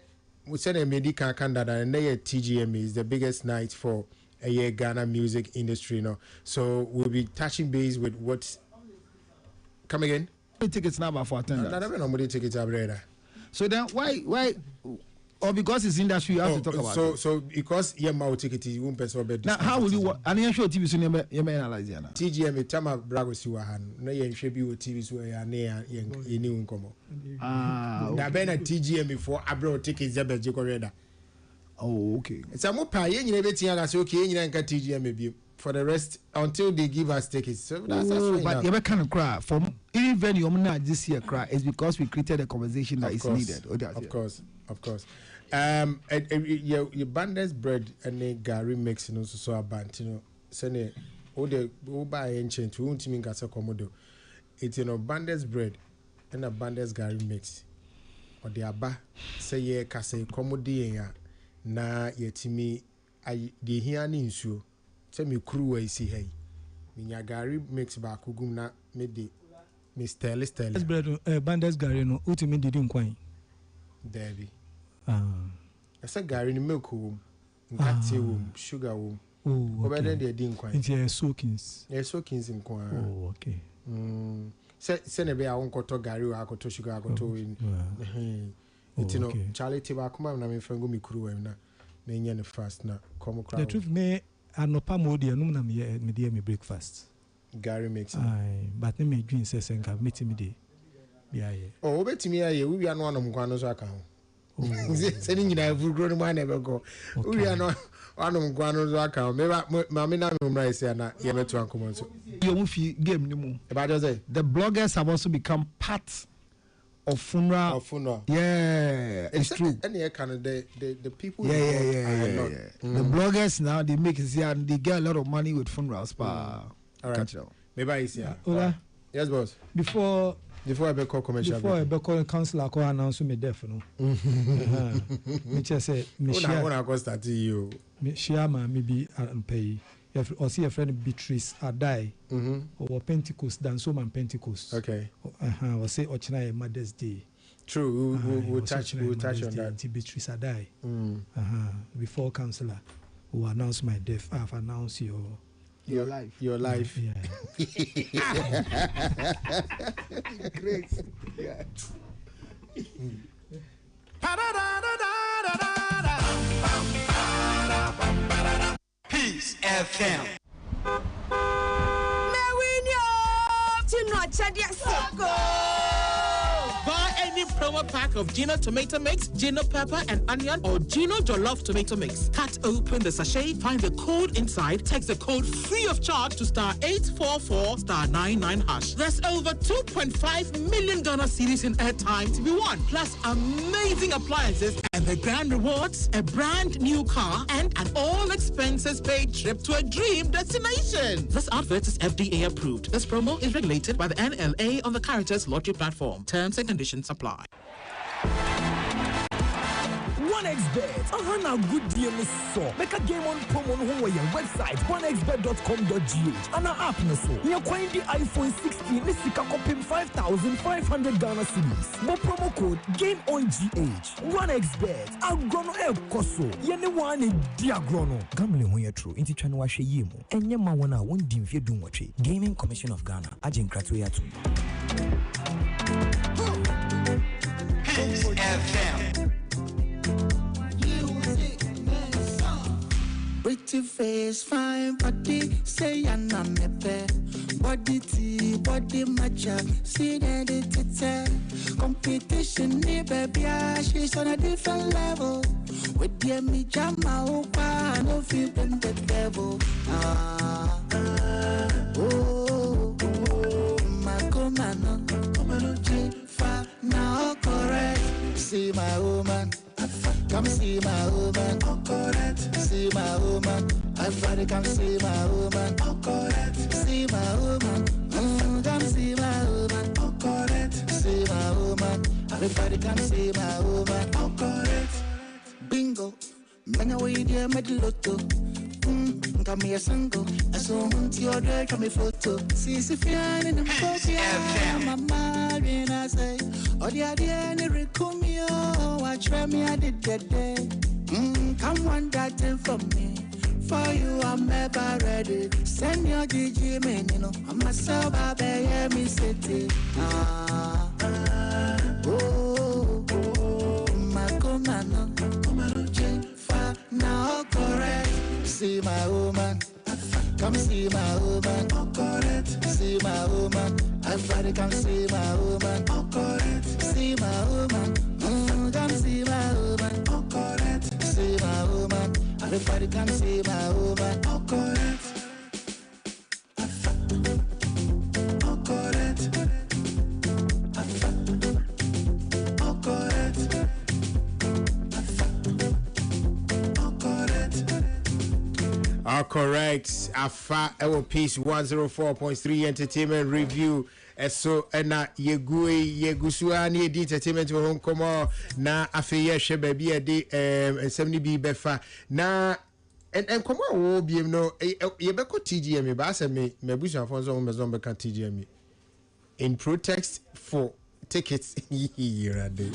S1: we said a medical candidate and then TGM is the biggest night for a year Ghana music industry, you know. So we'll be touching base with what. Come again?
S10: Tickets number for attendance.
S1: Nobody tickets are ready.
S10: So then why? Or because it's industry, you have to talk about.
S1: So because my ticket is one person bed.
S10: Now how will you? And you show TV so you may analyze it.
S1: TGM tama brago si wahan. Na yen shebi wo TV so ya ne yen ni unkomo. Da be na TGM for abroad tickets ya be je ko ready.
S10: Oh, okay.
S1: So mo pa yen nyina beti ya say okay yen nyina nka TGM bi for the rest until they give us tickets. So that's fine.
S10: But you kind of cry from even when you not this year cry is because we created a conversation that is needed.
S1: Of course. Your Bandes bread and the Gary mix no so about you know send o de o buy ancient we won't mean gasa komodo. It's Bandes bread and a Bandes Gary mix. Or the aba say ye kasa komodi ya na yetimi I the here ni nsuo say me crew we see hey minya Gary mix ba kugum na me de Mr.
S4: Bandes bread Bandes Gary no ultimate didn't quite
S1: Debbie. I said Gary milk womb, tea womb, sugar womb.
S4: Oh, okay.
S1: Over there didn't quite.
S4: It's soakings.
S1: Yeah, soakings in Quan.
S4: Oh, okay.
S1: Send a bear on to Gary or to sugar go to in. It's no Charlie Tibacuma and I'm in Fangumi crew and na Nyan the fast na come
S4: the truth may and no pamodia no me dear me breakfast.
S1: Gary makes
S4: but me drink says and have meeting me day. Yeah.
S1: Oh, bet me we are one of Guano's account. Sending you a full grown man never go. We are not one of Guano's account. Maybe Mamma Rice and Yemet to Uncle Monso.
S10: You won't game no more.
S1: About the
S10: bloggers have also become part of funeral. Yeah, it's true.
S1: And yeah, kind of the people.
S10: Yeah. The bloggers now they make it and they get a lot of money with funerals.
S1: All right. Maybe I see.
S10: Ola.
S1: Yes, boss.
S4: Before
S1: Before I call commercial.
S4: Before I call councillor, I announce me deaf. No. Me just say me share.
S1: When I go start you.
S4: Me share ma maybe pay. Or see a friend Beatrice die. Or Pentecost dance so man Pentecost.
S1: Okay.
S4: Or say Ochina Mother's Day.
S1: True. We'll touch on that.
S4: Beatrice die. Before councillor, who announce my death, I've announced
S1: your life. Your life.
S4: Yeah.
S1: Great. Yeah.
S7: Peace FM.
S11: Buy any promo pack of Gino tomato mix, Gino pepper and onion, or Gino jollof tomato mix. Cut open the sachet, find the code inside, text the code free of charge to *844*99#. There's over $2.5 million series in airtime to be won, plus amazing appliances and the grand rewards, a brand new car, and an all expenses paid trip to a dream destination. This advert is FDA approved. This promo is regulated by the NLA on the Caritas Lottery platform. Terms and conditions apply.
S12: 1xbet. Now good deal is so. Make a game on promo on your website 1xbet.com.gh and our app no so. You find the iPhone 16 this is copy 5,500 Ghana cedis. But promo code game on GH. 1xbet. Agrono el koso. Yene one diagrono. Gambling when you're true. Inti chanu washe yemo. Enye ma wana won dim fe dum wache. Gaming Commission of Ghana. Agent Kratoya too.
S7: Peace FM.
S8: Pretty face, fine body, say you're not me pay. Body tea, body matcha, see that it's competition, baby, she's on a different level. With the me jama, opa, no feeling the devil. My comano, G5, now correct. See my woman. Come see my woman, see my woman. Everybody come see my woman, see my woman. Come see my woman, see my woman. Everybody come see my woman. Bingo, many way there made lotto. Come here single, I saw to your day, come photo. See if you're in the photo, my mind, I say, oh, the idea, any recumio, I try me, I did that day. Come on, that thing for me. For you, I'm ever ready. Send your GG, man, you know, I'm myself, I bear me city. My commander, J5, now correct. See my woman, come see my woman, see my woman. Everybody come see my woman, see my woman. Come see my woman, see my woman. Everybody come see my woman,
S1: correct. Afa Ewo Peace 104.3 Entertainment Review. So na yegusua ni edi entertainment ho nkomo na afeye hwe ba bia de ensem ni bi befa na enkomo wo biem no ye beko TGM ba se me busa fonso mo mezo beka TGM in protest for tickets yirade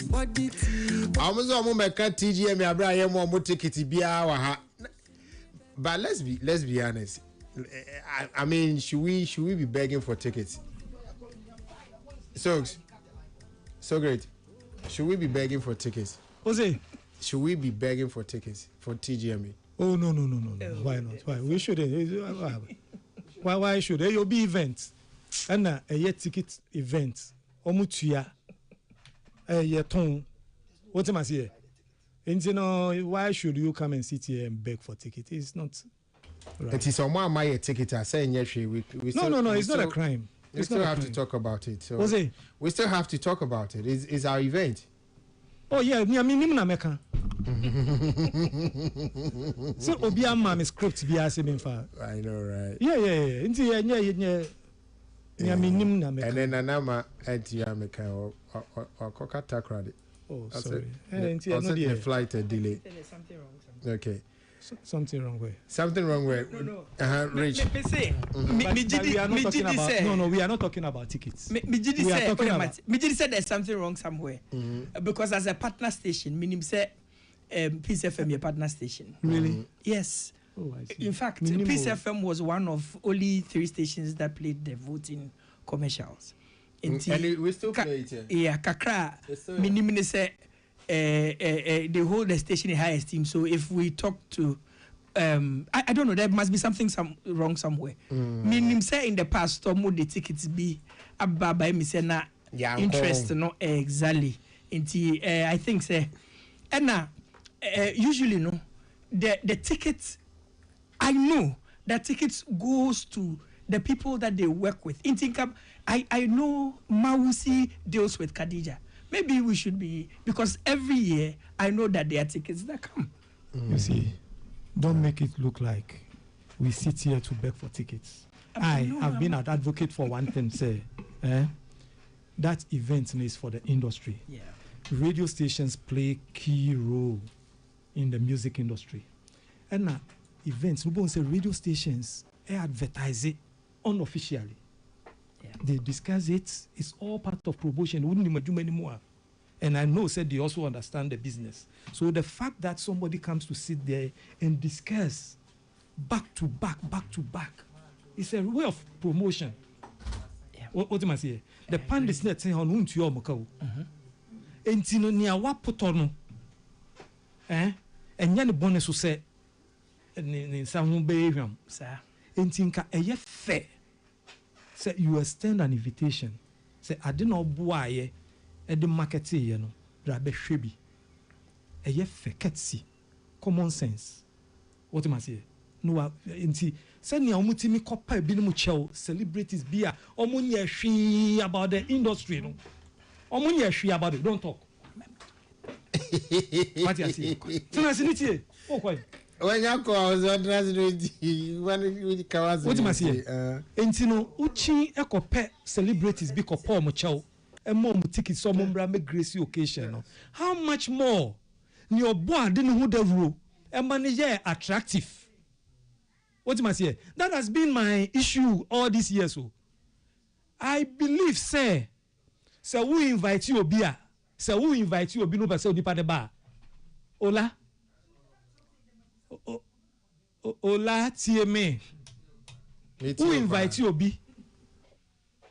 S1: amuzo mo beka TGM abra ye mo ticket bia wa ha. But let's be honest. I mean, should we be begging for tickets? So great. Should we be begging for tickets?
S4: Jose,
S1: should we be begging for tickets for TGME?
S4: Oh no. Why not? Why we shouldn't? Why should there be events? And a ticket event. Omutuya. Ton. What am I saying? And you know, why should you come and sit here and beg for ticket? It's not right.
S1: It is someone my ticket are saying yes.
S4: No, it's not a crime.
S1: We still have to talk about it. So we still have to talk about it. It's our event.
S4: Oh yeah, I mean Meka. So Obia mama script be as him.
S1: I know, right?
S4: Yeah. Me minim na me.
S1: And then anama anti America or kokata credit.
S4: Oh,
S1: That's
S4: sorry.
S1: The flight delay.
S3: There's something wrong.
S1: Okay.
S4: Something wrong with.
S1: Something wrong with.
S3: No.
S1: Rich.
S4: But we are not talking about. No, we are not talking about tickets.
S3: Mijidi said there's something wrong somewhere. Because as a partner station, meaning say Peace FM your partner station.
S4: Really?
S3: Yes.
S4: Oh, I see.
S3: In fact, Peace FM was one of only 3 stations that played the voting commercials.
S1: And we still play it.
S3: Yeah, kakra. Minimum say they hold the station in high esteem. So if we talk to I don't know, there must be something wrong somewhere. Meaning say in the past, some the tickets be about by me say na interest no exactly. I think say and now usually no the tickets I know that tickets goes to the people that they work with. I know Mawusi deals with Khadija. Maybe we should be, because every year I know that there are tickets that come.
S4: You see, don't make it look like we sit here to beg for tickets. I have been an advocate for one thing, say, that event is for the industry.
S3: Yeah.
S4: Radio stations play key role in the music industry. And now, events, we say radio stations, they advertise it unofficially.
S3: Yeah.
S4: They discuss it. It's all part of promotion. Wouldn't do anymore. And I know, said they also understand the business. So the fact that somebody comes to sit there and discuss back to back, it's a way of promotion.
S3: Yeah.
S4: What am I saying? The pan is not saying on whom to your moko. And tino ni awa putono. And yan bonus who say in some baby,
S3: sir.
S4: And tinka a fair. Say you extend an invitation. Say I didn't know why at the market, you know, Rabbe Shebi. A ye feketsi. Common sense. What am I saying? No, inti. Send me a mutimi copper binimucho celebrities beer. Omunya she about the industry. No, omunya she about it. Don't talk. What you say? Tunasinitie. Oh, quite.
S1: When you call, I was translating.
S4: What am I saying? Entino uchi eko pe celebrities be kopo mucho. And more tickets some umbrella grace occasion. No. How much more? Your boy didn't who the rule. And manager attractive. What am I saying? That has been my issue all these years. So I believe, say we invite you beer. Say we invite you be no person di the bar. Ola. Ola TMA. Who invite you be?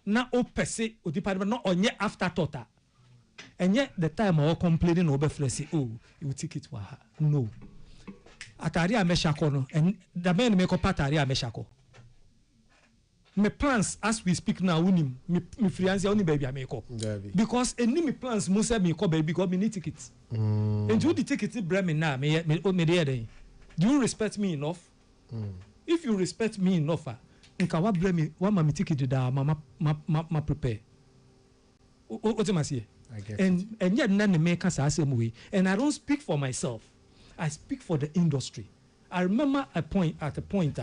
S4: Na o pese o department no onye afterthought. And yet the time I complaining over say, oh, you take it wa. No. Atari ameshako no, and the men make up atari ameshako. My plans as we speak now, unim me friends only baby ameko. Because any me plans must have me call baby because me need tickets. And you the tickets bring me now me there. Do you respect me enough? If you respect me enough, nka wa bring me wa mama ticket da mama prepare. What am I saying? And yet none make us same way. And I don't speak for myself. I speak for the industry. I remember at a point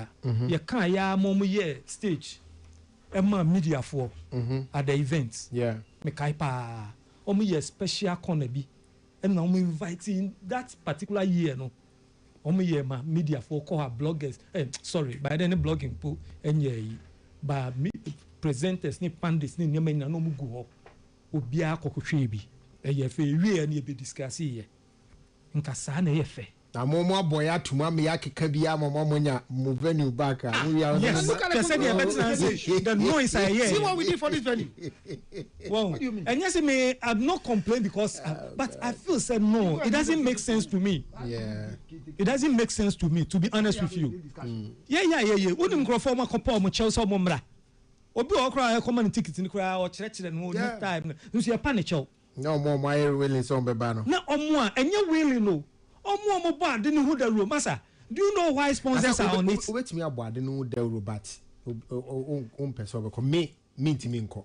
S4: you can't ya momu ye stage Emma media for at the events.
S1: Yeah.
S4: Me kaipa omu ye special corner bi. And now we inviting that particular year no. Omu ye ma media for call her bloggers. Sorry, by then blogging po enye by presenters ni pandits ni nyama na no mu go obia kokohwe bi. Eye fe wie na e be discuss here. Nka saa na ye fe.
S1: Na momo boy atuma me yakeka bia momo nya mo venue back.
S4: Yes, the noise I hear.
S10: See what we did for this venue.
S4: Wow. What do you mean? And yes, I'm not complaining because, but I feel said no, it doesn't make sense to me.
S1: Yeah.
S4: It doesn't make sense to me, to be honest with you. Yeah. Unim grofoma kompo mo Chelsea mo mra. Obi o kra common ticket ni kra o chire no time. No see panic.
S1: No more my willing so beba no.
S4: Na omo enye willing no. Omo board didn't who the room, massa. Do you know why sponsors are on it?
S1: Wait me about the new the robot. Person me nko.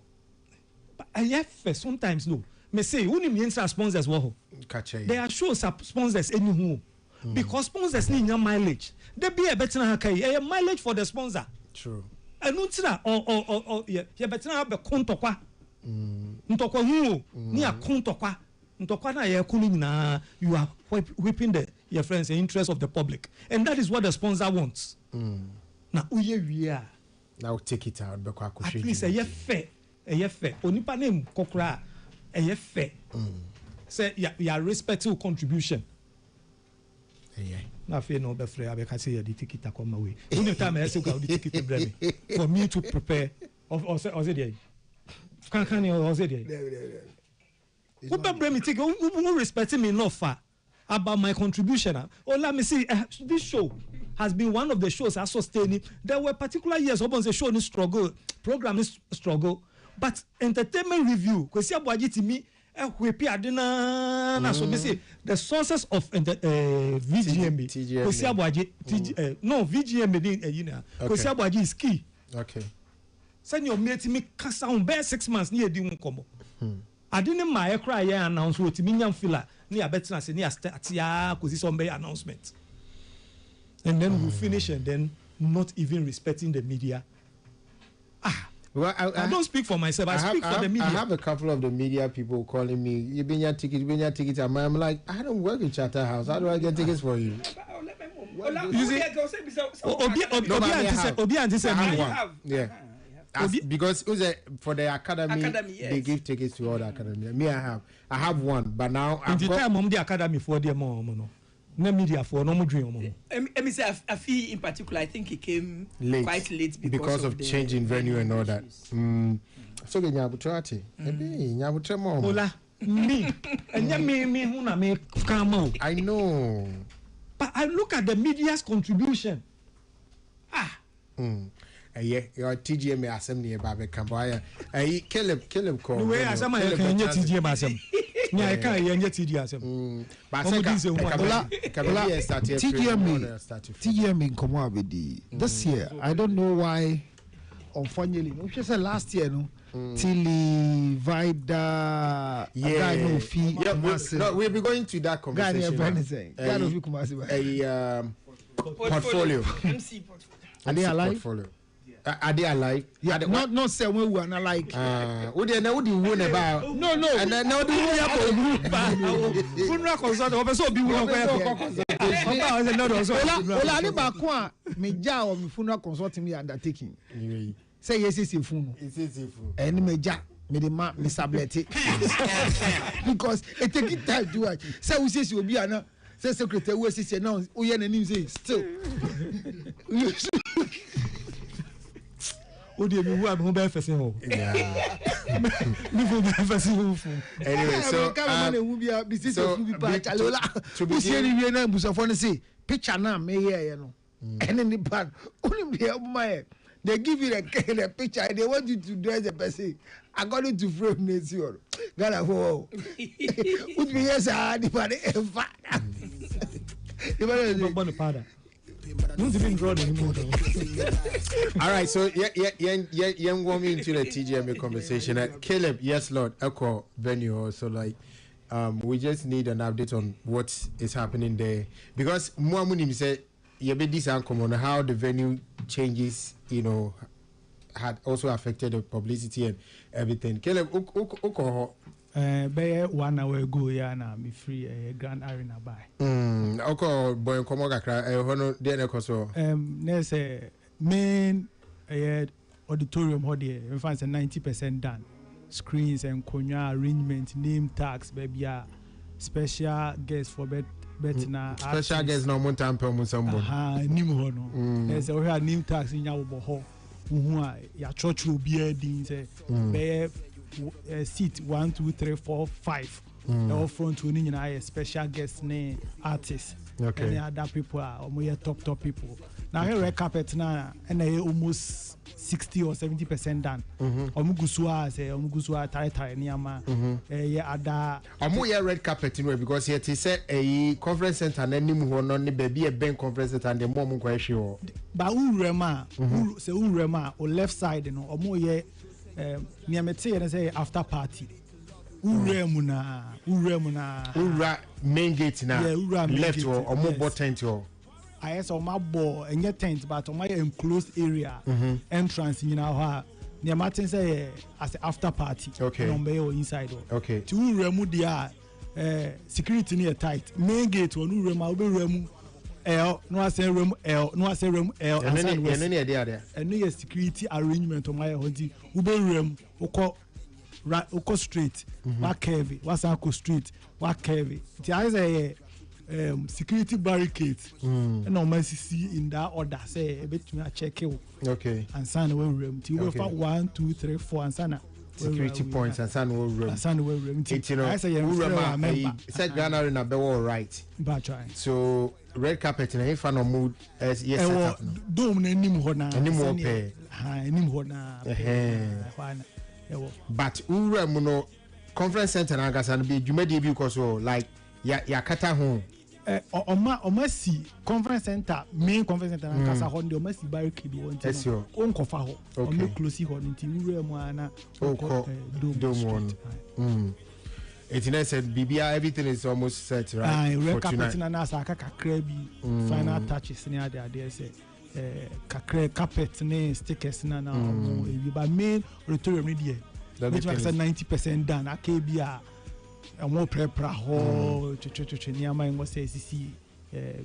S4: But I sometimes no. Me say who me sponsors wo. They are sure sponsors anywho. Because sponsors need your mileage. They be a better mileage for the sponsor.
S1: True.
S4: enuntina or yeah better have a kontokwa ntokwa hu ni a kontokwa ntokwa na ye kunu na you are whipping your friends the interest of the public, and that is what the sponsor wants. Na uye wiya
S1: now take it out
S4: at least a fair onipa name kokra a fair say you are respectful contribution. Na fe no be free abeka say the ticket come away any time I say go the ticket bring me for me to prepare or say there can you or say there who bring me ticket who respecting me enough about my contribution. Let me see this show has been one of the shows I sustaining. There were particular years upon the show struggle program is struggle, but entertainment review because to me so me say the sources of VGMA no VGMA because is key.
S1: Okay.
S4: Send your mate me sound bear 6 months near the come. I didn't my cry announce what me filler near better say near start ya because some announcement. And then we finish and then not even respecting the media. Well, I don't speak for myself. I speak for the media.
S1: I have a couple of the media people calling me. You been your ticket. I'm like, I don't work in Charterhouse. How do I get tickets for you? Because for the academy, yes. They give tickets to all the academy. Me, I have one, but now
S4: I'm the time of the academy for the no media for no dream.
S3: I feel in particular, I think it came quite late
S1: because of changing venue and all that. So the Nyabutrati,
S4: Ola me and me who me come out.
S1: I know,
S4: but I look at the media's contribution.
S1: Yeah, your TGM assembly about Cambodia. Caleb called.
S4: The way I say my TGM assembly. Yeah, I can't hear TGM.
S1: But
S10: TGM in Komabidi this year. I don't know why. Unfortunately, no, she said last year, no. Tilly, Vida,
S1: no, we'll be going to that conversation. Portfolio.
S3: MC portfolio.
S10: Are they alive?
S1: Portfolio. Are they alive?
S10: Yeah, not say we were not like.
S1: Would they know the one about?
S10: No.
S1: And then now the
S4: funeral concert. Also, be one.
S10: Ola ni bakwa me ja o me funeral consulting me undertaking. Say yes is funeral.
S1: It's
S10: and me ja me the man me sablete. Because it take time to watch. Say we say you be ana. Say secretary we say now o ye na nim say still.
S4: Anyway,
S1: so
S10: picture now me here no and in the bad only they give you the picture and they want you to dress the person according to frame nature. Gana for would be yes the body
S1: all right, so young woman into the TGMA conversation. Caleb, yes, Lord, echo venue. So like, we just need an update on what is happening there because Muamunim said, "You be this uncommon how the venue changes, had also affected the publicity and everything." Caleb,
S4: be 1 hour ago, na me free Grand Arena by.
S1: Okay, boy, come on, hono there so.
S4: There's a main auditorium here. In fact, 90% done. Screens and konya arrangement, name tags, baby, special guests for betina.
S1: Special guests no more time per musombo.
S4: Nim hono. There's a name tags in your boho. Ya church will be a din say. Seat 1, 2, 3, 4, 5. All front running a special guest name artists.
S1: Okay.
S4: And other people are top people. Now here red carpet now and almost 60 or 70% done. Omugusua say omugusua tare niama. Ada.
S1: Omo red carpet because here they say a conference center and any who no ni baby a bank conference center and the mom ko ehwe.
S4: Ba urema say urema o left side no omo ye niamete and say after party. Ura main gate na left or more tent or
S10: I saw my ball and your tent, but on my enclosed area entrance in our near Martin say as an after party.
S1: Okay.
S10: On Bayo inside.
S1: Okay.
S10: To remove the security near tight. Main gate or no remu L, no I say room L, no I say room L,
S1: and any idea there.
S10: And no security arrangement on my hunting. Ube room, Oko Street, what curvy, what's Uncle Street, what curvy. It has a security barricade. And no mercy see in that order. Say a bit to me check you.
S1: Okay.
S10: And sign away room. You will find 1, 2, 3, 4 and sign
S1: security points and sign away room.
S10: Sign away room.
S1: I say you said Ghana in a better right.
S10: But try.
S1: So red carpet in a fan of mood as yes.
S10: Don't any more now.
S1: Any more pay.
S10: Any more now.
S1: But Uramuno conference center and be you made because like ya kata home.
S10: Omasi conference center main conference center and kasa hon the omasi barricade one thing. On kofa ho. On close ho nti Uramu ana.
S1: Dome one. It said Bibia everything is almost set right.
S10: Red carpet na asa kakra bi final touches near there say kakra carpet ne stickers na but main auditorium ni there. Which was 90% done. Akebia and more prepare ho niama ngo say CC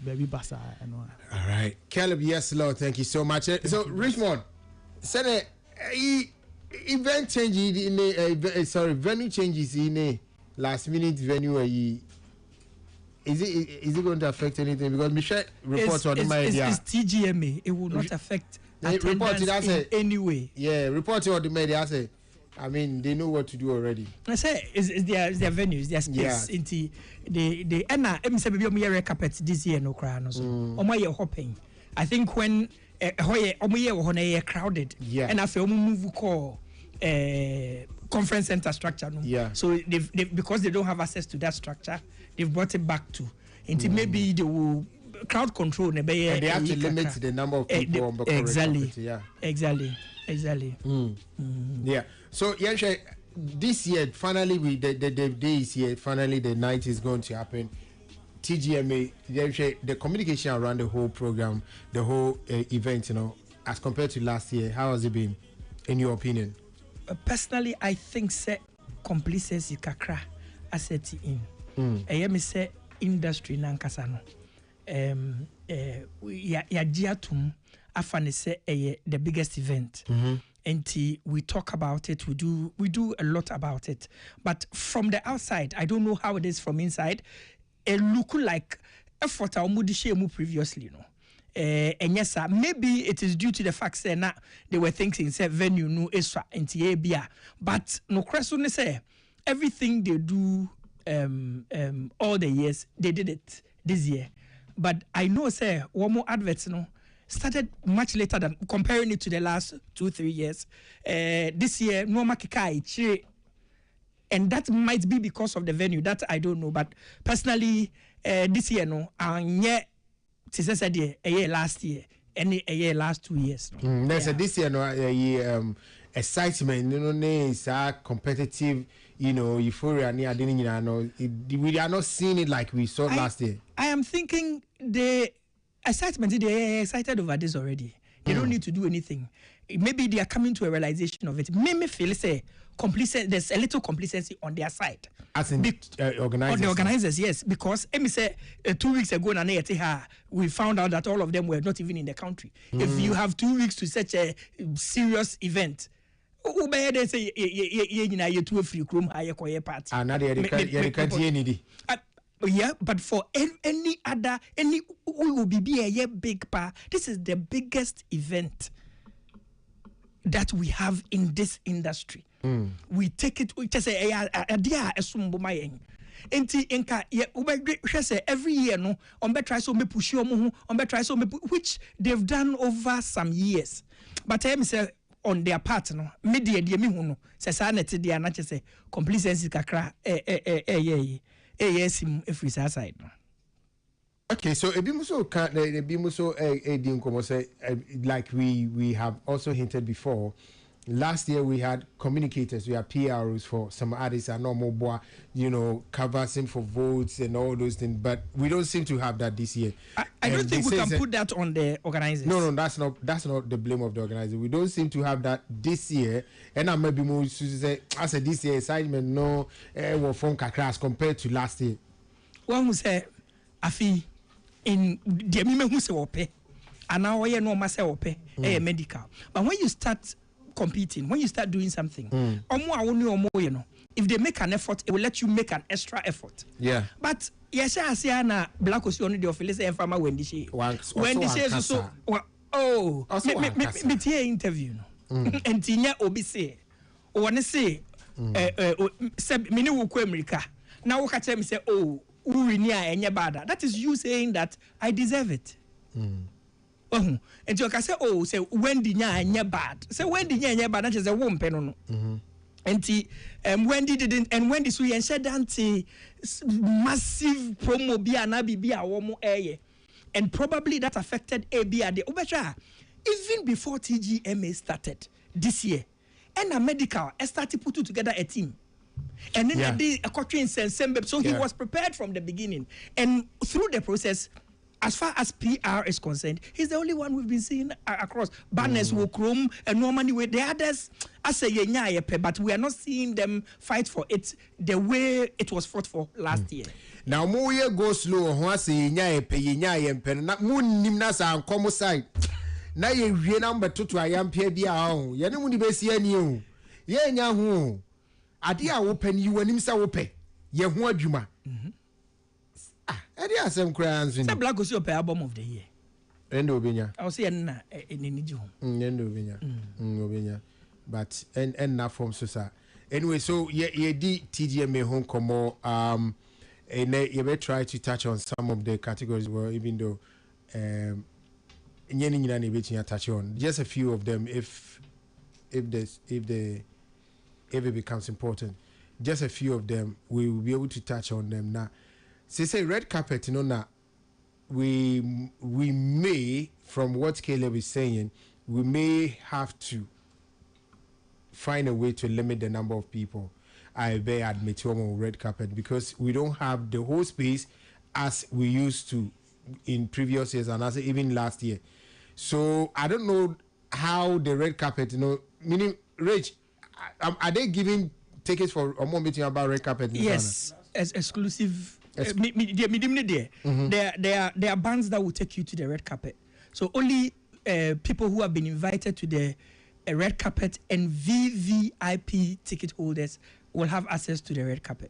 S10: baby basa and all
S1: right. Caleb, yes Lord, thank you so much. So Richmond said event changes in a venue changes in a last minute venue. Is it going to affect anything? Because Michelle reports on my idea.
S3: It's TGMA. It will not affect attendance in any way.
S1: Yeah, report on the media. I mean, they know what to do already.
S3: I say it's their venues, their space.
S1: Yeah.
S3: Into the I'm saying baby omo red carpet this year no cry no so. Omo ye hopping. I think when omo ye wo na crowded.
S1: Yeah.
S3: And after omo move call conference center structure no.
S1: Yeah.
S3: So they because they don't have access to that structure, they've brought it back to into maybe they will crowd control and
S1: they have to limit the number of people on the
S3: exactly.
S1: Yeah.
S3: Exactly.
S1: Yeah. So yeah, this year finally the day is here. Finally the night is going to happen. TGMA, the communication around the whole program, the whole event, as compared to last year, how has it been, in your opinion?
S3: Personally, I think say complacency kakra asset in. Me say industry nankasa no. Ya jiatum afane say the biggest event. And we talk about it, we do a lot about it. But from the outside, I don't know how it is from inside. It look like effort mu previously, and yes, sir, maybe it is due to the fact that they were thinking say venue no extra bia. But no question say everything they do all the years they did it this year. But I know say one more adverts started much later than comparing it to the last 2-3 years. This year, no makikai, and that might be because of the venue. That I don't know, but personally, this year no, and yeah, last year, and a year last 2 years. No.
S1: This year no, excitement, is competitive, euphoria. We are not seeing it like we saw last year.
S3: I am thinking the excitement, they are excited over this already. They don't need to do anything. Maybe they are coming to a realization of it. Maybe feel say there's a little complacency on their side.
S1: As in organizers.
S3: On the organizers, yes. Because let me say 2 weeks ago we found out that all of them were not even in the country. If you have 2 weeks to such a serious event, they say you to a free room higher party. Yeah, but for any who will be a big part. This is the biggest event that we have in this industry. We take it. We just say, every year, no, try so me push try so me which they've done over some years. But I say on their part, no, media me no, say sanity dia na say complacency kakra yes, if we side.
S1: Okay, so like we have also hinted before, Last year we had communicators, we had PROs for some artists and normal boy, canvassing for votes and all those things. But we don't seem to have that this year.
S3: I don't think we can put that on the organizers.
S1: No, that's not the blame of the organizer. We don't seem to have that this year. And I maybe more to say, I said this year assignment no were from class compared to last year.
S3: One who say, Afi in the women who say ope, and now we no master ope, medical. But when you start competing, when you start doing something, if they make an effort, it will let you make an extra effort.
S1: Yeah.
S3: But yes, I say na black was only the office and farmer when this she is so me interview no and tinya obi say one say mini wo ko America now wo ka tell me say oh uri ni a enye bad. That is you saying that I deserve it. And you can say, oh, say Wendy nya bad. Say Wendy nya bad. That is a woman no. And Wendy didn't. And Wendy so you said anti massive promo be anabi be a woman aye. And probably that affected AB at the Ubesha. Even before TGMA started this year, and a medical started put together a team. And then they did a coaching so he was prepared from the beginning. And through the process, as far as PR is concerned, he's the only one we've been seeing across. Banners, Wokrum, and normally with the others, I say, but we are not seeing them fight for it the way it was fought for last year.
S1: Now, more year go slow, who say, not moon nimnas and common side. Now you number 2 to I am Pierre Biao. Yanuni Bessia new. Ye Yahu. Adia open you and himself open. Ye what Juma. There are some crayons in the Black was your album of the year. Endo Binya. I'll say in Niju. Endo Binya. But and now from Susa. Anyway, so ye did TGMA home como and you may try to touch on some of the categories where even though touch on just a few of them if it becomes important. Just a few of them we will be able to touch on them now. Say red carpet, now we may, from what Caleb is saying, we may have to find a way to limit the number of people I may admit on red carpet because we don't have the whole space as we used to in previous years and as even last year. So I don't know how the red carpet, meaning Rich, are they giving tickets for a more meeting about red carpet?
S3: Yes, as exclusive. There are bands that will take you to the red carpet. So only people who have been invited to the red carpet and VVIP ticket holders will have access to the red carpet.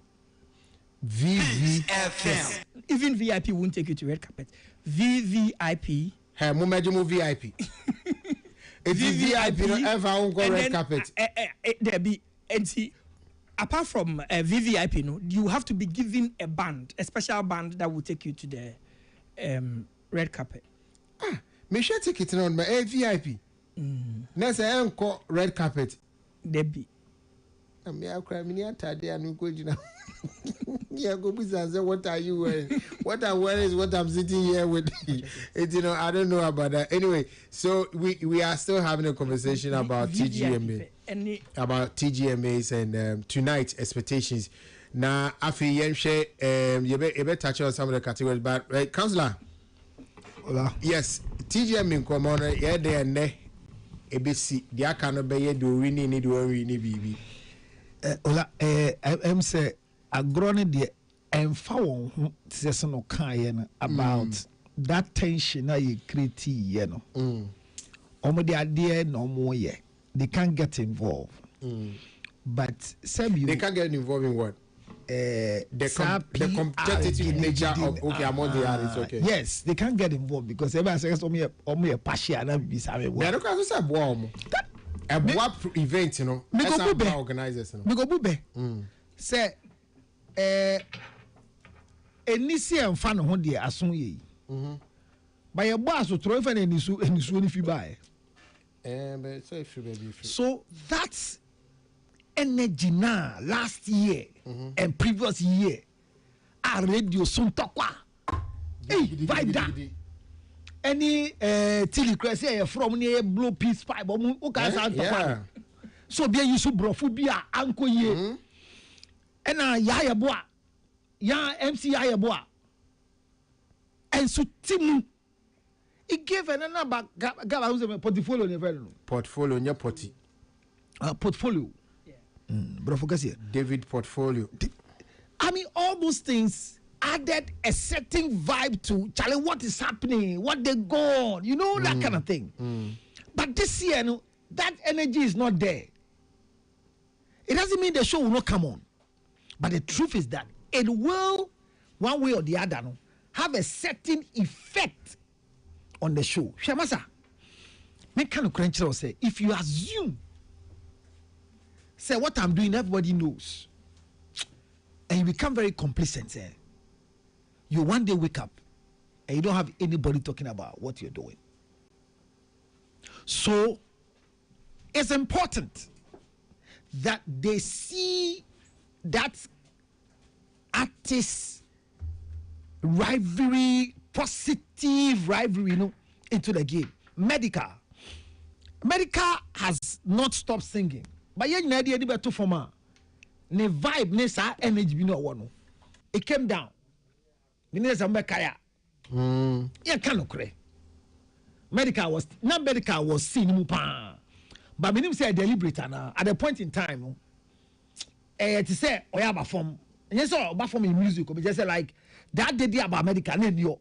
S1: VVFM.
S3: Even VIP won't take you to red carpet. VVIP.
S1: Hey, Mumajimo VIP. If VIP don't ever won't go red carpet.
S3: There be and see. Apart from VVIP, you have to be given a band, a special band that will take you to the red carpet.
S1: Me share ticket on my VIP. Next I am called red carpet.
S3: Debbie.
S1: Me I cry me tired and go you know. Yeah, go busy and say what are you wearing? What I'm wearing is what I'm sitting here with. I don't know about that. Anyway, so we are still having a conversation about TGMA. About TGMAs and tonight's expectations. Now, after you better touch on some of the categories, but Councillor.
S10: Hola.
S1: Yes, TGMA in common, yeah, they are ne ABC. They cannot be a do we need BB.
S10: Hola, I'm say agrone de emfa won ho tse no kan about that tension na you create ye no. Omo de ade na omo ye. They can't get involved. But
S1: they can't get involved in what? The competitive nature of among the others. Okay.
S10: Yes, they can't get involved because everybody says only a passion and be sabe.
S1: They don't have to say a event,
S10: That's
S1: how organizers.
S10: Me go bube. Say enisi emfa no ho de aso ye. But your boss will throw even enisu ni fi buy. So that's energy now last year and previous year. Our radio soon talk. Hey, vibe any telecracy from near blue peace pipe. Okay, so be you so brofu bi a anko ye ena ya bo a ya MC ya bo a and so timu he gave another back gaba who's a portfolio never
S1: portfolio nya poti
S10: portfolio brofu kasi
S1: David portfolio.
S10: I mean all those things added a certain vibe to Charlie, what is happening, what they go on, you know, that kind of thing. But this year, no, that energy is not there. It doesn't mean the show will not come on. But the truth is that it will, one way or the other, no, have a certain effect on the show. Shamasa, make kind of crunch say, if you assume, say what I'm doing, everybody knows, and you become very complacent, say, you one day wake up and you don't have anybody talking about what you're doing. So it's important that they see that artist rivalry, positive rivalry, you know, into the game. Medical has not stopped singing, but yeah, you idea better for me. Ne vibe, ne sa energy, you know what? It came down. Minister Mbekaya. Yeah, can't cray. Medical was seen mupa. But we say deliberate at the point in time. To say we have a form. And yes, about form in music, but just like that they did about medical name yo.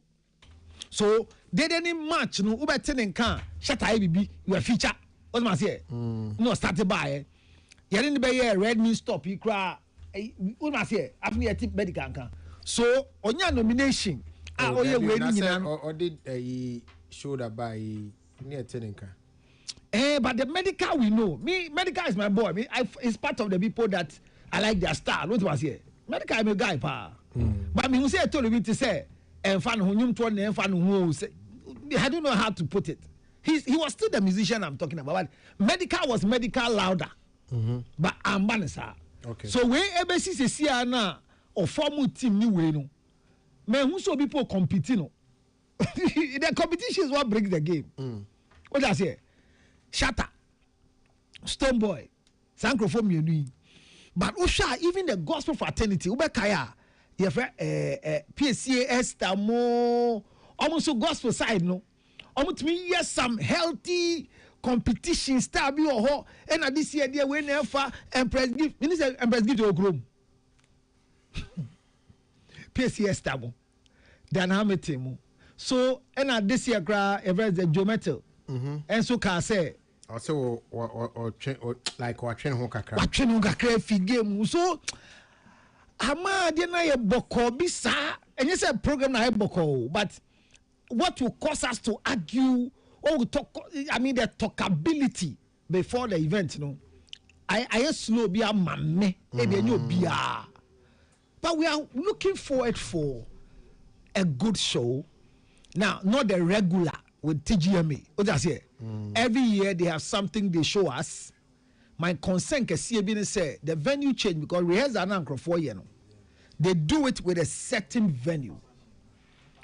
S10: So they didn't match no Uber ten can shut IBB you a feature. What must say? No started by you didn't buy a red mean stop you cry. What must say? After a tip medical can. So on your nomination, or
S1: did a show that by near Tenenka.
S10: But the medical we know. Me, medical is my boy. Me, it's part of the people that I like their style. What was here? Medical I'm a guy, pa. But me who say I told you to say and fan who to and fan who say I don't know how to put it. He was still the musician I'm talking about. But medical was medical louder. But I'm banisa.
S1: Okay.
S10: So when ABC see now. Or formal team new way no. Man, who saw people competing no? The competition is what breaks the game. What does say? Shatter, Stone Boy, Sancrophone Muni. But Usha, even the gospel fraternity, Ubekaya, you have PCAS Tamo, almost so gospel side no. Almost me yes some healthy competition star be or and at this year they win never Empress gift. Minister Empress gift to groom. PCS table. Then how many so and this year cry ever the geometal. And so can say
S1: also or like watching home kakra.
S10: Watching home kakra fi game. So ama de na ye boko bisa and you say program na ye boko but what will cause us to argue or we talk I mean the talkability before the event you know. I slow be a mame e be no bia. But we are looking forward for a good show. Now, not the regular with TGMA. What I say? Every year they have something they show us. My concern can see say the venue change because rehearsal now for years. They do it with a certain venue.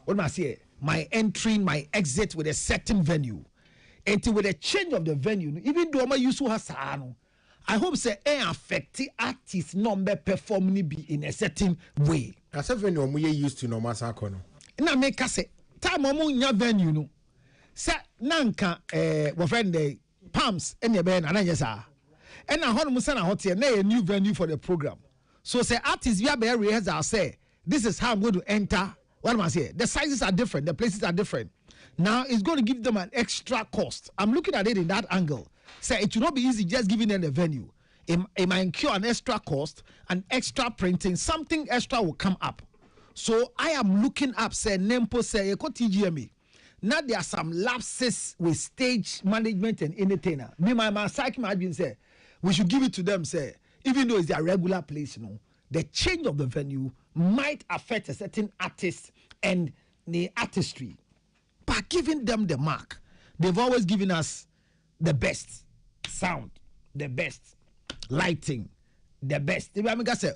S10: What I say? My entry, my exit with a certain venue. Until with a change of the venue, even though I'm used to Hasano. I hope say affect artists number performing be in a certain way.
S1: As a venue we used to no massacre.
S10: Na make say time omo nya venue no. Say nanka we friend the palms and your ben and yesa. And na hono musa na hotel na a new venue for the program. So say artists we are rehearsal say this is how I'm going to enter. What am I saying? The sizes are different, the places are different. Now it's going to give them an extra cost. I'm looking at it in that angle. Say it will not be easy just giving them the venue. It might incur an extra cost, an extra printing, something extra will come up. So I am looking up, say Nempo say TGMA. Now there are some lapses with stage management and entertainer. Me my psyche imagine say we should give it to them, say, even though it's their regular place, you know, the change of the venue might affect a certain artist and the artistry. But giving them the mark, they've always given us the best sound, the best lighting, the best. If I say,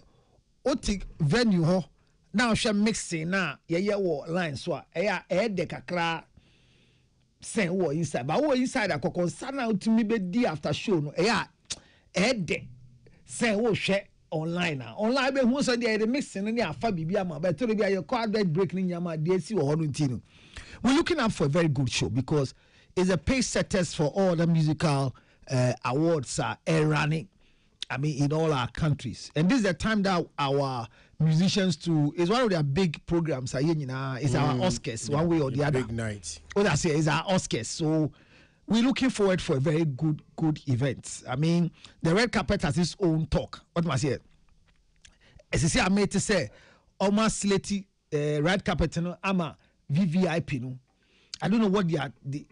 S10: "Otik venue ho now she mixing now yeah wo line so de kakra say wo inside, but wo inside a concern out to me be di after show no ede say wo hwe online na online be hu so dey mixing ni afa bibia ma but to be your call break ni nyama dey si wo hono ntino. We're looking up for a very good show because it's a pace setters for all the musical awards are running. I mean, in all our countries, and this is the time that our musicians too is one of their big programs. It's our Oscars, one way or the other.
S1: Big night.
S10: What I say is our Oscars. So we're looking forward for a very good event. I mean, the red carpet has its own talk. What must I say? As I say, I made to say, almost slutty red carpet. No, ama VVIP. No, I don't know what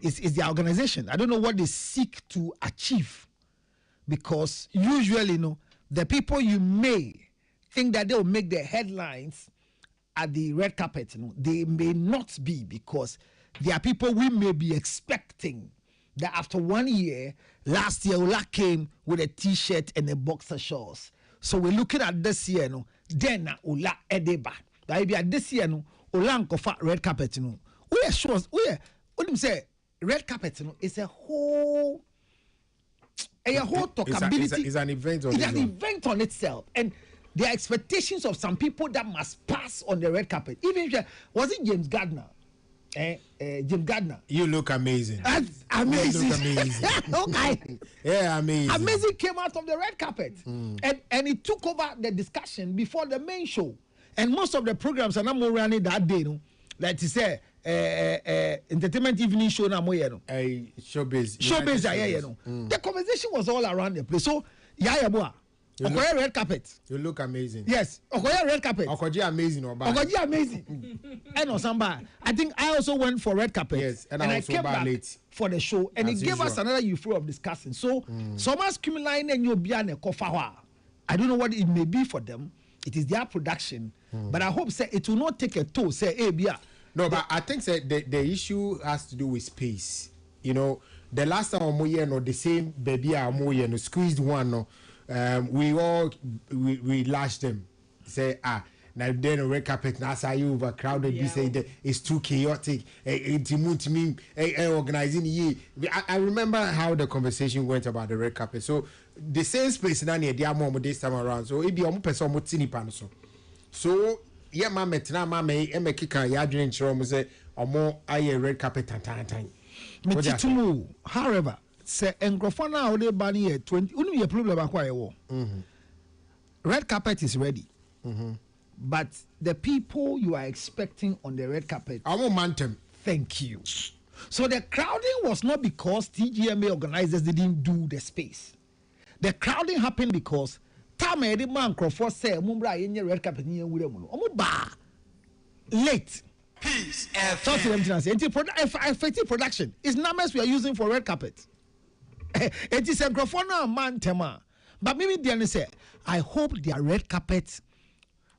S10: is the organization. I don't know what they seek to achieve. Because usually, the people you may think that they will make the headlines at the red carpet, they may not be, because there are people we may be expecting that after 1 year, last year Ola came with a t-shirt and a boxer shorts. So we're looking at this year, then Ola edeba. That be at this year, Ola nkofa red carpet. We are sure. What do you say? Red carpet is a whole. A whole talkability.
S1: It's an event on
S10: it's an event on itself, and the expectations of some people that must pass on the red carpet. Even if was it James Gardner? James Gardner.
S1: You look amazing.
S10: That's amazing.
S1: You look amazing.
S10: Okay.
S1: Yeah, amazing.
S10: Amazing came out of the red carpet, and it took over the discussion before the main show. And most of the programs are not more running that day, like to say. Entertainment evening show na mo
S1: showbiz
S10: the conversation was all around the place. So boa okoye red carpet,
S1: you look amazing.
S10: Yes, okoye red carpet,
S1: okoje amazing
S10: okoje amazing. And on somebody I think I also went for red carpet.
S1: Yes, and
S10: I came back late for the show, and it gave us another euphoria of discussing. So someone's cumulating and you be an kofa. I don't know what it may be for them. It is their production, but I hope say it will not take a toll. Say hey bia.
S1: No, but I think the issue has to do with space. The last time the same baby squeezed one. We lashed them. Say now then a red carpet now say you overcrowded. We say that it's too chaotic. Organizing I remember how the conversation went about the red carpet. So the same space now near their mom this time around. So it be almost person more tiny panoso. So. Yeah, mama, tena mama, eme kika ya dwene nchiro mo say omo aye red carpet tantan.
S10: Metitumu, however, say engrofo na o de ba ni 20, unu ye problem akwa ye wo. Red carpet is ready. But the people you are expecting on the red carpet,
S1: omo mantem.
S10: Thank you. So the crowding was not because TGMA organizers didn't do the space. The crowding happened because time edi man crofo say mumbra yenye red carpet ni wure mu no omo ba late
S7: Peace
S10: talk to them say effective production is numbers we are using for red carpet. It is a crofo na man tema, but maybe they say I hope their red carpet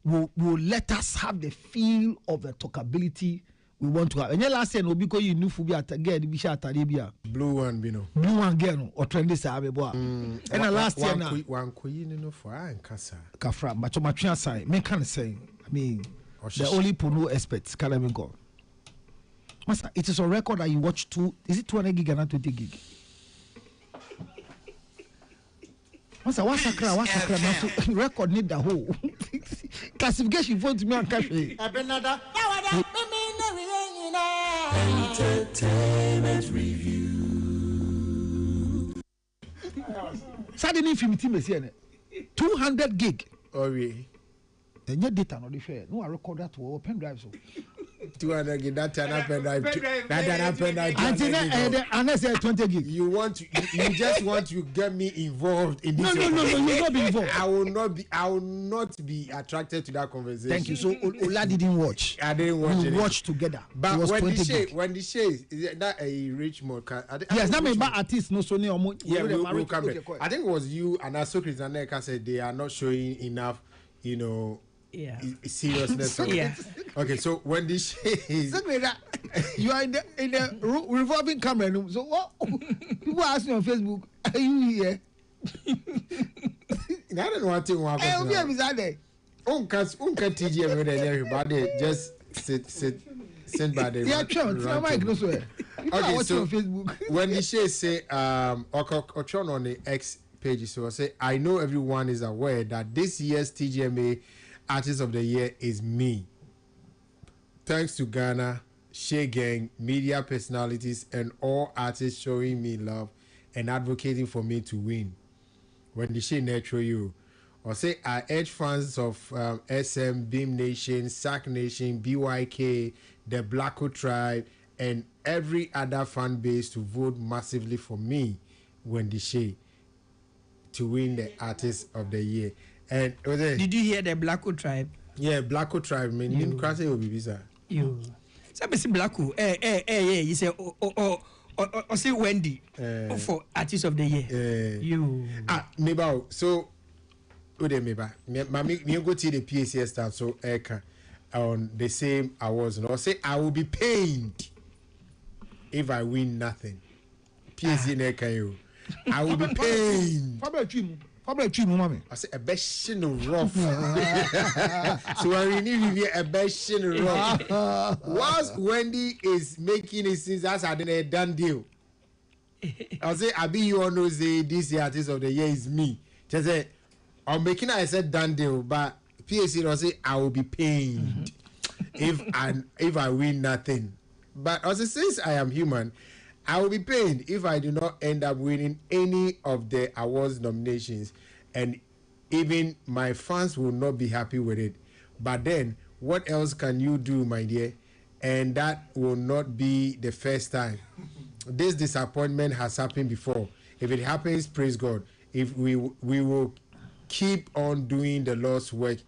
S10: will let us have the feel of the talkability we want to have. And last year no because you knew fubi ataged bi sha atade bia
S1: blue one
S10: blue one girl no or trendy sa be boa. And last year na
S1: one koyi no for an kasa
S10: kafra but matwa sai me can say I mean the only Puno experts can even go. Master, it is on record that you watch is it 200 gig and 20 gig? Master, what's a record need the whole classification phone to me and cash. Entertainment review. Suddenly, film team is here. 200 gig.
S1: Oh, really?
S10: And your data not the fair. No, I record that to our pen drive. So
S1: 200 gig. That pen drive. That pen drive.
S10: Unless 20 gig.
S1: You just want to get me involved in this.
S10: No. You will not be involved.
S1: I will not be attracted to that conversation.
S10: Thank you. So Ola didn't watch.
S1: I didn't watch. We
S10: watched together.
S1: But when the share is that a rich mode?
S10: Yes, that mean bad artists no so near.
S1: Yeah, we'll come back. I think it was you and Socrates and Neka said they are not showing enough, seriousness.
S3: Yeah.
S1: Okay, so when this is
S10: you are in the revolving camera room. So what people ask me on Facebook, are you here?
S1: I don't know what thing
S10: I will be beside there.
S1: TG everybody just sit by the
S10: yeah,
S1: okay, so when the say Ochon on the X page. So I say, I know everyone is aware that this year's TGMA Artist of the Year is me. Thanks to Ghana, Shea Gang, media personalities, and all artists showing me love and advocating for me to win. When the Shea Natural you. Or say, I urge fans of SM, Beam Nation, Sac Nation, BYK, the Blacko Tribe, and every other fan base to vote massively for me, Wendy Shea, to win the Artist of the Year. And
S3: did you hear the Blacko Tribe?
S1: Yeah, Blacko Tribe. I mean, you can't say it will be visa.
S3: You. So, Blacko. You say, or say Wendy for Artist of the Year. You.
S1: Maybe so. Maybe me go to the PACS start so on the same awards. And I say I will be pained if I win nothing. PAC you. I will be pained. I say a best rough. So I really a best rough. Once Wendy is making it since that's a done deal. I say I be you all know say this year Artist of the Year is me. Just say I'm making I said done deal, but PAC will say I will be pained if I win nothing. But also since I am human, I will be pained if I do not end up winning any of the awards nominations, and even my fans will not be happy with it. But then, what else can you do, my dear? And that will not be the first time. This disappointment has happened before. If it happens, praise God. If we will keep on doing the Lord's work,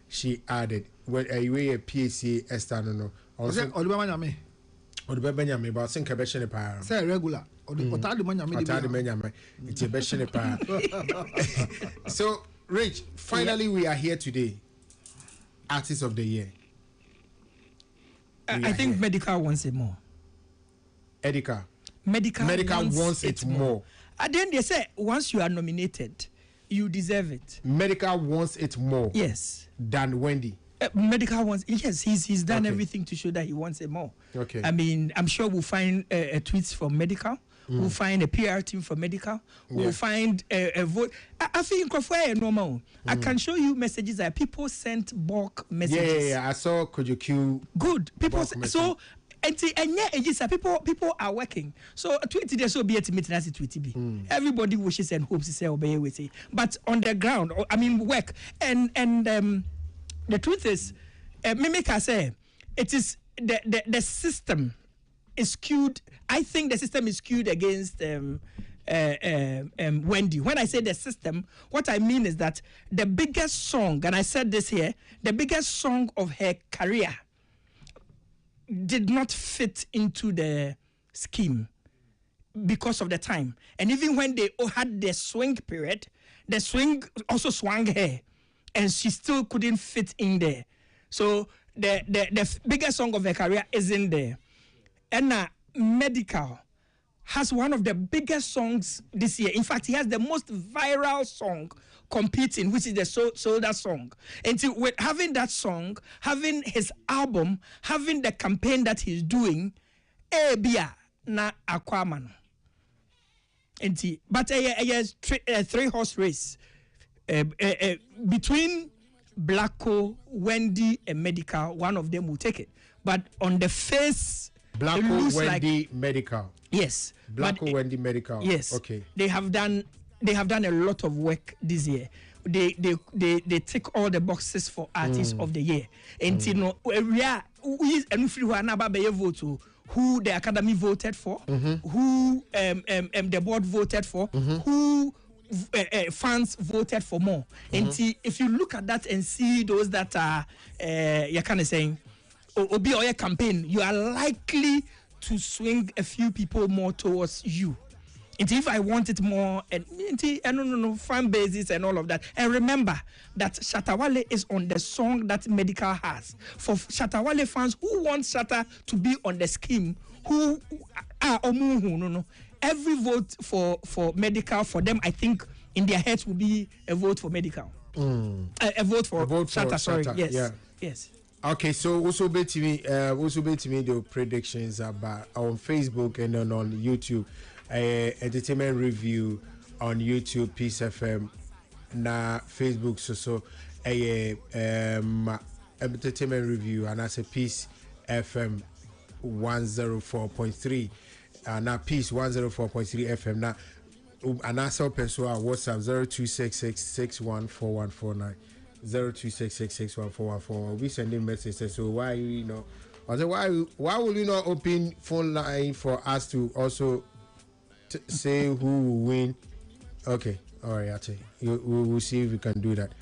S1: she added. When a PAC Esther no. Also, Benjamin, but I think I bet pa.
S10: Say regular.
S1: It's a bet pa. So, Rich, finally we are here today. Artist of the Year.
S3: I think Medical wants it more.
S1: Edica.
S3: Medical
S1: wants it more.
S3: At the end, they say once you are nominated, you deserve it.
S1: Medical wants it more.
S3: Yes.
S1: Than Wendy.
S3: Medical wants, yes, he's done everything to show that he wants it more.
S1: Okay.
S3: I mean, I'm sure we'll find tweets from Medical. We'll find a PR team for Medical. We'll find a vote. I think normal. I can show you messages that people sent bulk messages.
S1: Yeah. I saw Kojoku.
S3: Good. People so people are working. So 20 days will be a meeting as it will be. Everybody wishes and hopes to say obey with it. But on the ground, I mean work. And the truth is, Mimika say it is the system is skewed. I think the system is skewed against Wendy. When I say the system, what I mean is that the biggest song, and I said this here, the biggest song of her career did not fit into the scheme because of the time. And even when they had the swing period, the swing also swung her, and she still couldn't fit in there. So the biggest song of her career isn't there. And Medical has one of the biggest songs this year. In fact, he has the most viral song competing, which is the Soldier song. And with having that song, having his album, having the campaign that he's doing, bia na Aquaman. But a 3-horse race between Blacko, Wendy, and Medical. One of them will take it. But on the face,
S1: Blacko, Wendy, Medical.
S3: Yes.
S1: Blacko, Wendy, Medical.
S3: Yes.
S1: Okay.
S3: They have done a lot of work this year. They tick all the boxes for Artist of the Year. And you know, we are vote who the Academy voted for, who the board voted for, who fans voted for more. And if you look at that and see those that are you're kind of saying Obi or your campaign, you are likely to swing a few people more towards you. And if I want it more, and fan bases and all of that. And remember that Shatawale is on the song that Medical has. For Shatawale fans who want Shatta to be on the scheme, who are every vote for Medical for them, I think in their heads will be a vote for Medical. A vote for Shatta. Sorry, yes,
S1: yeah.
S3: Yes.
S1: Okay, so also be to me the predictions about on Facebook and then on YouTube. Entertainment review on YouTube, Peace FM, na Facebook, so entertainment review, and I say Peace FM 104.3, na Peace 104.3 FM, na and I saw person on WhatsApp 0266614149, 0266614141. We sending messages. So why I said why will you not open phone line for us to also say who will win? Okay, all right, I'll tell you. We'll see if we can do that.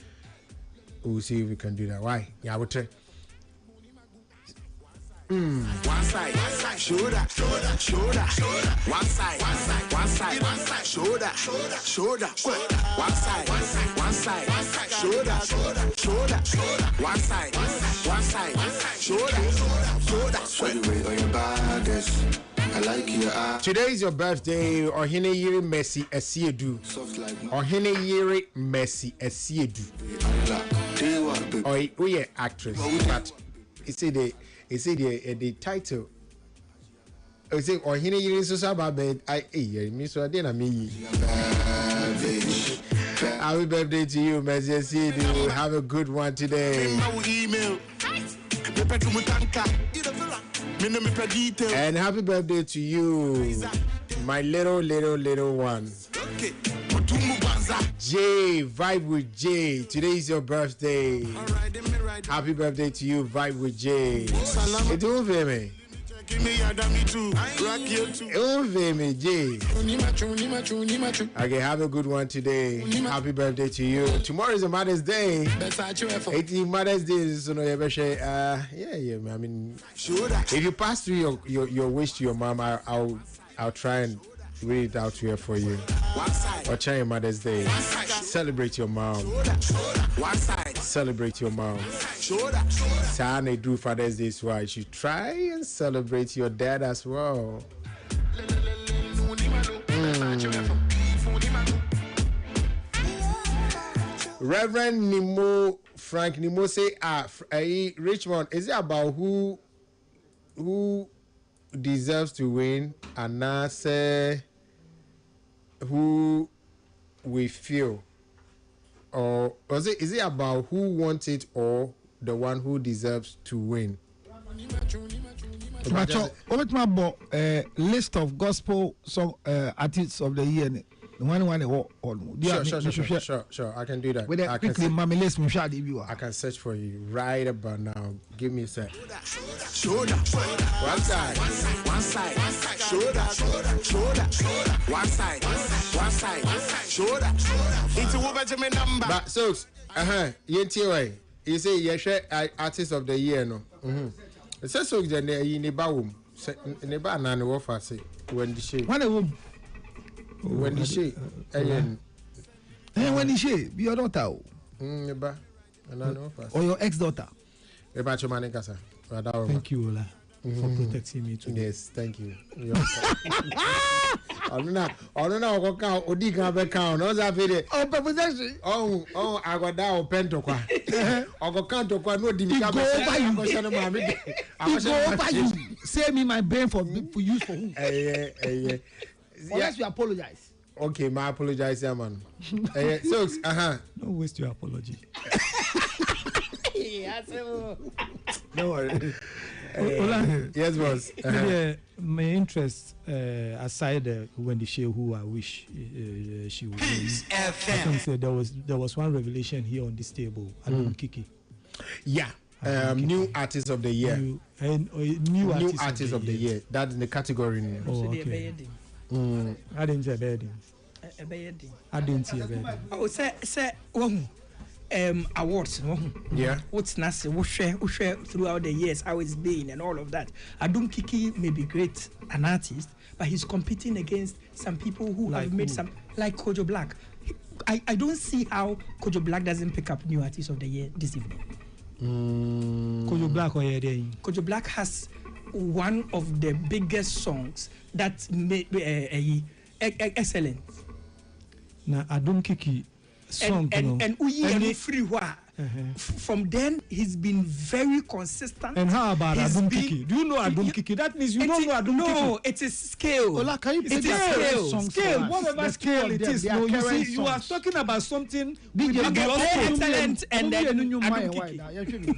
S1: We'll see if we can do that. Why? Yeah, we'll try.
S13: One side, shoulder, one side, one side, shoulder, one side, shoulder, one side, shoulder.
S1: Today is your birthday. Ohene Yiri Messi Esiedu. Ohene Yiri Messi Esiedu. Oh, yeah, actress. But you see the title. You see, Ohene Yiri Susaba bed. Miss Wadena me. Happy birthday to you, Messi Esiedu. Have a good one today. And happy birthday to you, my little one. Jay, vibe with Jay. Today is your birthday. Happy birthday to you, vibe with Jay. It's over me. Over me, Jay. Okay, have a good one today. Happy birthday to you. Tomorrow is a Mother's Day. 18 Mother's Day. So no, yeah. I mean, if you pass through your wish to your mom, I'll try and read it out here for you. Or try your Mother's Day. Celebrate your mom. Celebrate your mom. Sana do Father's Day, so I should try and celebrate your dad as well. Reverend Nemo, Frank Nemo say, Richmond, is it about who deserves to win and now say who we feel? Or is it about who wants it or the one who deserves to win?
S10: List of gospel song artists of the year. Sure. I can do that. I can search for you right about now. Give me a sec. Shoulder. One side. Shoulder. One side. Shoulder. It's a woman to me number. But so, you say you share artist of the year, no? It says so. In the baum, in the banana, what I say when the shape. When the shape, when the shape, your daughter, or your ex-daughter.
S4: Thank you, Ola, for protecting me today.
S1: Yes, thank you. I don't know. Odi can be count. No, that video. Oh, protection. Oh, I got down pento kwa. I got count to kwa no dimi. Go over you.
S10: Save me my brain for use for who? Unless you apologize.
S1: Okay, my apologize, yeah, man. So,
S4: don't waste your apology.
S1: Don't worry. Yes, boss.
S4: My interest, aside when the show who I wish she would win, I can say there was one revelation here on this table. Alon Kiki.
S1: Yeah. New artist of the year. New artist of the year. That's in the category.
S4: Oh, okay. I didn't say bedding. I didn't see a bedding.
S3: Oh, say, awards.
S1: Yeah.
S3: What's nasty? What share throughout the years, how it's been and all of that. Adum Kiki may be great, an artist, but he's competing against some people who have made some, like Kojo Black. I don't see how Kojo Black doesn't pick up new artist of the year this evening.
S4: Kojo Black or
S3: Kojo Black has one of the biggest songs that made excellent.
S4: Now Adum Kiki song
S3: and free wa From then, he's been very consistent.
S4: And how about Adum Kiki? Do you know Adum Kiki? That means you don't know Adum Kiki.
S3: No, it is scale.
S10: Ola, can you
S3: It is
S4: scale, whatever scale it is. No, you see, you are talking about something with the
S3: excellent and then Adum Kiki.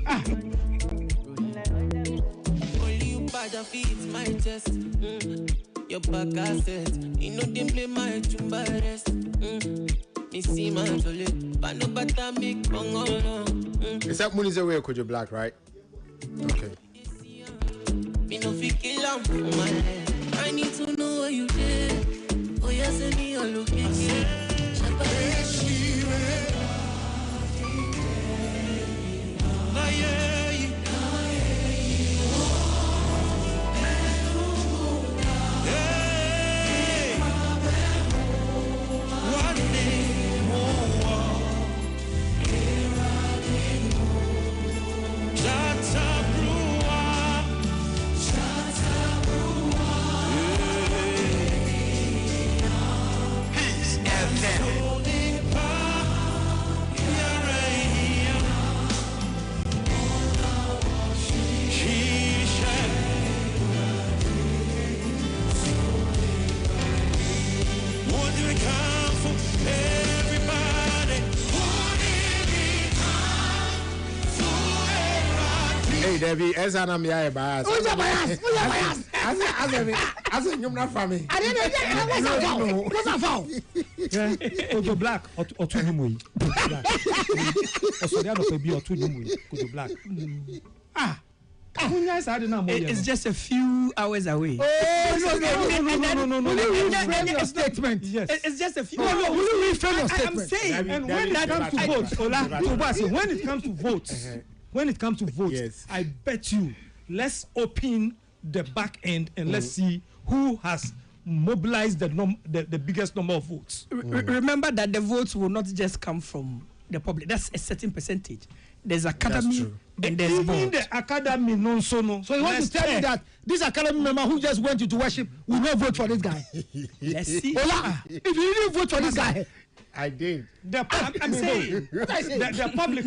S14: Only you bad feet my chest. Your back asset. You know they play my chumba rest. Me see my jolly, but no better make bongo.
S1: Is that Muni's away Kojo Black, right? Okay.
S14: Me no fit kill am for my head. I need to know where you did. Oh yeah, send me your location.
S1: Debbie, as an amia bias. Who's a bias? As a human family. I didn't know. What's a foul?
S4: Kojo Black or two Nimui. So they are not be or two Nimui. Kojo Black.
S3: It's just a few hours away.
S10: No. Statement.
S4: Yes.
S3: It's just a few.
S10: No. Will you reframe your statement?
S3: I'm saying.
S4: And when it comes to votes, when it comes to votes. When it comes to votes,
S1: yes.
S4: I bet you, let's open the back end and let's see who has mobilized the biggest number of votes.
S3: Remember that the votes will not just come from the public. That's a certain percentage. There's academy and there's
S4: even
S3: board.
S4: the academy non-sono.
S10: So you want to tell me that this academy member who just went into worship will not vote for this guy?
S3: Let's see.
S10: Ola, if you didn't vote for this guy,
S1: I did.
S3: I'm saying.
S10: What I say?
S4: The public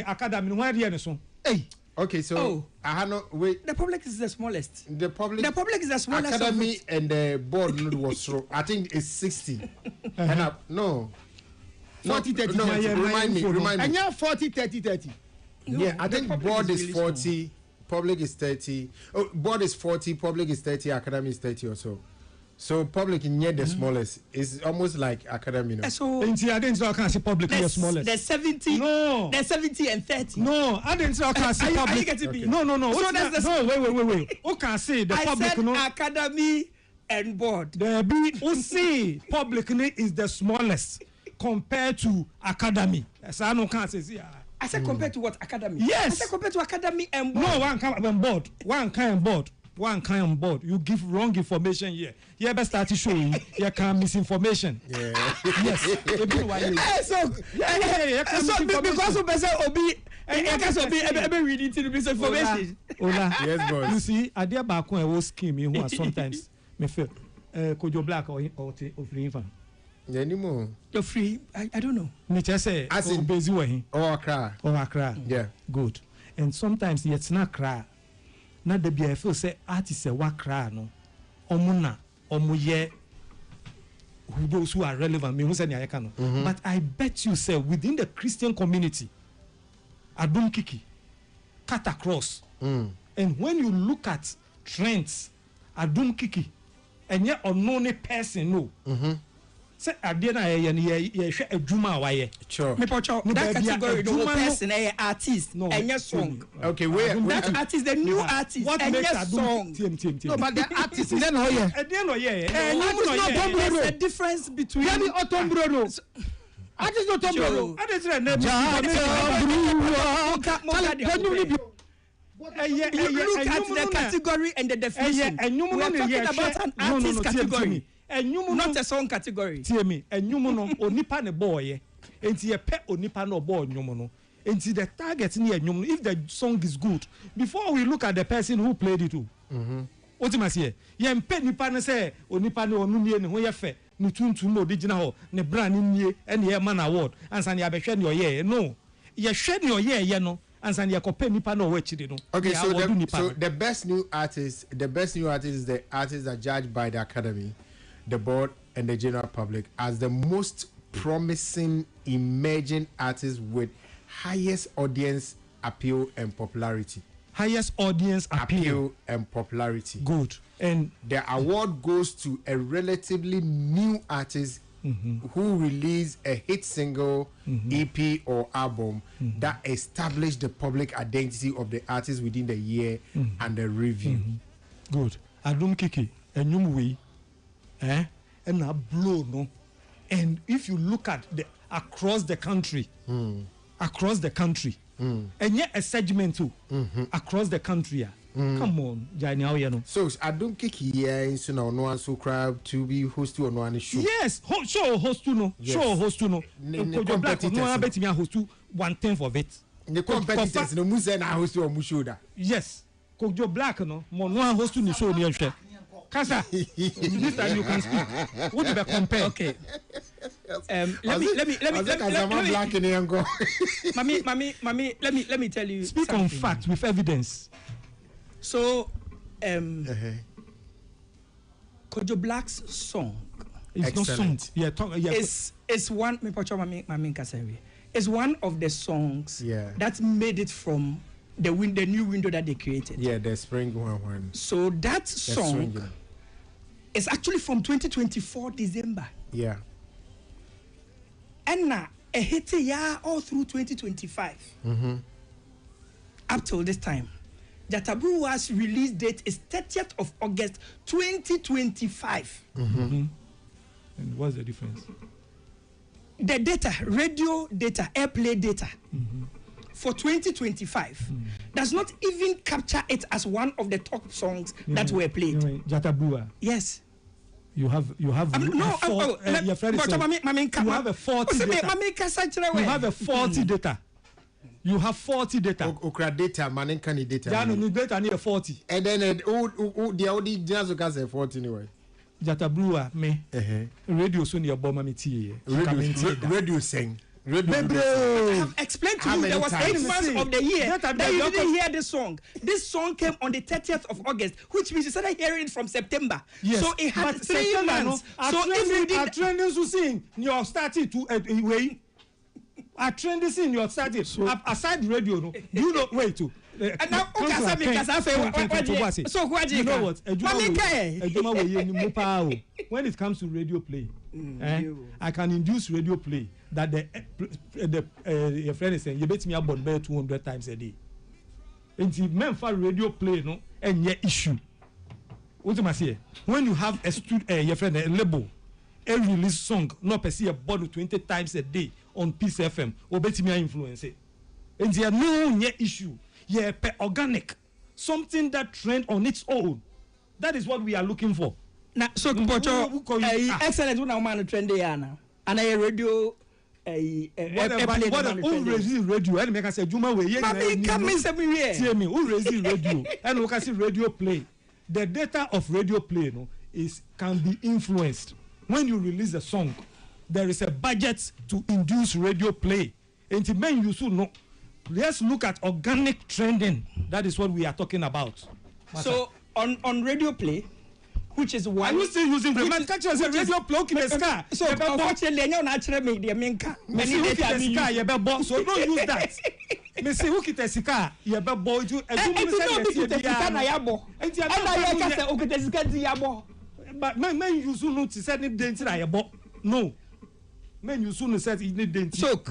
S4: academy why are so?
S10: Hey.
S1: Okay, so I had no wait.
S3: The public is the smallest.
S1: The public
S3: is the smallest.
S1: Academy and the board was through. I think it's 60. And no.
S10: 40-30.
S1: No, remind me.
S10: And yeah, 40-30.
S1: No, yeah, I think board is 40, public is 30. Oh, board is 40, public is 30, academy is 30 or so. So public in the smallest is almost like academy. No?
S3: So
S4: I didn't say I can't see public in the smallest.
S3: There's 70.
S4: No.
S3: There's 70 and 30.
S4: No, I didn't say I can't see public.
S3: Are you getting me?
S4: No.
S3: So that's
S4: no, wait. Who can see the public?
S3: I said academy and board.
S4: There be who see public is the smallest compared to academy. So I no can't say.
S3: I said compared to what academy?
S4: Yes.
S3: I said compared to academy and board.
S4: No, one kind of board. You give wrong information here. You ever start showing you can misinformation.
S1: Yeah.
S4: Yes.
S3: So because of person obi because obi ebe reading to the misinformation.
S4: Ola.
S1: Yes, boss.
S4: You see, I dear back when I was scheme who are sometimes me feel Kojo Black or free fan.
S1: Yeah, anymore.
S3: You're free. I don't know.
S4: Me just say
S1: as in
S4: busy way.
S1: Or Accra.
S4: Yeah. Good. And sometimes it's not cry. Not the be I feel say artists wa cry no. Omuna omuye who those who are relevant me who say I can. But I bet you say within the Christian community Adum Kiki cut across. And when you look at trends Adum Kiki and yet unknown person no. Say adie na ye hwe adwuma waye
S1: sure
S3: me pocho that category no person artist enye song
S1: okay where
S3: that artist the new artist
S4: what makes song
S10: no but the artist then no yeah
S3: there's a difference between
S10: yani otombrodo artist otombrodo
S3: look at the category and the definition. We are talking about an artist category. Not a song category.
S4: Tell me, and you know, onipa ne boy, and see a pet onipa no boy, no. And see the target near you. If the song is good, before we look at the person who played it too. What you must say? Yem pet nipa ne say onipa no nunye ne ho ye fe. Ni tuntum original ho ne brand ni and ye man award and san ya be hwe ne oye no. ye hwe ne oye no ansa ne yakopa nipa na owo akire no.
S1: Okay, so the best new artist is the artists that judged by the academy, the board and the general public as the most promising emerging artists with highest audience appeal and popularity.
S4: Highest audience appeal
S1: and popularity.
S4: Good. And
S1: the award goes to a relatively new artist who released a hit single, EP or album that established the public identity of the artist within the year and the review.
S4: Good. Adum Kiki, enyum we, and a blow no. And if you look at the across the country, and yet a segment too across the country. Come on, Jani, you know.
S1: So I don't kick here, so no one so crowd to be host to on one show.
S4: Yes, show host to no, show host to no. Kojo Black, no one bet me a host to 1/10 of it.
S1: The competitors no muze na host to mushoda.
S4: Yes, Kojo Black no, no one host to the show near share. Kasa, this time you can speak. What do you compare?
S3: Okay. Let me
S1: black in here go.
S3: Mami, let me tell you.
S4: Speak
S3: something.
S4: on fact with evidence.
S3: So, Kojo Black's song.
S4: It's not song. Yeah,
S3: it's one. It's one of the songs that made it from the new window that they created.
S1: Yeah, the spring one.
S3: So that song is actually from 2024 December.
S1: Yeah.
S3: And now a hit all through 2025. Up till this time. Jatabruwa's release date is 30th of August 2025.
S4: And what's the difference?
S3: The data, radio data, airplay data for 2025 does not even capture it as one of the top songs that were played.
S4: Jatabruwa.
S3: Yes.
S4: You have your friend you have a 40 data. You have a 40 data. You have 40 data.
S1: Okra data, manin can data.
S4: Yeah, no data near 40.
S1: And then the only just because 40 anyway.
S4: Jatabruwa me. Radio soon your bomb me tea.
S1: Radio sing.
S3: I have explained to you there was 8 months of the year that you didn't hear this song. This song came on the 30th of August, which means you started hearing it from September.
S4: Yes.
S3: So it had 3 months. So if you did
S4: trending to sing, you're starting to way. I trend this in your started. So aside radio, no, you know wait to.
S3: And now so what
S4: you know what? When it comes to radio play, I can induce radio play that your friend is saying you bet me about 200 times a day. And the men for radio play no and your issue. What am I saying? When you have your friend a label, a release song, not per se about 20 times a day on Peace FM, or bet me influence it. And there no issue. Yeah, organic, something that trend on its own. That is what we are looking for.
S3: Now, so excellent when I'm on trend now, and I radio.
S4: Who raising radio? And make us say Juma way. Tell me who raising radio? And look at see radio play. The data of radio play can be influenced when you release a song. There is a budget to induce radio play. And the men you should know. Let's look at organic trending. That is what we are talking about.
S3: So on radio play, which is one.
S4: Are you still using radio play? Okay,
S3: so unfortunately, I don't actually make the America. Many data
S4: so don't use that. Me say who kita sika ye be boy you but men use no to set it dent na ye bo no men use no set it dent
S3: so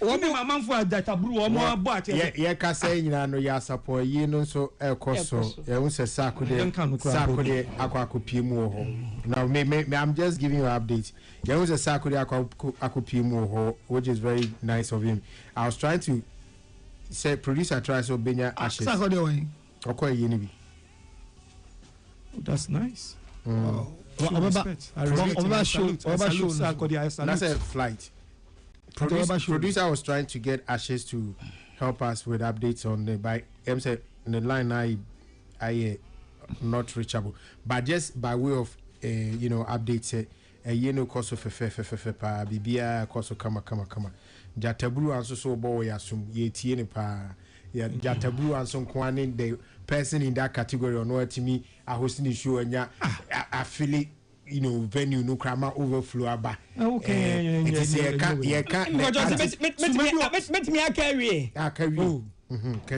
S4: obi mama for data bru o mo abo ati
S1: ye ka say nyina no ya support yi no so ekoso ye hu se sakode akwa mu ho now me I'm just giving you an update ye hu se sakode akwa mu ho which is very nice of him. I was trying to say producer tries to benya ashes okwa yi ni bi.
S4: That's nice.
S1: That's a flight. Producer was trying to get Ashes to help us with updates on the by said the line I not reachable, but just by way of updates ɛyɛ no kɔ so fɛfɛfɛfɛ paa bibia kɔ so kama jataburu anso so bo ya sum ye tie ne pa ya jataburu anso nko ane the person in that category or no atimi ahosini show anya affiliate venue no krama overflow aba
S3: okay
S1: it is ye can
S3: let me carry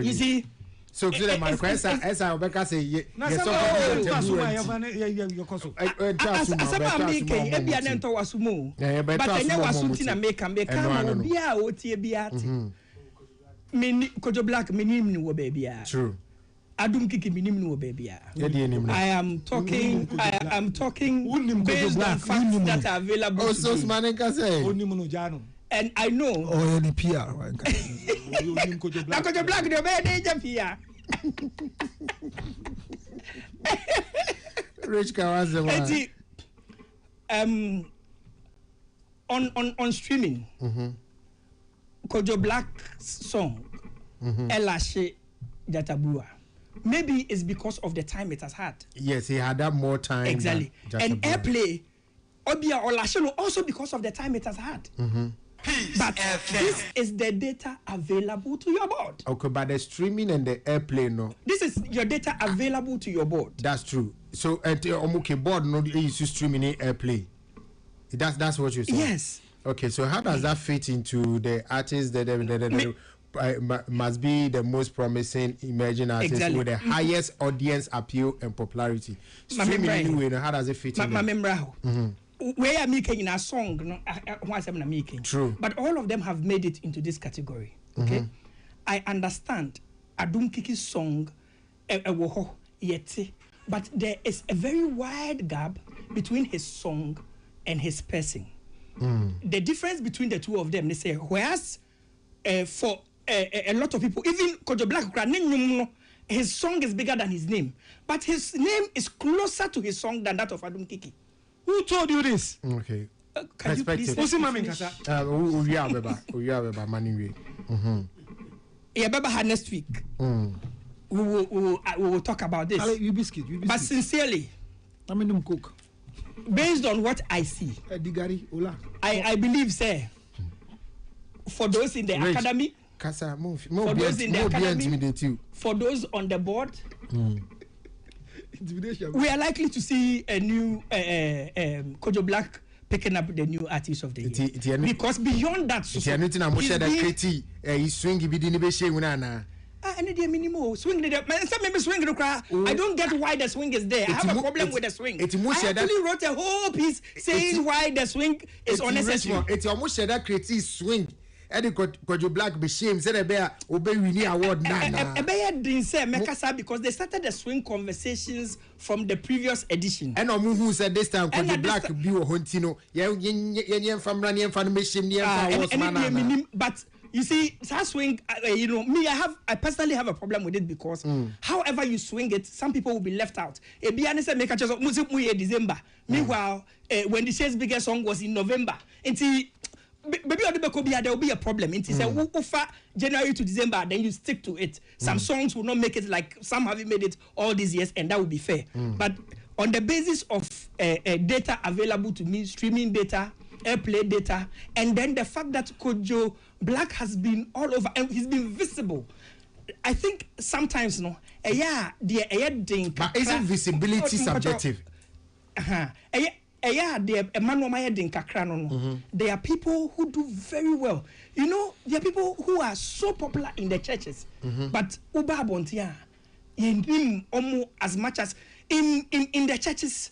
S3: you see
S1: so today my question esa obeka say ye so
S3: asama make e bia na nto wasumo but enya wasuti na make obi a otie bia ate me Kojo Black minim ni wo ba bia
S1: true
S3: Adum Kiki minim ni wo ba bia I am talking based on facts that are available
S1: oh so smanenka say
S10: onim no jano
S3: and I know
S10: oh any PR
S3: Kojo Black de be dey PR
S1: Rich Kawaze
S3: on streaming Kojo Black song Elashe Jatabua maybe it's because of the time it has had.
S1: Yes, he had that more time
S3: exactly and airplay Obia Olashe also because of the time it has had. But this is the data available to your board.
S1: Okay, but the streaming and the airplay, no.
S3: This is your data available to your board.
S1: That's true. So at the board, no, you use streaming in airplay. That's what you're saying.
S3: Yes.
S1: Okay, so how does that fit into the artists that must be the most promising emerging artists with the highest audience appeal and popularity? Streaming anyway, how does it fit in?
S3: Where I'm making in a song, no, once I'm making.
S1: True.
S3: But all of them have made it into this category. Okay, I understand Adum Kiki's song, but there is a very wide gap between his song and his person. The difference between the two of them, they say, whereas for a lot of people, even Kojo Black, his song is bigger than his name, but his name is closer to his song than that of Adum Kiki.
S10: Who told you this?
S1: Okay.
S3: Can you please
S10: what's your mami kasa?
S1: We have money.
S3: Yeah, Baba next week. We will talk about this.
S10: You biscuit.
S3: But sincerely,
S10: I'm cook.
S3: Based on what I see, I believe, sir, for those in the academy, for those in the academy, for those on the board, we are likely to see a new Kojo Black picking up the new artist of the year. Because beyond that, I don't get why the swing is there. I have a problem with the swing. I actually wrote a whole piece saying why the swing is unnecessary.
S1: It's almost that creative swing. Eddie Kojo Black be shame said obey winning award
S3: because they started the swing conversations from the previous edition.
S1: And who said this time Kojo Black be Hontino
S3: but you see, that swing, me, I personally have a problem with it because however you swing it, some people will be left out. December. Meanwhile, when the Shade's biggest song was in November, maybe there will be a problem. It is a January to December, then you stick to it. Some songs will not make it like some haven't made it all these years, and that will be fair. But on the basis of data available to me, streaming data, airplay data, and then the fact that Kojo Black has been all over and he's been visible, I think sometimes but
S1: isn't visibility subjective?
S3: There are people who do very well. There are people who are so popular in the churches, but as much as in the churches,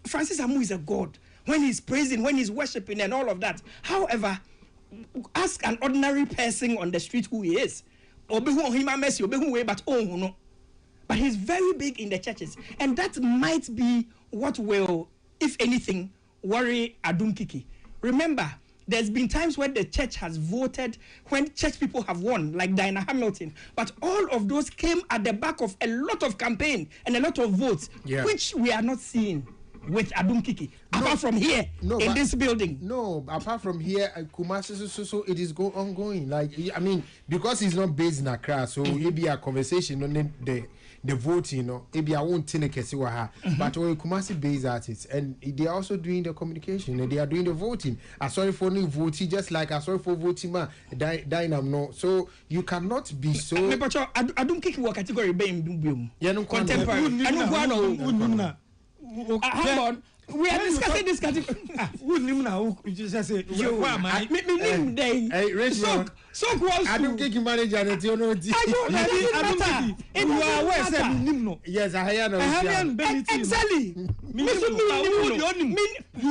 S3: Francis Amu is a god when he's praising, when he's worshiping, and all of that. However, ask an ordinary person on the street who he is. But he's very big in the churches, and that might be what will, if anything, worry Adum Kiki. Remember, there's been times when the church has voted, when church people have won, like Diana Hamilton, but all of those came at the back of a lot of campaign and a lot of votes, which we are not seeing. with Adum Kiki apart from here in this building?
S1: No, apart from here, Kumasi, so it is ongoing. Like, I mean, because he's not based in Accra, so maybe a conversation on the voting, you know, maybe I won't tell you but when Kumasi based artists, and they are also doing the communication and they are doing the voting. I sorry for new voting, just like I sorry for voting, man. Dynamo. So you cannot be so.
S3: Adum Kiki what category being contemporary. Hang on. We are discussing this category.
S4: You just say,
S1: hey, Rachel.
S3: So close.
S1: I don't think you manage and you know. Yes, I hear no.
S3: Exactly.
S4: You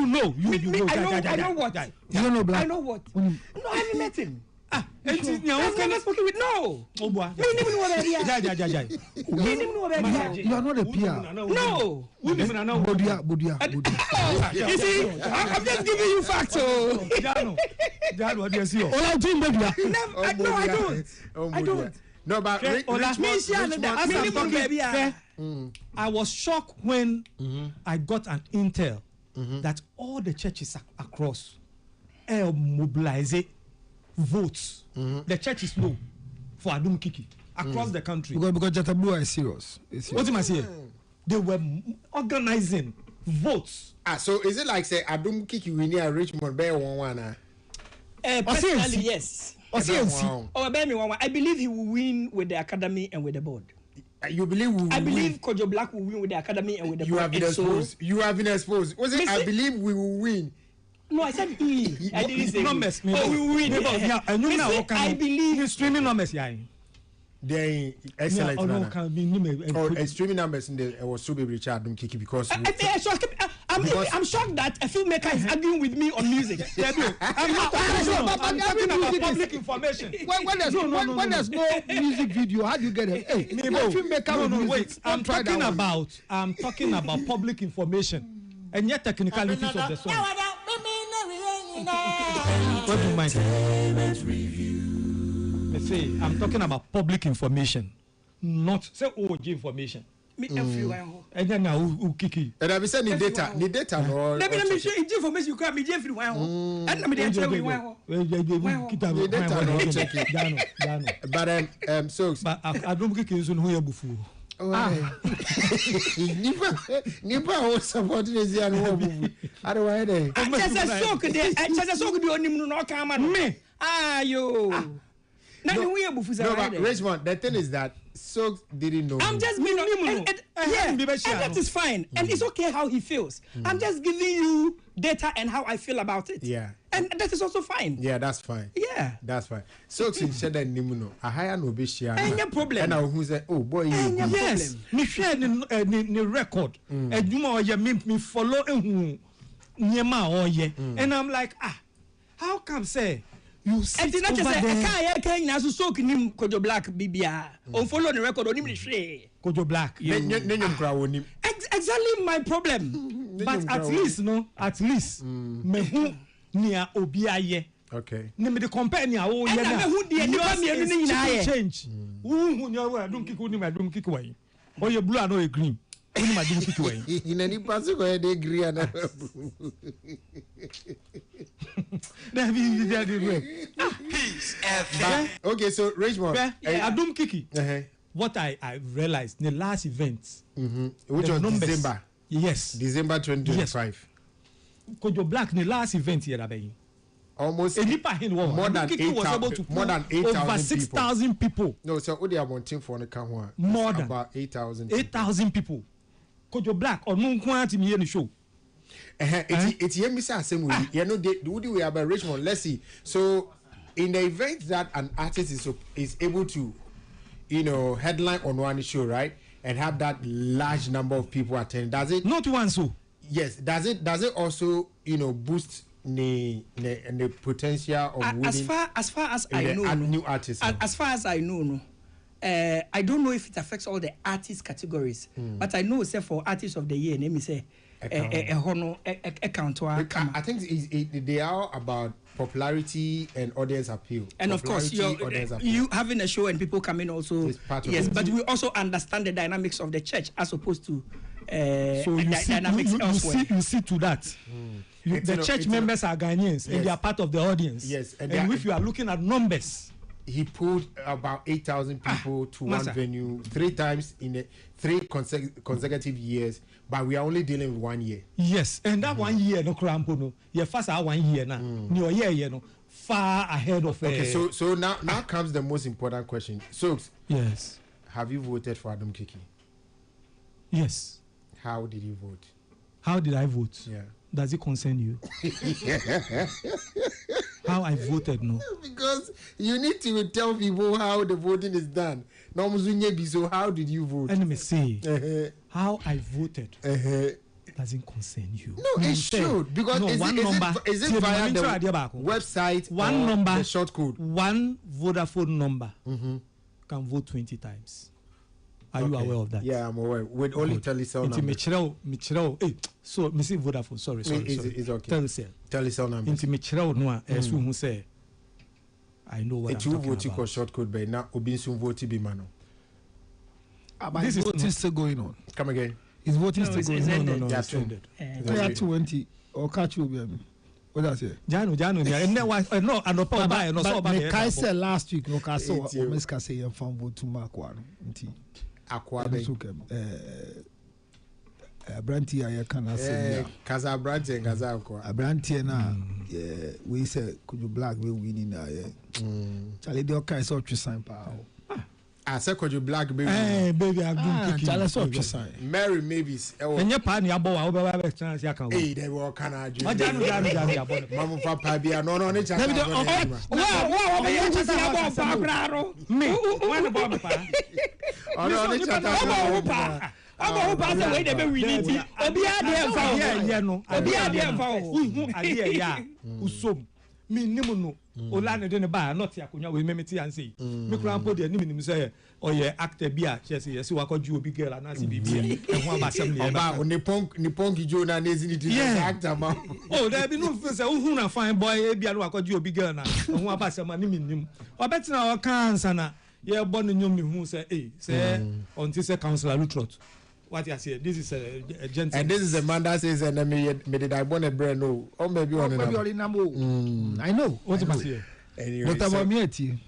S4: know.
S3: I know what.
S10: You don't know Black.
S3: I know what. No, I haven't met him. I've never spoken with no.
S10: You are not a PR.
S3: No.
S10: Bodia.
S3: You see, I'm just giving you facts.
S10: What do you see? I don't.
S1: No, but
S4: I was shocked when I got an intel that all the churches across mobilize votes. The church is low for Adum Kiki across the country.
S10: Because Jatabu is serious.
S4: What am I saying? They were organizing votes.
S1: So is it like say Adum Kiki we near Richmond Bay 1-1?
S3: Personally, yes. I believe he will win with the academy and with the board.
S1: You believe we will
S3: I believe Kojo Black will win with the academy and with the board.
S1: You have been exposed. Was it? I believe we will win.
S3: No, I said he. I didn't say
S4: numbers.
S3: We will win.
S4: I
S3: believe
S4: streaming numbers.
S1: They excellent. Streaming numbers in the was so be Richard Adum Kiki because
S3: I'm shocked that a filmmaker is arguing with me on music.
S4: I'm talking about public information.
S10: When there's no music video, how do you get it? Hey, filmmaker.
S4: Wait. I'm talking about public information and yet technicalities of the song. What do you mind? I'm talking about public information, not say OG information. And then now who kiki?
S1: And I be saying the data no.
S3: Let me show you information you can be free one. And let me tell you one.
S1: But so
S4: I don't kiki is who you bufu.
S1: Nipa who support this and who I don't want it.
S3: Just a soak the only no come on me. Yo.
S1: No, but Richmond, the thing is that Soaks didn't know.
S3: I'm just being and that is fine. And it's okay how he feels. I'm just giving you data and how I feel about it.
S1: Yeah.
S3: And that is also fine.
S1: Yeah, that's fine.
S3: Yeah.
S1: That's fine. Soaks in Sheda Nimuno. I hire no be share.
S3: No problem.
S1: And I who say, oh boy,
S4: yes. Me share the record. And you know me follow Nyema oye. And I'm like, how come say you sit over there?
S3: I can't now soak him Kojo Black BBA. On follow the record on him
S4: Kojo Black.
S3: Exactly my problem.
S4: But at least me who near Obiaye.
S1: Okay.
S4: Name the company who change. Who don't kick only my don't kick away. Or your blue and no green. Only my don't kick away.
S1: In any passage where they agree and okay, so Richmond.
S4: Adum Kiki. What I realized in the last event,
S1: which was numbers, December.
S4: Yes.
S1: December 2025.
S4: Kojo Black in the last event here,
S1: almost
S4: more than 8,000 over 6,000 people.
S1: No, so what they are wanting for the camera?
S4: More than
S1: about 8,000.
S4: 8,000 people. Kojo Black or no quantity me in the show.
S1: It's here, Mr. Same way. You know, would we have a Richmond? Let's see. So, in the event that an artist is able to, headline on one show, right, and have that large number of people attend, does it?
S4: Not one so.
S1: Yes. Does it also, boost the potential of winning?
S3: As far as I know,
S1: new artists.
S3: As far as I know, I don't know if it affects all the artist categories, but I know, say for artist of the year, name is a
S1: I think they are about popularity and audience appeal.
S3: And of course, you having a show and people coming also.
S1: Yes,
S3: but we also understand the dynamics of the church as opposed to
S4: So you see to that. The church members are Ghanaians, and they are part of the audience.
S1: Yes,
S4: and if you are looking at numbers,
S1: he pulled about 8,000 people to one venue 3 times in 3 consecutive years, but we are only dealing with 1 year.
S4: Yes, and that 1 year, no crampo, no, you're fast at 1 year now. No year, no, far ahead of.
S1: Okay, so now comes the most important question. So,
S4: yes,
S1: have you voted for Adam Kiki?
S4: Yes.
S1: How did you vote?
S4: How did I vote?
S1: Yeah.
S4: Does it concern you? How I voted, no.
S1: Because you need to tell people how the voting is done. So how did you vote?
S4: Let me say, how I voted doesn't concern you.
S1: No, it should. Because is it via the website
S4: one number,
S1: the short code?
S4: One Vodafone number can vote 20 times. Are you aware of that?
S1: Yeah, I'm aware. With only telecell
S4: number. So, Missy Vodafone, sorry.
S1: It's okay.
S4: Telecell
S1: number.
S4: Inti Michel no as who say I know what I'm talking about.
S1: Vote for short code, but now Obinsun vote be mano.
S10: This is voting still going on.
S1: Come again.
S10: Is voting still going on?
S4: No, it's ended.
S10: We are 20 or catch you. What does it?
S4: Janu, no, and no power buy, no so
S10: about the Kaiser last week. No, Kaiser or Miss Kase and found vote to Mark one. Branty, I can say,
S1: Kaza Branty and Kaza.
S10: A Branty na we say, could you black will win in Charlie Doka is such a sign power.
S1: I said, could you black baby?
S10: Baby, I'm doing Charlie such a sign.
S1: Mary maybes.
S4: And your pan, your boy, I'll be chance.
S1: Hey, they were Canada.
S4: Mama,
S1: Papa, be a no on each other.
S3: I'm a pass away the reality. Obia
S4: de Usom. Me nimuno. Olane de ba not yakunya we memeti and say. Me crampo de nim say or ye actor bia chese yes wakoju obi girl and asi bibia. E ho abasem ne
S1: ba Nippon ki jo na nezini di actor ma.
S4: Oh there be no say who na fine boy e bia no wakoju obi girl na. E ho abasem ma nim. Obetina o cancer na ye born nyom me hu say say until say councillor Lutrot. What you say? This is a gentleman.
S1: And this is a man that says, "And me did I born a brand no? Or maybe on
S10: the I know. What's the matter?
S1: Anyway,
S10: Dr. Baumia 80.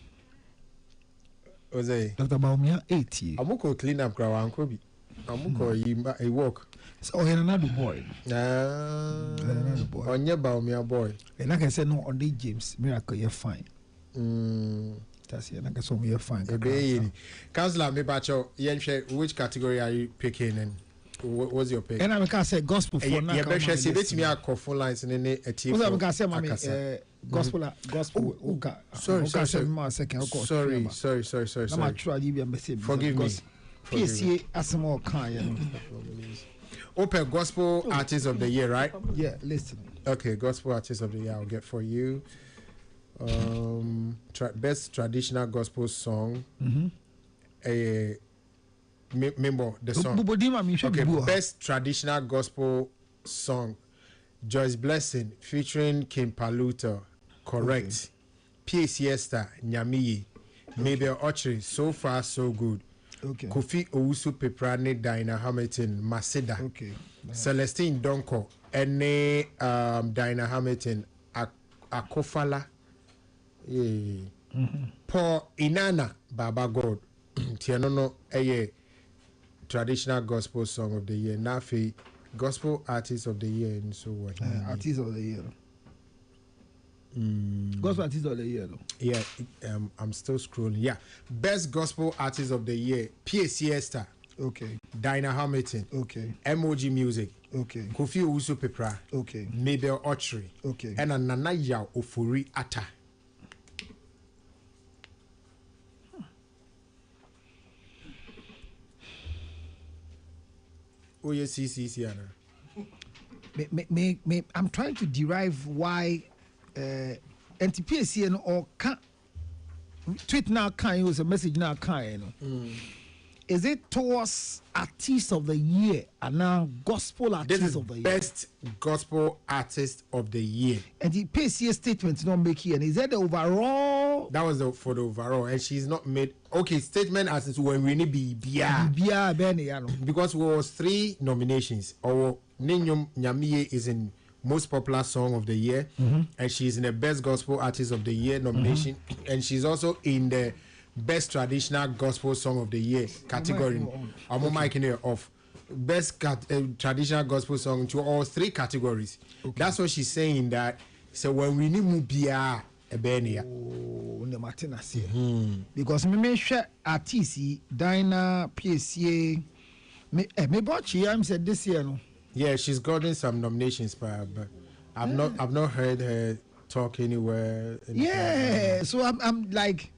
S1: Dr.
S10: Baumia 80.
S1: I'm going to clean up ground uncle. I'm going to walk.
S10: So another boy.
S1: Another boy. On your Baumia boy.
S10: And like I said, no, on the James Miracle, you're fine. That's it. I guess we're fine.
S1: Councillor, which category are you picking? And what's your pick?
S10: And I can say gospel for now.
S1: Yeah, say let me a phone lines in a team.
S10: What I say, mommy, gospel. Sorry.
S1: Forgive me.
S10: PSA Asamo Kaya.
S1: Open gospel artist of the year, right?
S10: Yeah, listen.
S1: Okay, gospel artist of the year. I'll get for you. Best traditional gospel song. Remember the song. Okay, best traditional gospel song. Joyce Blessing featuring Kim Paluta. Correct. P. Siesta Nyamiyi. Mabel Ochri. So far so good.
S10: Okay.
S1: Kofi Owusu Peprane Dinah Hamilton Maseda.
S10: Okay.
S1: Celestine Donko. Ene Dinah Hamilton Akofala. Paul Inana Baba God. Tianono traditional gospel song of the year. Nafi gospel artist of the year and so what?
S10: Artist of the year. Gospel artist of the year.
S1: Yeah, I'm still scrolling. Yeah, best gospel artist of the year. P.A. Siesta.
S10: Okay.
S1: Dinah Hamilton.
S10: Okay.
S1: MOG Music.
S10: Okay.
S1: Kofi Owusu Pepra.
S10: Okay.
S1: Mabel Ochri.
S10: Okay.
S1: And Nana Yaw Ofori Atta. Oh yes, CC
S10: I'm trying to derive why NTPC or can tweet now can use a message now can is it towards artist of the year and now gospel artist of the year?
S1: Best gospel artist of the year.
S10: And the PCA statement not make here. And is that the overall overall.
S1: That was for the overall, and she's not made. Okay, statement as to when we need because we was 3 nominations. Our Ninyum Nyamiye is in most popular song of the year, and she's in the best gospel artist of the year nomination, and she's also in the best traditional gospel song of the year category. I'm making it of best traditional gospel song to all 3 categories. That's what she's saying, that so when we need mubia ebenia
S10: because me share artist Dinah PSA me bought I'm said this year no.
S1: Yeah, she's gotten some nominations, but I've not heard her talk anywhere.
S10: Yeah, so I'm like,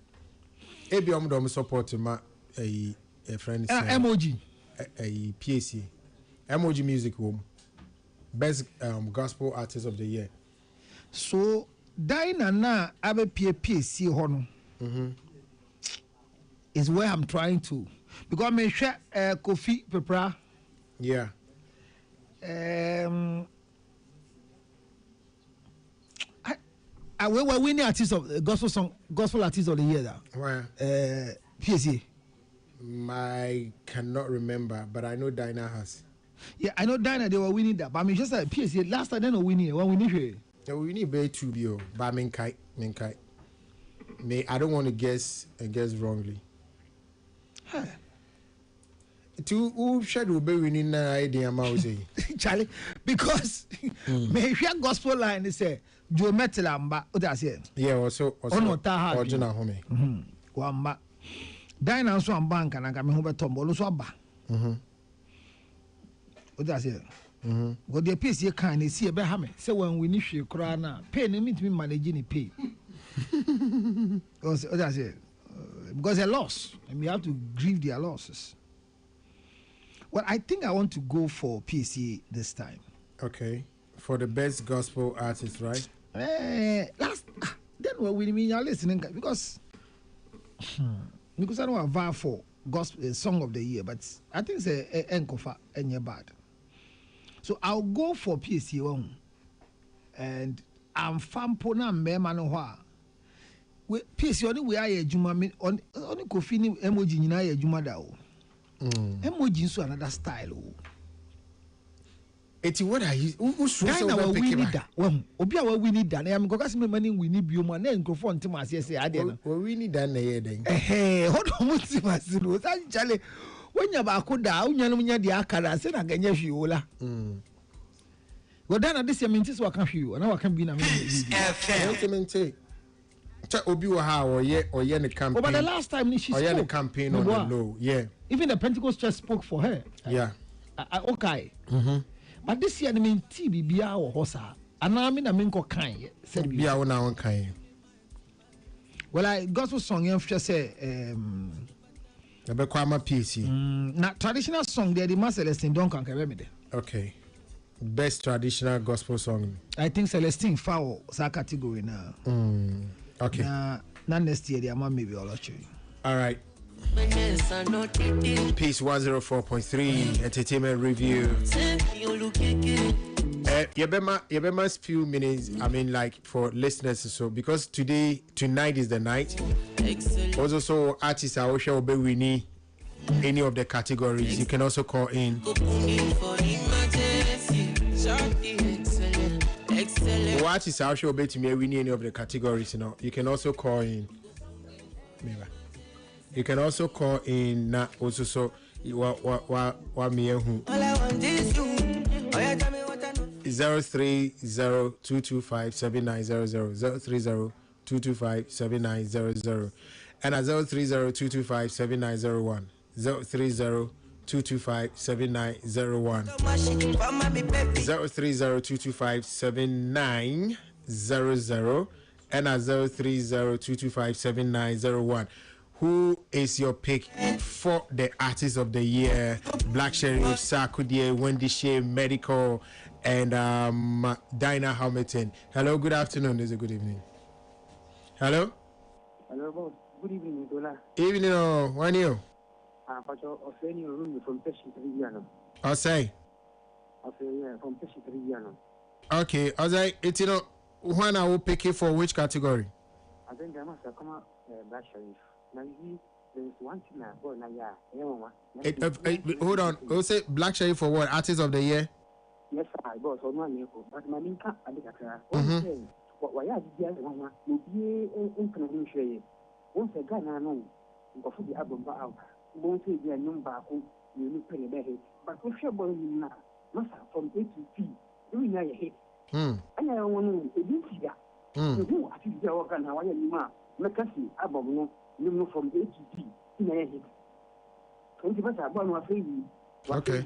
S1: maybe I'm supporting my a friend.
S10: Emoji,
S1: a PAC, Emoji Music Home, best gospel artist of the year.
S10: So Dinah na abe PAC hono is where I'm trying to, because me share Kofi Pepra.
S1: Yeah.
S10: I we were winning artist of gospel artist of the year that.
S1: Where?
S10: PSA.
S1: I cannot remember, but I know Dinah has.
S10: Yeah, I know Dinah, they were winning that, but I mean just like PSA last time they no winning when we need here.
S1: Yeah, we need bay to be but I mean kai. Me, I don't want to guess wrongly. To who should be winning idea mousy
S10: Charlie, because me hear gospel line they say Joe Metalamba what I say.
S1: Yeah, also original home.
S10: Wamba Dinah so am bank and I me home tombo so aba. What I say. What the PC can they see a behame. Say when we need she cry na pay no mean to me managing the pay. What I say. Because a loss and we have to grieve their losses. Well, I think I want to go for PSA this time.
S1: Okay, for the best gospel artist, right?
S10: Then what we mean you're listening because I don't have vow for gospel song of the year, but I think it's a enkofa and you're bad. So I'll go for PSA one, and I'm fampona mema no wa. PSA only we are a juma on Kofi ni emoji ni na a juma da o. Emoji so another style o.
S1: Eti what are you?
S10: Dinah we need that. Obi a we need that. Na me kokasi me mani we need bio ma na nkrofo ntem ase say ade no.
S1: We need that na ye den.
S10: Hold on muti ase no. Sa chale wonya ba ko da wonya no nya de akara se na ganya hwi ola. Godana this year mintis wa kan hwi na wa kan bi na me.
S1: FM. Obi wa ha or ye the campaign.
S10: But the last time she spoke.
S1: The campaign on the low. Yeah.
S10: Even the Pentecost Church spoke for her.
S1: Yeah.
S10: Okay. But this year I mean TV bia or hosa. And I mean I mean ko kan said
S1: bia wona won kan.
S10: Well, I gospel song you just say
S1: Abekwama PC.
S10: Na traditional song there the Master Celestine don't can me there.
S1: Okay. Best traditional gospel song.
S10: I think Celestine foul sa category now.
S1: Okay.
S10: Na next year the amount maybe all actually.
S1: All right. Peace 104.3 entertainment review. Yebema's few minutes. I mean, like for listeners, so because tonight is the night. Also, so artists are also be winning any of the categories. You can also call in. The artists are also be to me winning any of the categories. You know, you can also call in. You can also call in na also so wa me hu 03022579000 03022579000 and at 03022579001 03022579001 03022579000 and at 03022579001. Who is your pick for the artist of the year? Black Sheriff, Sarkodie, Wendy Shea, Medical, and Dinah Hamilton. Hello, good afternoon. This is a good evening. Hello?
S15: Hello, boss. Good evening, Dola.
S1: Evening, when you?
S15: But you're offering your room from Pesci 3 years.
S1: I'll say.
S15: From Pesci 3 years.
S1: Okay, I was like, it's when I will pick it for which category?
S15: I think I must come up Black Sheriff. Now, there is one thing I bought now.
S1: Hold on. Who say Black Sheriff for what? Artist of the year?
S15: Yes, I bought so one year. But my name can't be a crack. But why are you one? You be in share. Once a gun, I know. Go for the album out. Won't say the number you look pretty bad. But if you're born now, must have from A to C, doing your head. And I want to see that. You are the organ, how I am. Make us see album from A to D in a head. 20% I want to say.
S1: Okay.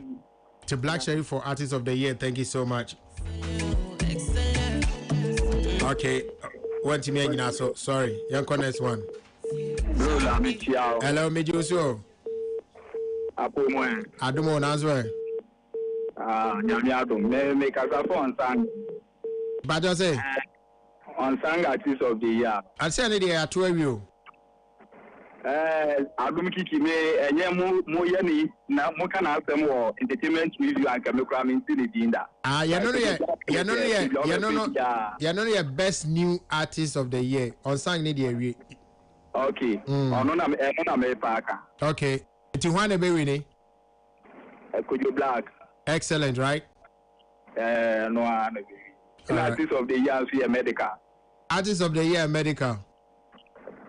S1: To Black Sheriff for Artist of the Year, thank you so much. Okay. One to me now, so sorry. Young next one. Hello, Mijuso. Adumo Nazwe.
S16: Nyamiado, make a phone sang.
S1: But I say
S16: on sang Artist of the Year.
S1: I say any day at 12 you.
S16: Adumkiki me enye mu yeni na mu kana asem wo entertainment review and camera in Tinidinda.
S1: You know your best new artist of the year on sang need the
S16: okay. Ono me paka.
S1: Okay. Tijuana be winning.
S16: Could you Black?
S1: Excellent, right?
S16: No Artist of the Year is medical.
S1: Artist of the Year medical.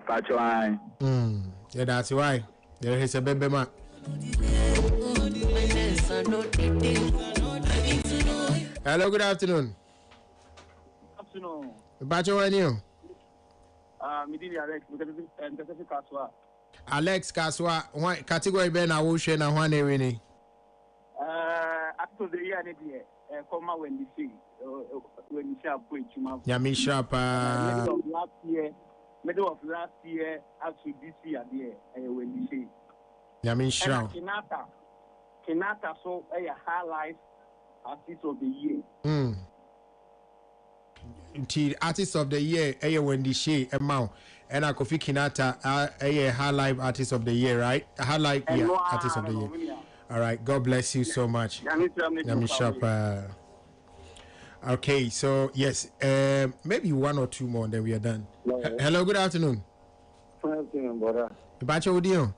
S16: That's why.
S1: Yeah, that's why. There is a baby man. Hello, good afternoon.
S17: Afternoon.
S1: Bacho, when you?
S17: Midini Alex, Kaswa.
S1: Alex Kaswa, what category ben I will share now one winning?
S17: After the year, come out when you see, when you shall preach.
S1: Yami Sharp.
S17: Middle of last year up to this year, when you see.
S1: Yami Sharp.
S17: Kinata so a high life artist of the year.
S1: Artist of the year, when the she amount, and I Kofi Kinata, a high life artist of the year, right? A high life artist of the year. All right, God bless you so much. Yami Sharp. Okay, so yes, maybe one or two more, then we are done. Hello, good afternoon.
S15: Good afternoon, brother.
S1: Bacho Udio.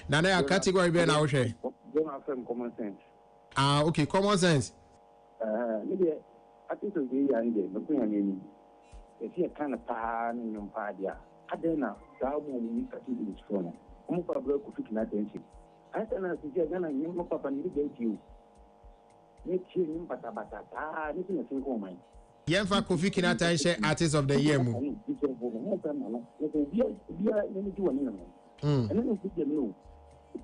S1: Nana, category Ben Aushe.
S15: Don't have common sense.
S1: Okay, common sense.
S15: Maybe I think to be young, but I mean, if you kind of pan in your party, I don't know, that won't be catching this phone. I'm probably could fit attention. I don't know if you're going to name up and get you. Make you bata, this is a single mind.
S1: Yemfa Kofi Kinata artist of the year.
S15: And then you know,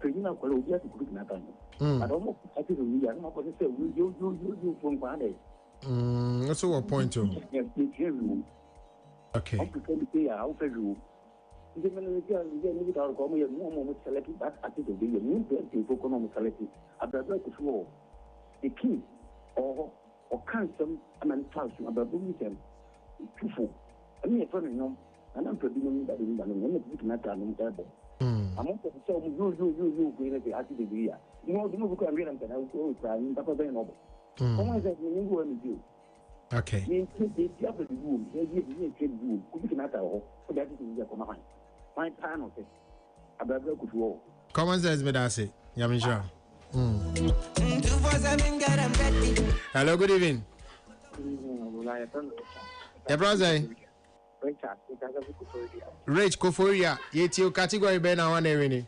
S15: Premier Colombia to put Nathan. I don't know. I think we are not going to say, you from Friday.
S1: That's a point too. Okay.
S15: I prefer to pay out for you. The manager is our comedy, no more selected that artist of the year, new people economic selected. I prefer to show the king or cancer and manufacturing about them. Truthful. I mean, a friend, and I'm producing that in the table. I'm not going to say, you, the artist of the year. You know, you can read them, and I will go crying, but very noble. Come on, you go and do.
S1: Okay.
S15: The other room, they give me a room, could be matter of that is in your mind. My time of it. I better go to war.
S1: Common sense, but I say, Yamisha. Hello, good evening. Your brother, Rich Koforia, yet your category Ben I want to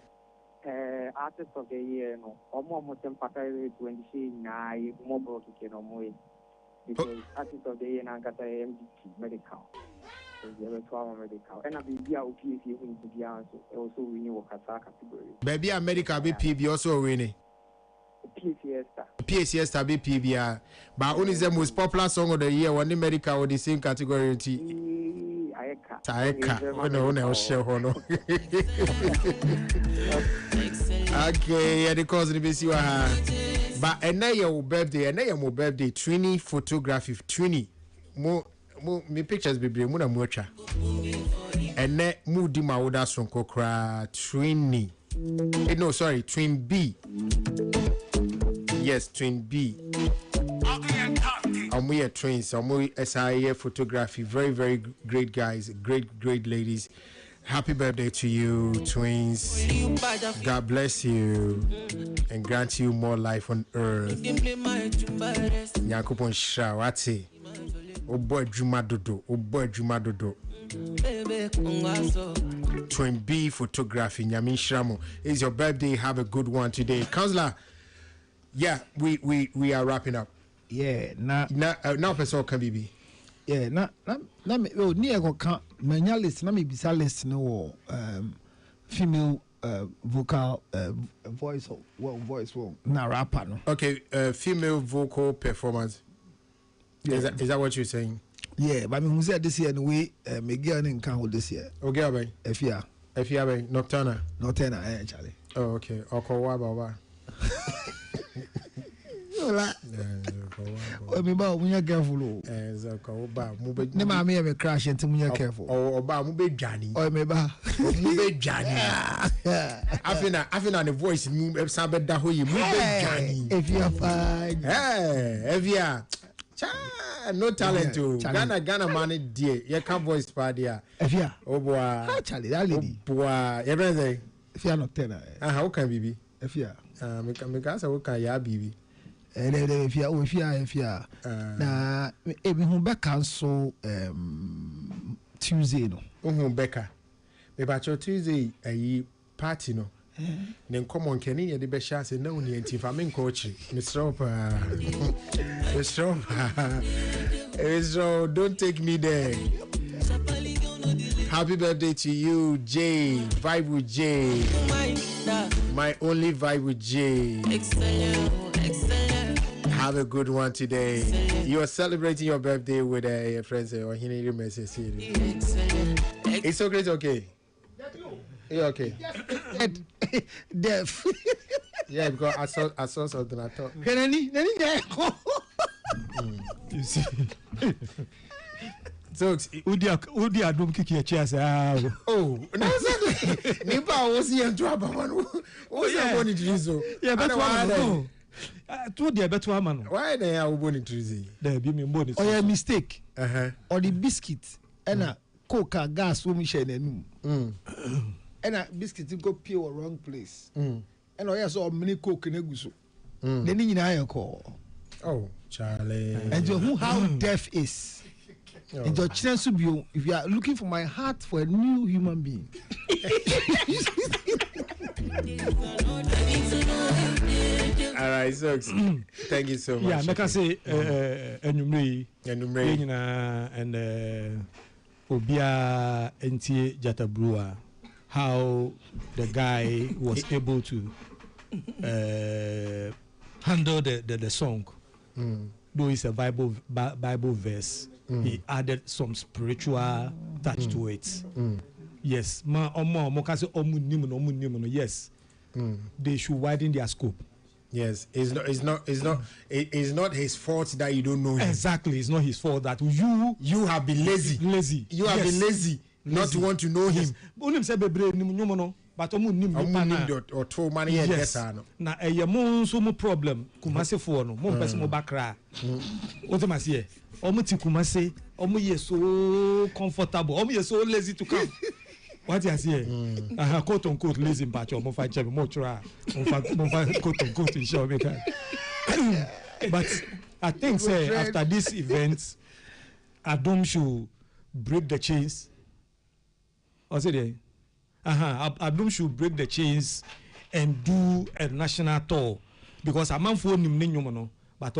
S15: artist of the year, no, or more sympathetic when she nigh more broken or more. Because artist of the year, I got a MDT medical. Medical. And I'll be out if you win to be also renew a category. Baby, America
S1: BPB also winning. PCS be PBR, but only the most popular song of the year when the medical or the same category. Taeka, no, share hono. Okay, yeah, the cause of the BC. But and now your birthday, Trini photography, Trini. Me pictures be bring muna mocha. And ne mudi ma oda son kokra Trini. No, sorry, Twin B. Yes, Twin B. Omuye twins, Omuye SIA photography, very, very great guys, great ladies. Happy birthday to you, twins. God bless you and grant you more life on earth. Yakupon Shawati. Oh boy, Jumadodo. Twin B photography, Nyamin Shramo. It's your birthday. Have a good one today. Counselor, yeah, we are wrapping up.
S10: Yeah, now
S1: person can be.
S10: Yeah, na near go many list, na me bisa list no female vocal voice na rapper no.
S1: Okay, female vocal performance. Yeah. Is that what you're saying?
S10: Yeah, but I mean, who said this year anyway? Me girl didn't count this year.
S1: Okay, abe.
S10: Efia,
S1: Nocturna,
S10: Charlie.
S1: Oh, okay. Okowa baba.
S10: Oh, me ba munya careful.
S1: Zako ba
S10: ne ma me crash and munya careful.
S1: Oh, ba mu be dwane.
S10: Oh, me ba.
S1: Mu be dwane. Afina the voice mu sabe da ho yi mu be dwane.
S10: Efia fine.
S1: Efia. No talent to Ghana money dear. You can't voice party.
S10: Efia.
S1: Oh boy.
S10: Hi Charlie, that lady.
S1: Oh boy. Everything.
S10: Efia Nocturna.
S1: How can be?
S10: Efia.
S1: Me can say okay ya bibi.
S10: Efia. Na me hu be cancel Tuesday no.
S1: Hu Becca. Me ba Tuesday ayi party no. Then come on Kenny ye de be sha say na uni enti fa me nko chi. Mr. Don't take me there. Happy birthday to you, Jay. Vibe with Jay. My only vibe with Jay. Have a good one today. You are celebrating your birthday with your friends or Hinny message. It's okay, it's okay. You okay?
S10: Deaf.
S1: Yeah, because I saw something I thought.
S4: You see.
S1: So
S4: Udi adum kiki chair say
S1: oh no nipa was here to abaman o say boni trizo
S4: yeah beto amano to the beto amano
S1: why they are boni trizo
S4: there be me boni
S10: oh yeah mistake or the biscuit and coca gas wo mi share nanum and biscuit go pure or wrong place and oh yeah so many coke na guso then you know call
S1: oh Charlie
S10: and you who how deaf is. And your chance to be, if you are looking for my heart for a new human being.
S1: All right, so thank you so much.
S4: Yeah, make I say, enumere, and Obia Ntie Jatabrua, how the guy was able to handle the song. Though it's a Bible verse. He added some spiritual touch to it. Yes, yes. They should widen their scope.
S1: Yes, it's not his fault that you don't know him.
S4: Exactly, it's not his fault that you
S1: have been lazy. You have been lazy not to want to know him.
S4: But or
S1: two money yes.
S4: Na mo so mo problem Kumasi for no mo person mo bakra. What am I say? Omo ti Kumasi, omo ye so comfortable, omo ye so lazy to come. What you say? Quote unquote lazy patch or mo fa check mo try. Mo fa quote unquote in show me can. But I think say after this event Adom should break the chains. Or say there Abdum should break the chains and do a national tour because a man for nim but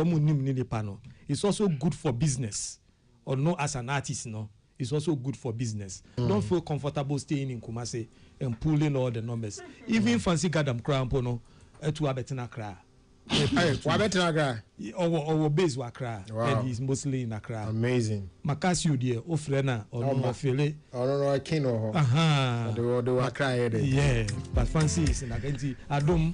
S4: it's also good for business or no as an artist no it's also good for business. Don't feel comfortable staying in Kumasi and pulling all the numbers. Even fancy Gadam Crampo no to Abetina Kra. Our base wa Accra and he's mostly in Accra.
S1: Amazing.
S4: Makasi dear Ofrena or no Fele.
S1: No I can or the Accra.
S4: Yeah, but fancy is in Agenti. Adom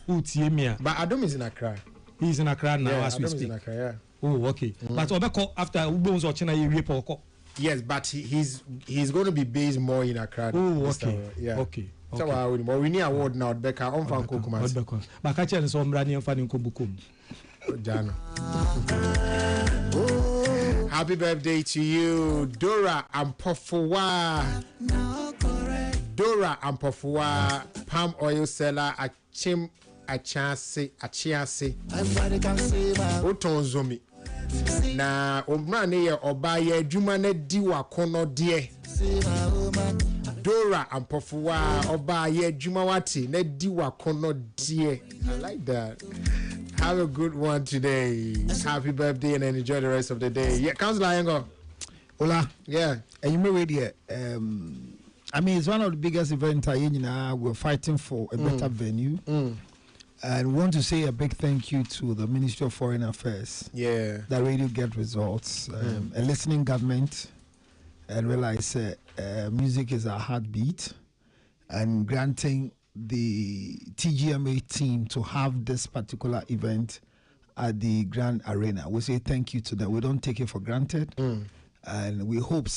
S4: Utiemia.
S1: But Adom is in Accra.
S4: He's in Accra now as we
S1: Adom
S4: speak.
S1: Is in Accra, yeah.
S4: Oh, okay. But Obeko after Ubons or China report.
S1: Yes, but he's going to be based more in Accra.
S4: Oh, okay.
S1: Yeah.
S4: Okay.
S1: So we need award now. Becca on fan Kumasi.
S4: But catch us on Brani and Fanning Kumbukum.
S1: Jano. Happy birthday to you, Dora Ampofua. Dora Ampofua, palm oil seller, Achiase. Oton Zomi. Na omrane ye obaye adwuma na di wakono de. Dora Ampofua obaye adwuma wate na di wakono de. I like that. Have a good one today. Happy birthday and enjoy the rest of the day. Yeah, Councilor Ayengo.
S10: Hola.
S1: Yeah.
S10: And you may read I mean, it's one of the biggest events we're fighting for a better venue. And we want to say a big thank you to the Ministry of Foreign Affairs.
S1: Yeah.
S10: That really get results. A listening government and realize music is our heartbeat, and granting the TGMA team to have this particular event at the Grand Arena. We say thank you to them. We don't take it for granted. And we hope,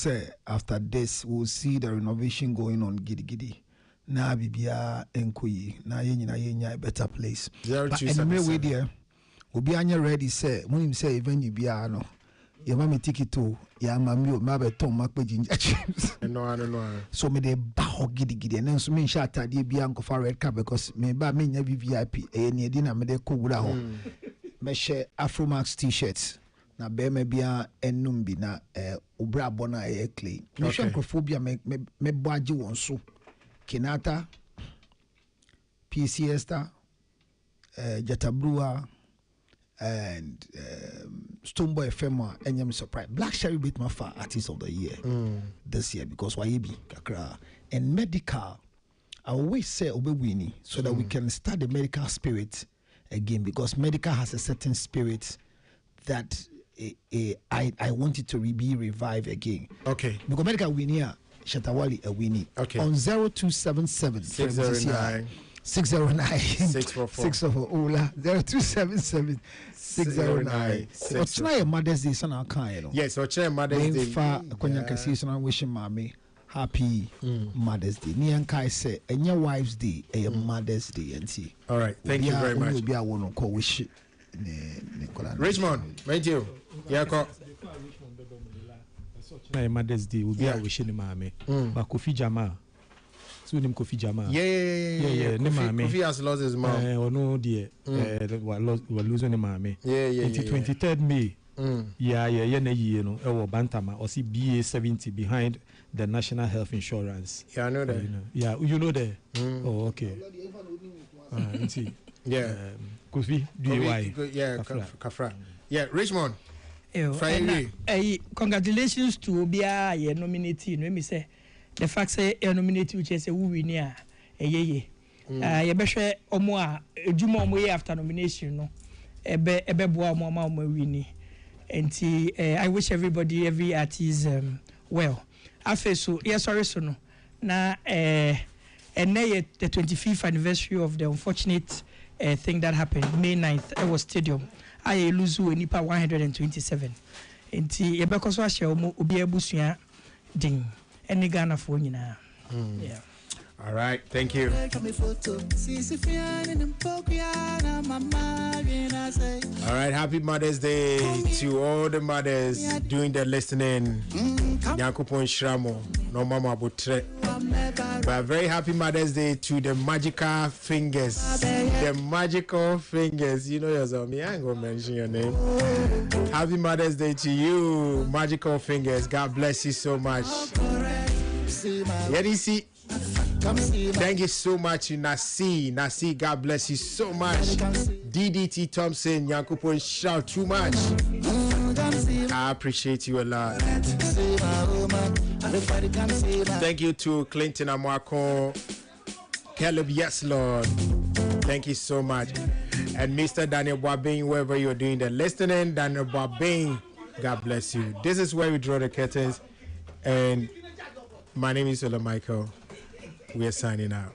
S10: after this, we'll see the renovation going on giddy giddy. Na bibia enkoyi na yenya a better place. But anyway, we there obi anya ready say when him say even you bia no your mama ticket to ya mami o ma be ton makpe ginger chips.
S1: No.
S10: So me dey ba ho gidi and then so me sha atade bia nkofa red card because me ba me nya VIP e ne di na me dey ko wura ho. Me share Afromax t-shirts na be me bia enum bi na obra bona e clay. Me share nkophobia me bo agi won so. Kenata, PC Esther, Jatabrua, and Stoneboy FM, and I'm surprised. Black Sherry Bit Mafa Artist of the Year this year because Waibi Kakra and medical. I always say Obewini so that we can start the medical spirit again because medical has a certain spirit that I want it to be revived again.
S1: Okay.
S10: Because medical winner. Shatawali a winnie.
S1: Okay.
S10: On 0277
S1: 609
S10: 644 Ola 0277 609 What's your Mother's Day son kind?
S1: Yes, what's your Mother's Day?
S10: Fa Konya Kasi and wishing mommy happy Mother's Day. Nian Kai say and your wife's day a Mother's Day and see.
S1: All right, thank you very much.
S10: Be a one call wish
S1: Richmond, thank you. Yeah,
S4: My Mother's Day will be a wishing mame. But Kofi Jama. So him Kofi Jama.
S1: Yeah. Kofi has lost his mom.
S4: Oh no dear. We're losing him mame.
S1: Yeah.
S4: 23rd May. Yeah, you know, Bantama or see BA 70 behind the National Health Insurance.
S1: Yeah, I know that.
S4: Yeah, you know that. Oh, okay. See.
S1: Yeah.
S4: Kofi, DY.
S1: Yeah, Kafra. Yeah, Richmond.
S3: Congratulations to Obia, your nominee. Let me say the fact say your nominee which is a winner. You better omo Juma mo after nomination no. Ebe boa mo ma mo wini. And I wish everybody, every artist well. Afe so yes sorry so no. Na and the 25th anniversary of the unfortunate thing that happened May 9th. It was stadium. I lose nipa 127. Enti yebeko so ahye omo obi abusua din eni Ghana fo nyina. Yeah.
S1: All right, thank you. All right, happy Mother's Day to all the mothers doing the listening. Yakupon Shramo, no mama butre. But very happy Mother's Day to the magical fingers. The magical fingers. You know yourself, me, I ain't gonna mention your name. Happy Mother's Day to you, magical fingers. God bless you so much. Yedisi. Thank you so much, Nasi. God bless you so much. DDT Thompson, Yankupon, shout too much. I appreciate you a lot. Thank you to Clinton Amwako, Caleb, yes, Lord. Thank you so much. And Mr. Daniel Boabing, wherever you're doing the listening, Daniel Boabing, God bless you. This is where we draw the curtains. And my name is Ola Michael. We are signing out.